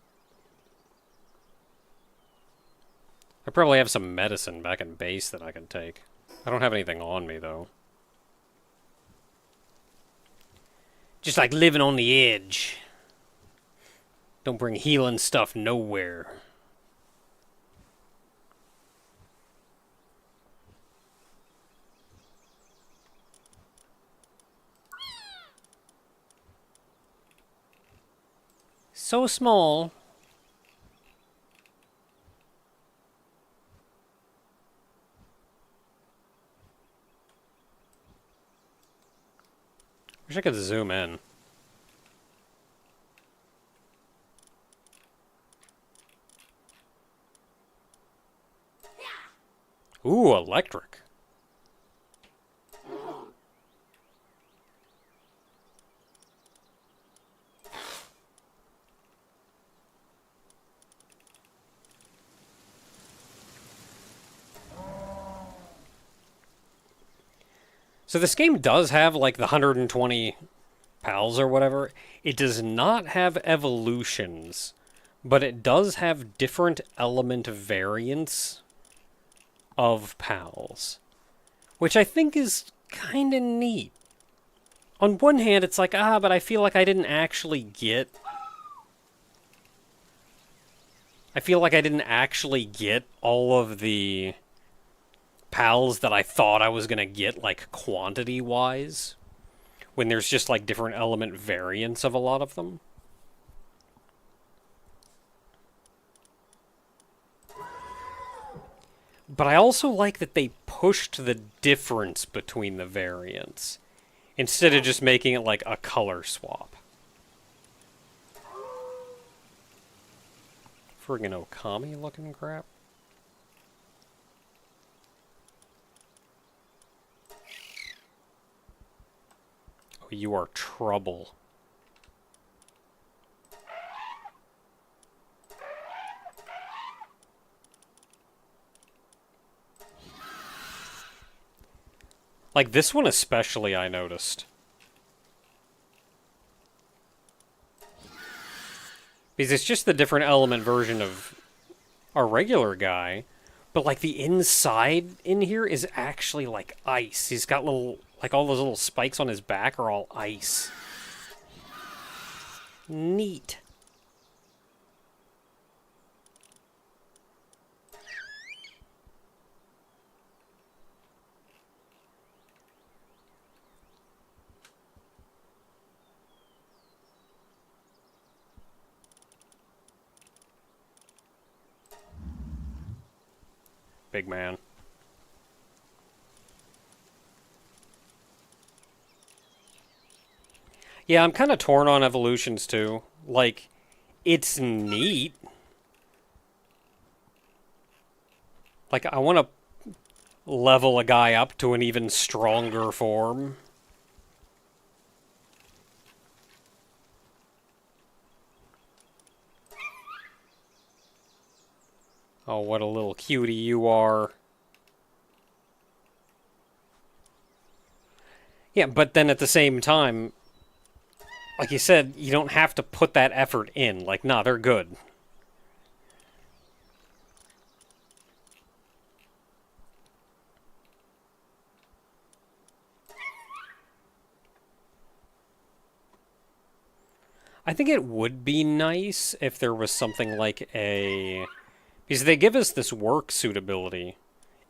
I probably have some medicine back in base that I can take. I don't have anything on me, though. Just like living on the edge. Don't bring healing stuff nowhere. So small. Wish I could zoom in. Ooh, electric. So this game does have, like, the 120 pals or whatever. It does not have evolutions, but it does have different element variants of pals, which I think is kind of neat. On one hand, it's like, but I feel like I didn't actually get... I feel like I didn't actually get all of the pals that I thought I was going to get, like, quantity-wise, when there's just, like, different element variants of a lot of them. But I also like that they pushed the difference between the variants, instead of just making it, like, a color swap. Friggin' Okami-looking crap. You are trouble. Like, this one especially, I noticed. Because it's just the different element version of our regular guy, but, like, the inside in here is actually, like, ice. He's got little... Like, all those little spikes on his back are all ice. Neat. Big man. Yeah, I'm kind of torn on evolutions, too. Like, it's neat. Like, I want to level a guy up to an even stronger form. Oh, what a little cutie you are. Yeah, but then at the same time, like you said, you don't have to put that effort in. Like, nah, they're good. I think it would be nice if there was something like a... Because they give us this work suitability.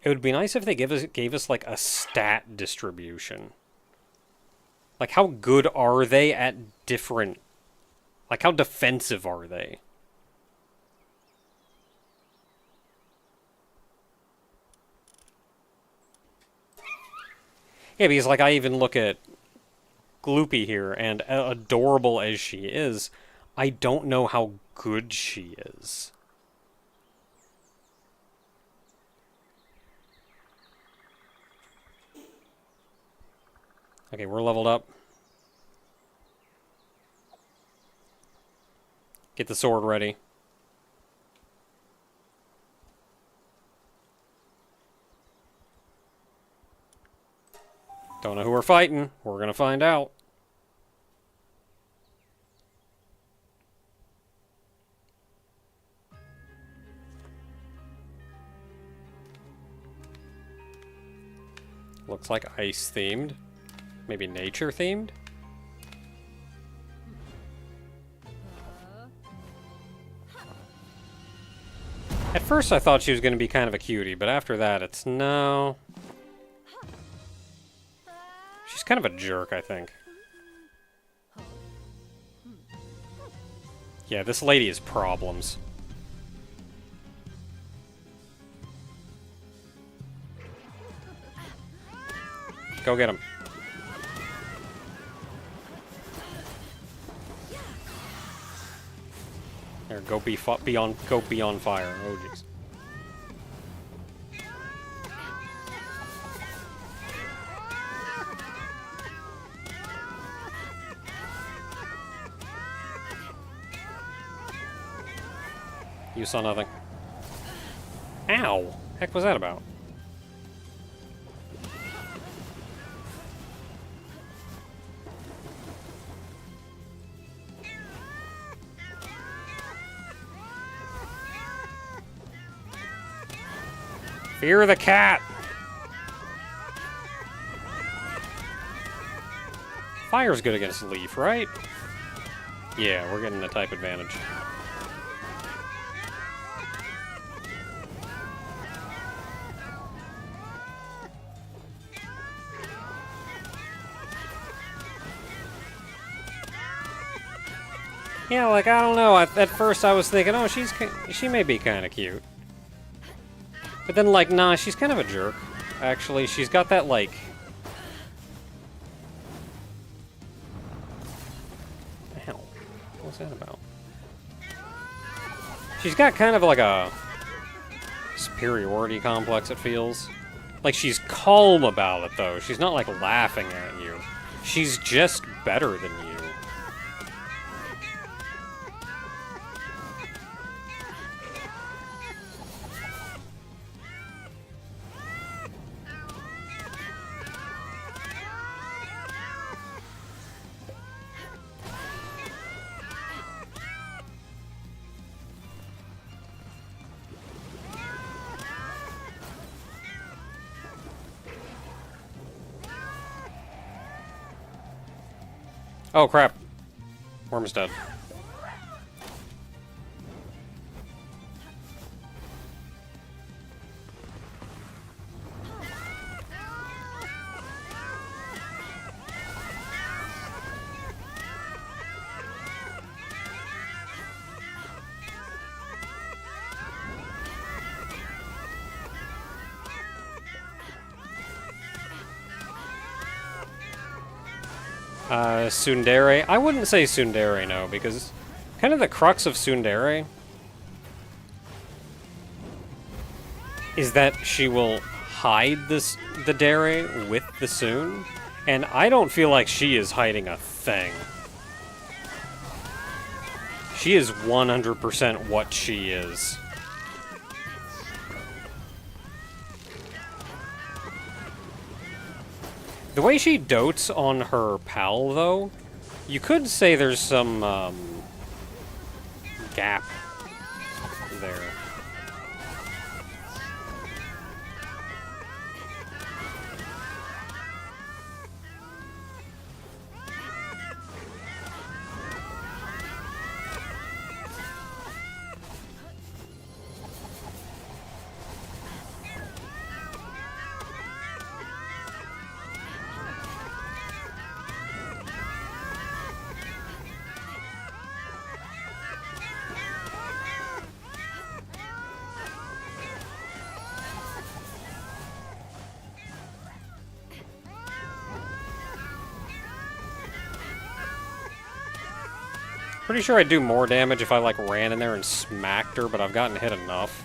It would be nice if they gave us like a stat distribution. Like, how good are they at different... Like, how defensive are they? Yeah, because like I even look at Gloopy here, and adorable as she is, I don't know how good she is. Okay, we're leveled up. Get the sword ready. Don't know who we're fighting. We're gonna find out. Looks like ice themed. Maybe nature themed? At first I thought she was going to be kind of a cutie, but after that it's no. She's kind of a jerk, I think. Yeah, this lady has problems. Go get him. There, go be on fire. Oh jeez. You saw nothing. Ow! Heck was that about? Fear the cat! Fire's good against Leaf, right? Yeah, we're getting the type advantage. Yeah, like, I don't know. At first I was thinking, oh, she may be kind of cute. But then, like, nah, she's kind of a jerk. Actually, she's got that, like... Ow. What's that about? She's got kind of like a superiority complex, it feels. Like, she's calm about it, though. She's not, like, laughing at you. She's just better than you. Oh, crap. Worm's dead. Tsundere. I wouldn't say Tsundere, no, because kind of the crux of Tsundere is that she will hide the dere with the Tsun, and I don't feel like she is hiding a thing. She is 100% what she is. The way she dotes on her pal, though, you could say there's some, gap there. Pretty sure I'd do more damage if I, like, ran in there and smacked her, but I've gotten hit enough.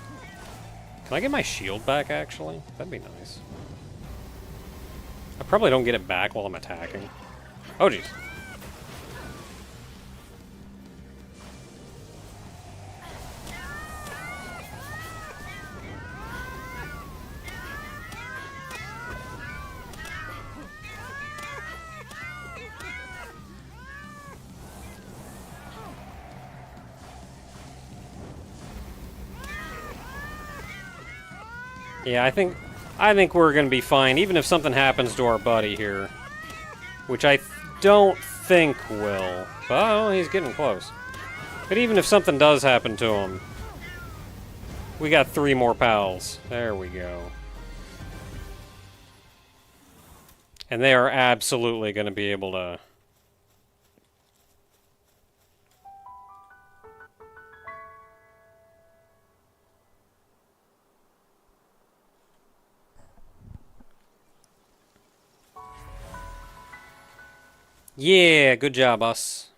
Can I get my shield back, actually? That'd be nice. I probably don't get it back while I'm attacking. Oh, jeez. Yeah, I think we're gonna be fine, even if something happens to our buddy here. Which I don't think will. Oh, he's getting close. But even if something does happen to him, we got 3 more pals. There we go. And they are absolutely gonna be able to... Yeah, good job, us.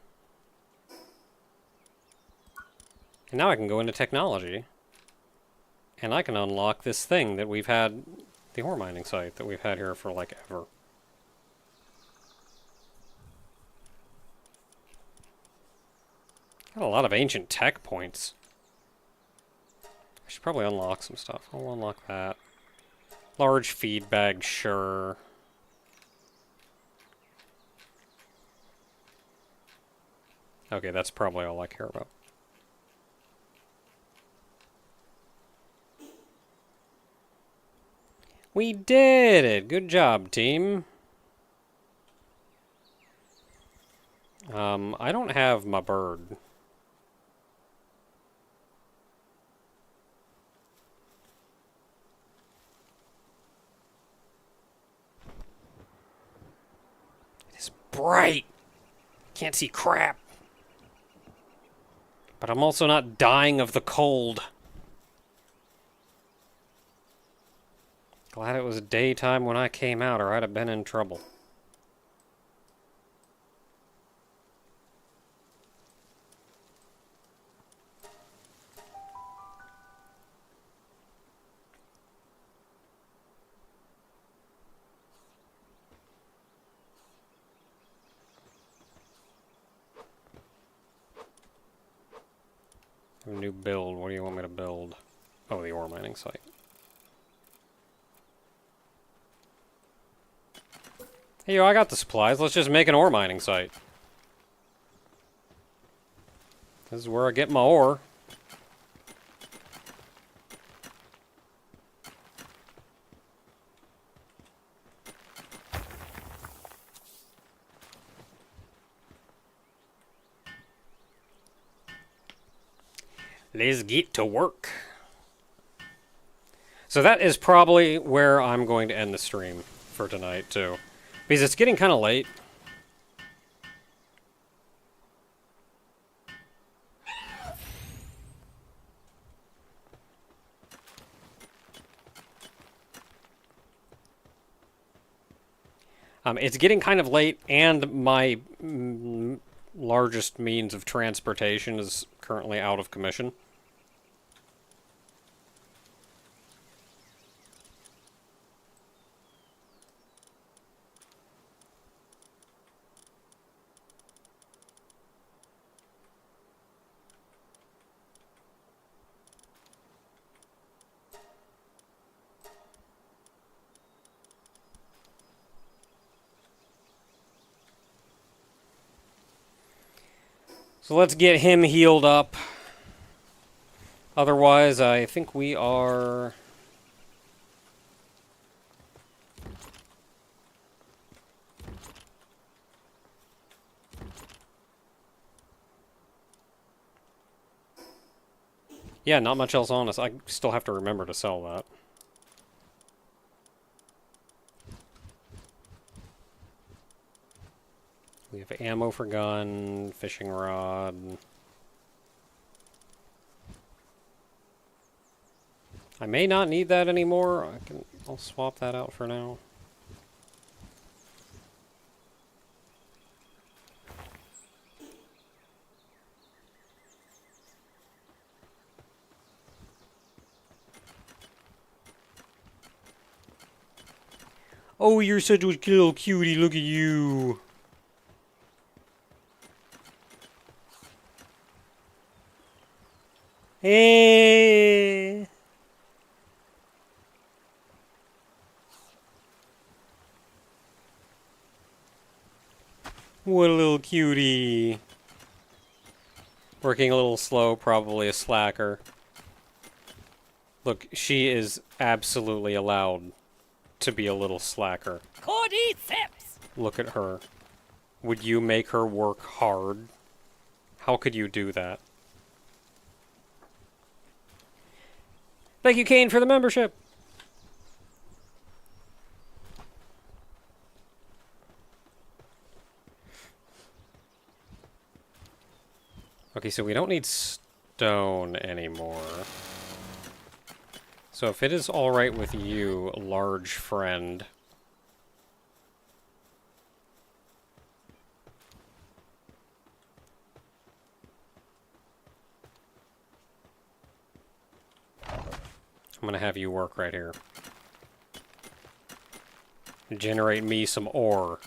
And now I can go into technology. And I can unlock this thing that we've had, the ore mining site that we've had here for, like, ever. Got a lot of ancient tech points. I should probably unlock some stuff. I'll unlock that. Large feed bag, sure. Okay, that's probably all I care about. We did it! Good job, team. I don't have my bird. It is bright! Can't see crap. But I'm also not dying of the cold. Glad it was daytime when I came out, or I'd have been in trouble. A new build. What do you want me to build? Oh, the ore mining site. Hey, yo, I got the supplies. Let's just make an ore mining site. This is where I get my ore. Let's get to work. So that is probably where I'm going to end the stream for tonight, too. Because it's getting kind of late. It's getting kind of late, and my largest means of transportation is currently out of commission. So let's get him healed up. Otherwise, I think we are... Yeah, not much else on us. I still have to remember to sell that. We have ammo for gun, fishing rod. I may not need that anymore. I'll swap that out for now. Oh, you're such a little cutie. Look at you. Hey. What a little cutie. Working a little slow, probably a slacker. Look, she is absolutely allowed to be a little slacker. Look at her. Would you make her work hard? How could you do that? Thank you, Kane, for the membership. Okay, so we don't need stone anymore. So if it is all right with you, large friend... I'm gonna have you work right here. Generate me some ore.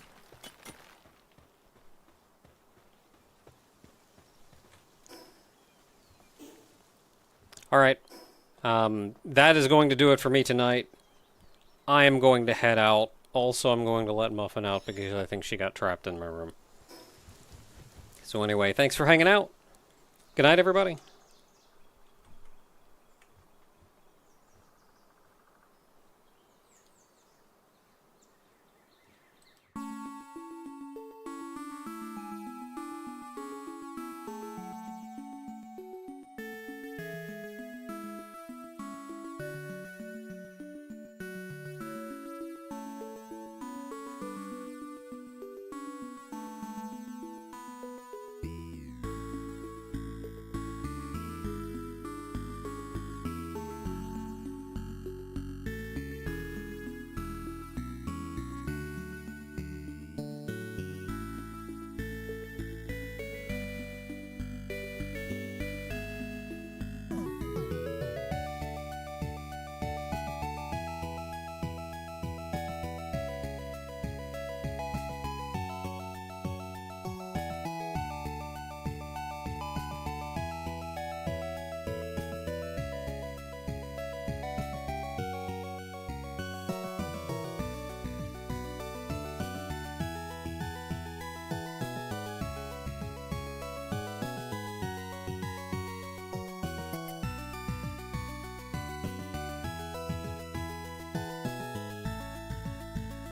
Alright. That is going to do it for me tonight. I am going to head out. Also, I'm going to let Muffin out because I think she got trapped in my room. So anyway, thanks for hanging out. Good night, everybody.